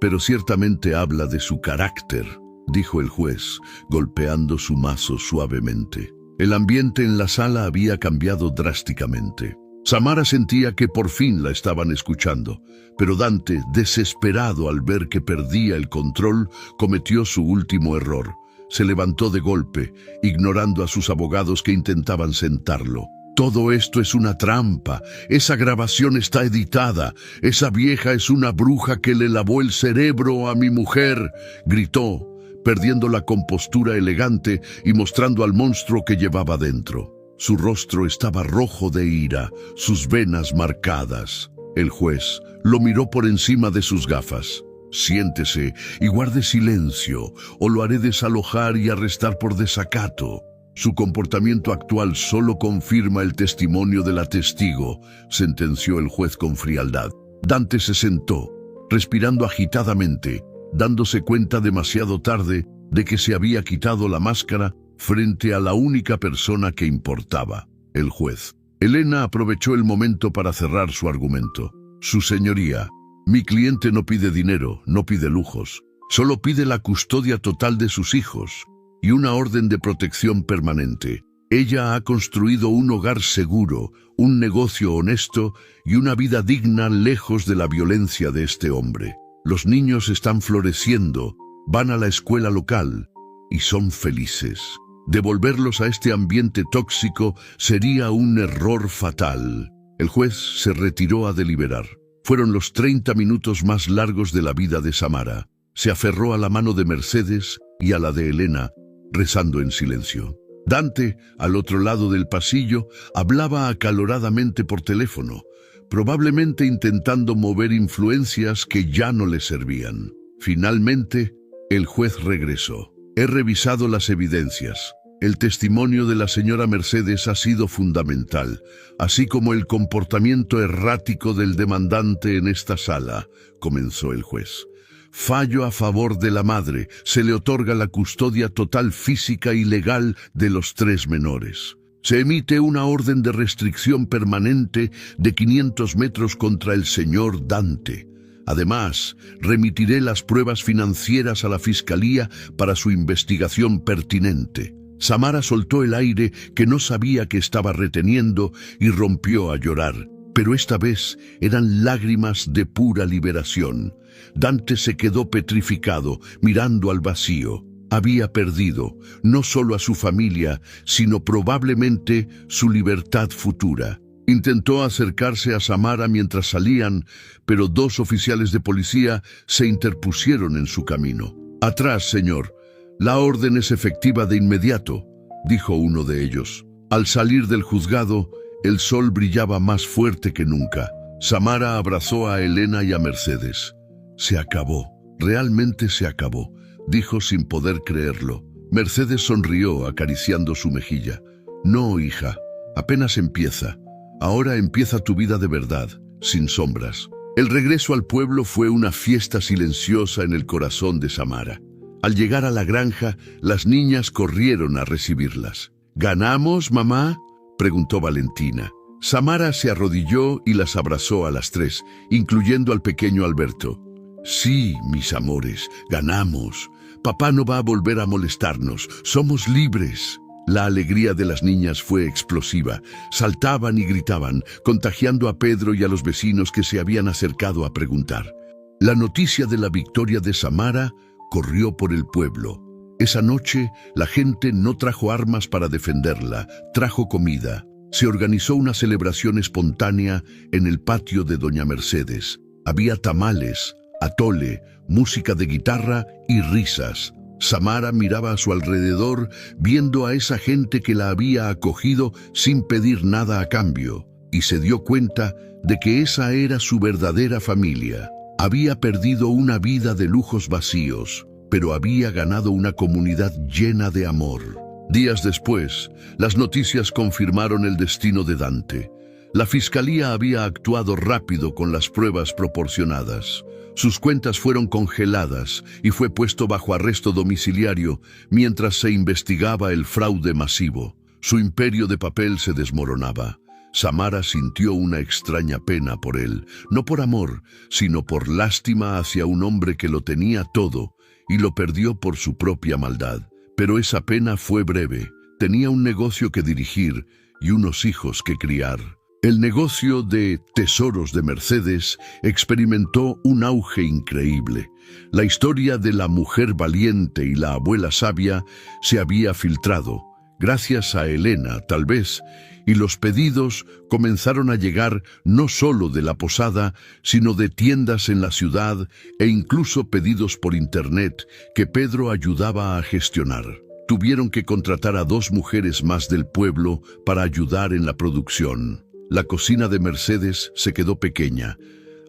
[SPEAKER 1] pero ciertamente habla de su carácter», dijo el juez, golpeando su mazo suavemente. El ambiente en la sala había cambiado drásticamente. Samara sentía que por fin la estaban escuchando, pero Dante, desesperado al ver que perdía el control, cometió su último error. Se levantó de golpe, ignorando a sus abogados que intentaban sentarlo. «Todo esto es una trampa, esa grabación está editada, esa vieja es una bruja que le lavó el cerebro a mi mujer», gritó, perdiendo la compostura elegante y mostrando al monstruo que llevaba dentro. Su rostro estaba rojo de ira, sus venas marcadas. El juez lo miró por encima de sus gafas. «Siéntese y guarde silencio, o lo haré desalojar y arrestar por desacato. Su comportamiento actual solo confirma el testimonio de la testigo», sentenció el juez con frialdad. Dante se sentó, respirando agitadamente, dándose cuenta demasiado tarde de que se había quitado la máscara frente a la única persona que importaba, el juez. Elena aprovechó el momento para cerrar su argumento. «Su señoría, mi cliente no pide dinero, no pide lujos, solo pide la custodia total de sus hijos y una orden de protección permanente. Ella ha construido un hogar seguro, un negocio honesto y una vida digna lejos de la violencia de este hombre. Los niños están floreciendo, van a la escuela local y son felices. Devolverlos a este ambiente tóxico sería un error fatal». El juez se retiró a deliberar. Fueron los 30 minutos más largos de la vida de Samara. Se aferró a la mano de Mercedes y a la de Elena, rezando en silencio. Dante, al otro lado del pasillo, hablaba acaloradamente por teléfono, probablemente intentando mover influencias que ya no le servían. Finalmente, el juez regresó. «He revisado las evidencias. El testimonio de la señora Mercedes ha sido fundamental, así como el comportamiento errático del demandante en esta sala, comenzó el juez. Fallo a favor de la madre. Se le otorga la custodia total física y legal de los 3 menores. Se emite una orden de restricción permanente de 500 metros contra el señor Dante. Además, remitiré las pruebas financieras a la Fiscalía para su investigación pertinente. Samara soltó el aire que no sabía que estaba reteniendo y rompió a llorar. Pero esta vez eran lágrimas de pura liberación. Dante se quedó petrificado, mirando al vacío. Había perdido no solo a su familia, sino probablemente su libertad futura. Intentó acercarse a Samara mientras salían, pero 2 oficiales de policía se interpusieron en su camino. «Atrás, señor. La orden es efectiva de inmediato», dijo uno de ellos. Al salir del juzgado, el sol brillaba más fuerte que nunca. Samara abrazó a Elena y a Mercedes. «Se acabó. Realmente se acabó», dijo sin poder creerlo. Mercedes sonrió acariciando su mejilla. «No, hija. Apenas empieza. Ahora empieza tu vida de verdad, sin sombras». El regreso al pueblo fue una fiesta silenciosa en el corazón de Samara. Al llegar a la granja, las niñas corrieron a recibirlas. «¿Ganamos, mamá?», preguntó Valentina. Samara se arrodilló y las abrazó a las 3, incluyendo al pequeño Alberto. «Sí, mis amores, ganamos. Papá no va a volver a molestarnos. Somos libres». La alegría de las niñas fue explosiva. Saltaban y gritaban, contagiando a Pedro y a los vecinos que se habían acercado a preguntar. La noticia de la victoria de Samara corrió por el pueblo. Esa noche, la gente no trajo armas para defenderla, trajo comida. Se organizó una celebración espontánea en el patio de Doña Mercedes. Había tamales, atole, música de guitarra y risas. Samara miraba a su alrededor, viendo a esa gente que la había acogido sin pedir nada a cambio, y se dio cuenta de que esa era su verdadera familia. Había perdido una vida de lujos vacíos, pero había ganado una comunidad llena de amor. Días después, las noticias confirmaron el destino de Dante. La fiscalía había actuado rápido con las pruebas proporcionadas. Sus cuentas fueron congeladas y fue puesto bajo arresto domiciliario mientras se investigaba el fraude masivo. Su imperio de papel se desmoronaba. Samara sintió una extraña pena por él, no por amor, sino por lástima hacia un hombre que lo tenía todo y lo perdió por su propia maldad. Pero esa pena fue breve. Tenía un negocio que dirigir y unos hijos que criar. El negocio de tesoros de Mercedes experimentó un auge increíble. La historia de la mujer valiente y la abuela sabia se había filtrado, gracias a Elena, tal vez, y los pedidos comenzaron a llegar no solo de la posada, sino de tiendas en la ciudad e incluso pedidos por internet que Pedro ayudaba a gestionar. Tuvieron que contratar a 2 mujeres más del pueblo para ayudar en la producción. La cocina de Mercedes se quedó pequeña,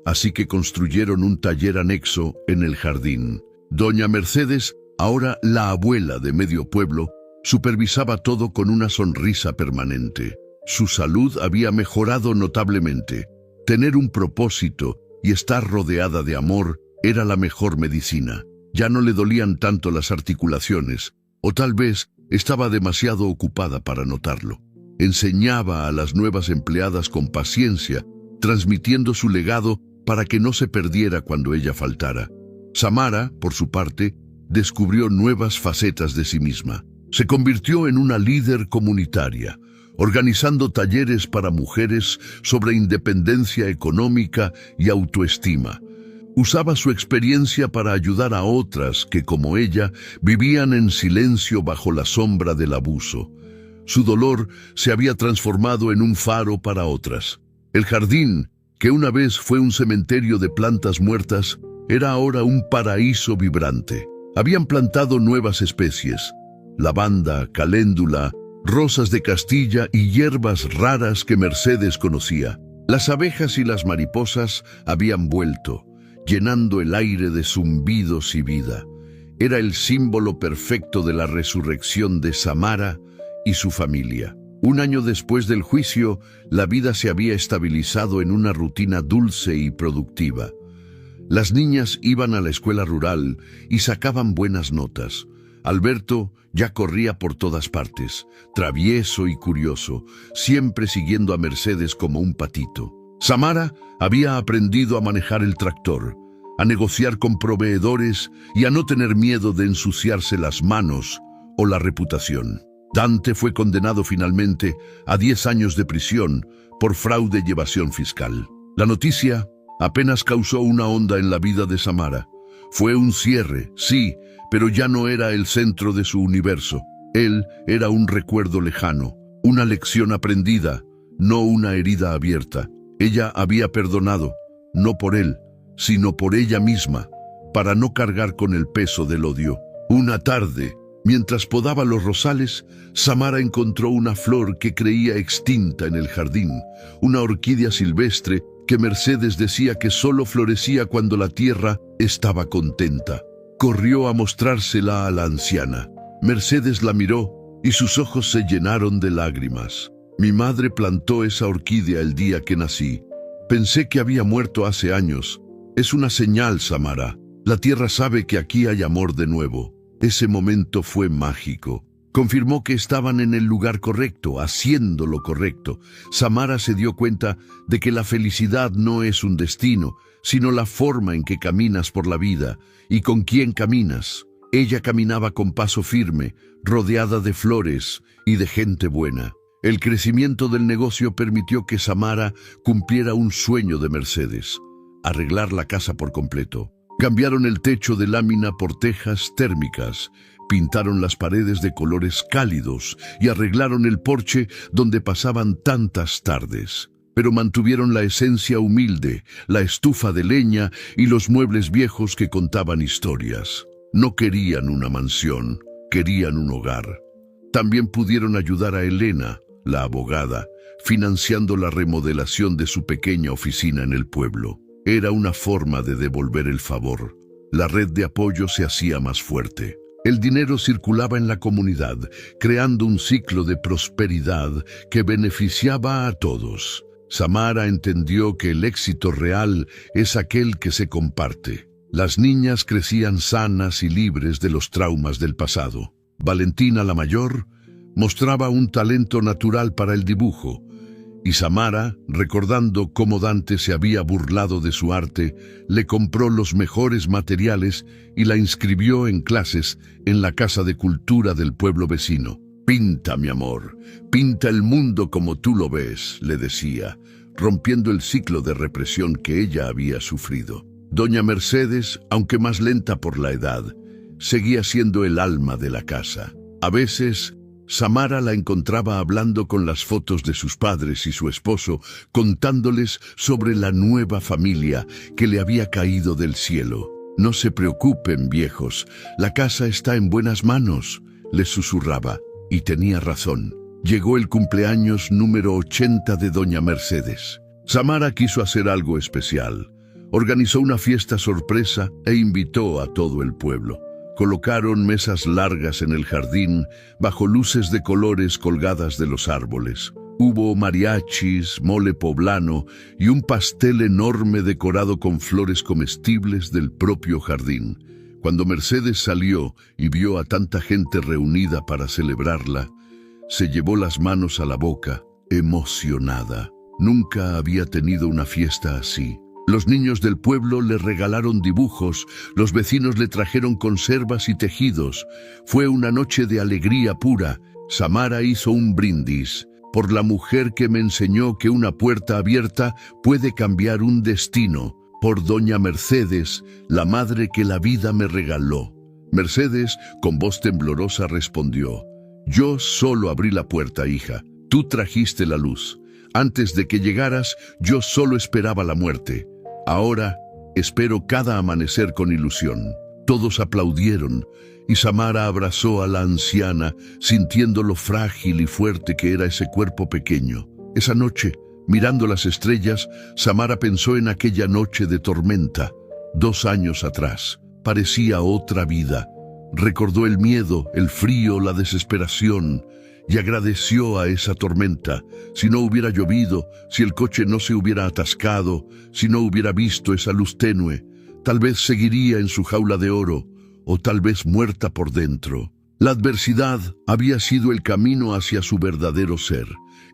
[SPEAKER 1] así que construyeron un taller anexo en el jardín. Doña Mercedes, ahora la abuela de medio pueblo, supervisaba todo con una sonrisa permanente. Su salud había mejorado notablemente. Tener un propósito y estar rodeada de amor era la mejor medicina. Ya no le dolían tanto las articulaciones, o tal vez estaba demasiado ocupada para notarlo. Enseñaba a las nuevas empleadas con paciencia, transmitiendo su legado para que no se perdiera cuando ella faltara. Samara, por su parte, descubrió nuevas facetas de sí misma. Se convirtió en una líder comunitaria, organizando talleres para mujeres sobre independencia económica y autoestima. Usaba su experiencia para ayudar a otras que, como ella, vivían en silencio bajo la sombra del abuso. Su dolor se había transformado en un faro para otras. El jardín, que una vez fue un cementerio de plantas muertas, era ahora un paraíso vibrante. Habían plantado nuevas especies: lavanda, caléndula, rosas de Castilla y hierbas raras que Mercedes conocía. Las abejas y las mariposas habían vuelto, llenando el aire de zumbidos y vida. Era el símbolo perfecto de la resurrección de Samara, y su familia. Un año después del juicio, la vida se había estabilizado en una rutina dulce y productiva. Las niñas iban a la escuela rural y sacaban buenas notas. Alberto ya corría por todas partes, travieso y curioso, siempre siguiendo a Mercedes como un patito. Samara había aprendido a manejar el tractor, a negociar con proveedores y a no tener miedo de ensuciarse las manos o la reputación. Dante fue condenado finalmente a 10 años de prisión por fraude y evasión fiscal. La noticia apenas causó una onda en la vida de Samara. Fue un cierre, sí, pero ya no era el centro de su universo. Él era un recuerdo lejano, una lección aprendida, no una herida abierta. Ella había perdonado, no por él, sino por ella misma, para no cargar con el peso del odio. Una tarde, mientras podaba los rosales, Samara encontró una flor que creía extinta en el jardín, una orquídea silvestre que Mercedes decía que solo florecía cuando la tierra estaba contenta. Corrió a mostrársela a la anciana. Mercedes la miró y sus ojos se llenaron de lágrimas. Mi madre plantó esa orquídea el día que nací. Pensé que había muerto hace años. Es una señal, Samara. La tierra sabe que aquí hay amor de nuevo. Ese momento fue mágico. Confirmó que estaban en el lugar correcto, haciendo lo correcto. Samara se dio cuenta de que la felicidad no es un destino, sino la forma en que caminas por la vida y con quién caminas. Ella caminaba con paso firme, rodeada de flores y de gente buena. El crecimiento del negocio permitió que Samara cumpliera un sueño de Mercedes: arreglar la casa por completo. Cambiaron el techo de lámina por tejas térmicas, pintaron las paredes de colores cálidos y arreglaron el porche donde pasaban tantas tardes. Pero mantuvieron la esencia humilde, la estufa de leña y los muebles viejos que contaban historias. No querían una mansión, querían un hogar. También pudieron ayudar a Elena, la abogada, financiando la remodelación de su pequeña oficina en el pueblo. Era una forma de devolver el favor. La red de apoyo se hacía más fuerte. El dinero circulaba en la comunidad, creando un ciclo de prosperidad que beneficiaba a todos. Samara entendió que el éxito real es aquel que se comparte. Las niñas crecían sanas y libres de los traumas del pasado. Valentina, la mayor, mostraba un talento natural para el dibujo, y Samara, recordando cómo Dante se había burlado de su arte, le compró los mejores materiales y la inscribió en clases en la Casa de Cultura del pueblo vecino. «Pinta, mi amor, pinta el mundo como tú lo ves», le decía, rompiendo el ciclo de represión que ella había sufrido. Doña Mercedes, aunque más lenta por la edad, seguía siendo el alma de la casa. A veces, Samara la encontraba hablando con las fotos de sus padres y su esposo, contándoles sobre la nueva familia que le había caído del cielo. «No se preocupen, viejos, la casa está en buenas manos», les susurraba, y tenía razón. Llegó el cumpleaños número 80 de Doña Mercedes. Samara quiso hacer algo especial. Organizó una fiesta sorpresa e invitó a todo el pueblo. Colocaron mesas largas en el jardín, bajo luces de colores colgadas de los árboles. Hubo mariachis, mole poblano y un pastel enorme decorado con flores comestibles del propio jardín. Cuando Mercedes salió y vio a tanta gente reunida para celebrarla, se llevó las manos a la boca, emocionada. Nunca había tenido una fiesta así. Los niños del pueblo le regalaron dibujos, los vecinos le trajeron conservas y tejidos. Fue una noche de alegría pura. Samara hizo un brindis por la mujer que me enseñó que una puerta abierta puede cambiar un destino, por Doña Mercedes, la madre que la vida me regaló. Mercedes, con voz temblorosa, respondió: «Yo solo abrí la puerta, hija. Tú trajiste la luz. Antes de que llegaras, yo solo esperaba la muerte. Ahora espero cada amanecer con ilusión». Todos aplaudieron y Samara abrazó a la anciana, sintiendo lo frágil y fuerte que era ese cuerpo pequeño. Esa noche, mirando las estrellas, Samara pensó en aquella noche de tormenta, 2 años atrás. Parecía otra vida. Recordó el miedo, el frío, la desesperación, y agradeció a esa tormenta. Si no hubiera llovido, si el coche no se hubiera atascado, si no hubiera visto esa luz tenue, tal vez seguiría en su jaula de oro, o tal vez muerta por dentro. La adversidad había sido el camino hacia su verdadero ser.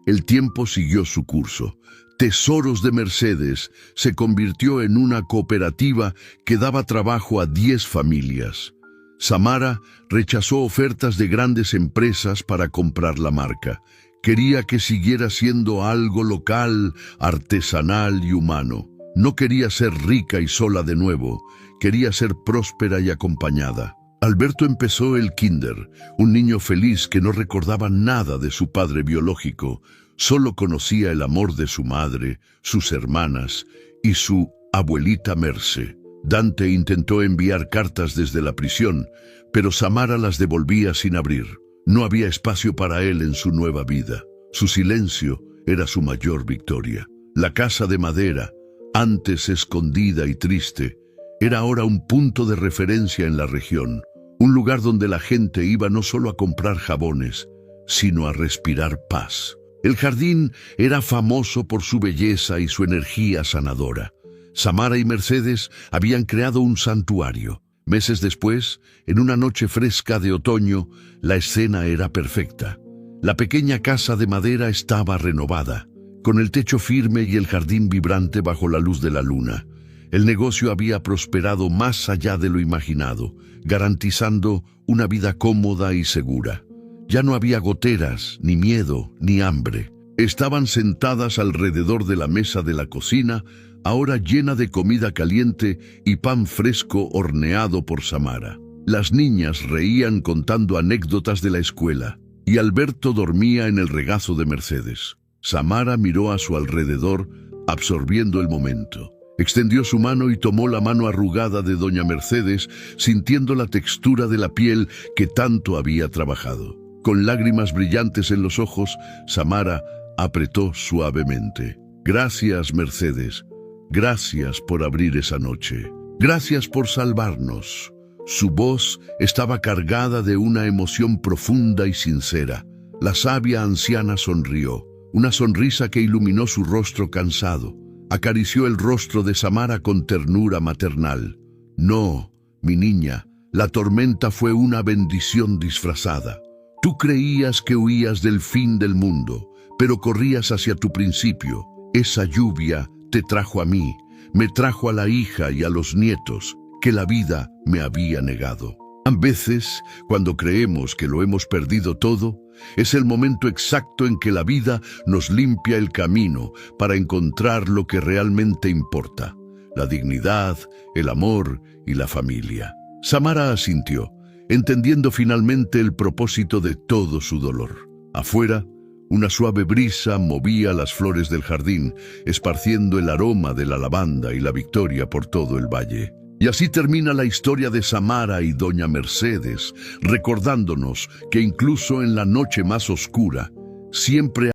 [SPEAKER 1] El tiempo siguió su curso. Tesoros de Mercedes se convirtió en una cooperativa que daba trabajo a 10 familias. Samara rechazó ofertas de grandes empresas para comprar la marca. Quería que siguiera siendo algo local, artesanal y humano. No quería ser rica y sola de nuevo, quería ser próspera y acompañada. Alberto empezó el kinder, un niño feliz que no recordaba nada de su padre biológico, solo conocía el amor de su madre, sus hermanas y su abuelita Merce. Dante intentó enviar cartas desde la prisión, pero Samara las devolvía sin abrir. No había espacio para él en su nueva vida. Su silencio era su mayor victoria. La casa de madera, antes escondida y triste, era ahora un punto de referencia en la región, un lugar donde la gente iba no solo a comprar jabones, sino a respirar paz. El jardín era famoso por su belleza y su energía sanadora. Samara y Mercedes habían creado un santuario. Meses después, en una noche fresca de otoño, la escena era perfecta. La pequeña casa de madera estaba renovada, con el techo firme y el jardín vibrante bajo la luz de la luna. El negocio había prosperado más allá de lo imaginado, garantizando una vida cómoda y segura. Ya no había goteras, ni miedo, ni hambre. Estaban sentadas alrededor de la mesa de la cocina, ahora llena de comida caliente y pan fresco horneado por Samara. Las niñas reían contando anécdotas de la escuela, y Alberto dormía en el regazo de Mercedes. Samara miró a su alrededor, absorbiendo el momento. Extendió su mano y tomó la mano arrugada de doña Mercedes, sintiendo la textura de la piel que tanto había trabajado. Con lágrimas brillantes en los ojos, Samara apretó suavemente. «Gracias, Mercedes. Gracias por abrir esa noche. Gracias por salvarnos». Su voz estaba cargada de una emoción profunda y sincera. La sabia anciana sonrió, una sonrisa que iluminó su rostro cansado. Acarició el rostro de Samara con ternura maternal. «No, mi niña, la tormenta fue una bendición disfrazada. Tú creías que huías del fin del mundo, pero corrías hacia tu principio. Esa lluvia te trajo a mí, me trajo a la hija y a los nietos que la vida me había negado». A veces, cuando creemos que lo hemos perdido todo, es el momento exacto en que la vida nos limpia el camino para encontrar lo que realmente importa: la dignidad, el amor y la familia. Samara asintió, entendiendo finalmente el propósito de todo su dolor. Afuera, una suave brisa movía las flores del jardín, esparciendo el aroma de la lavanda y la victoria por todo el valle. Y así termina la historia de Samara y doña Mercedes, recordándonos que incluso en la noche más oscura, siempre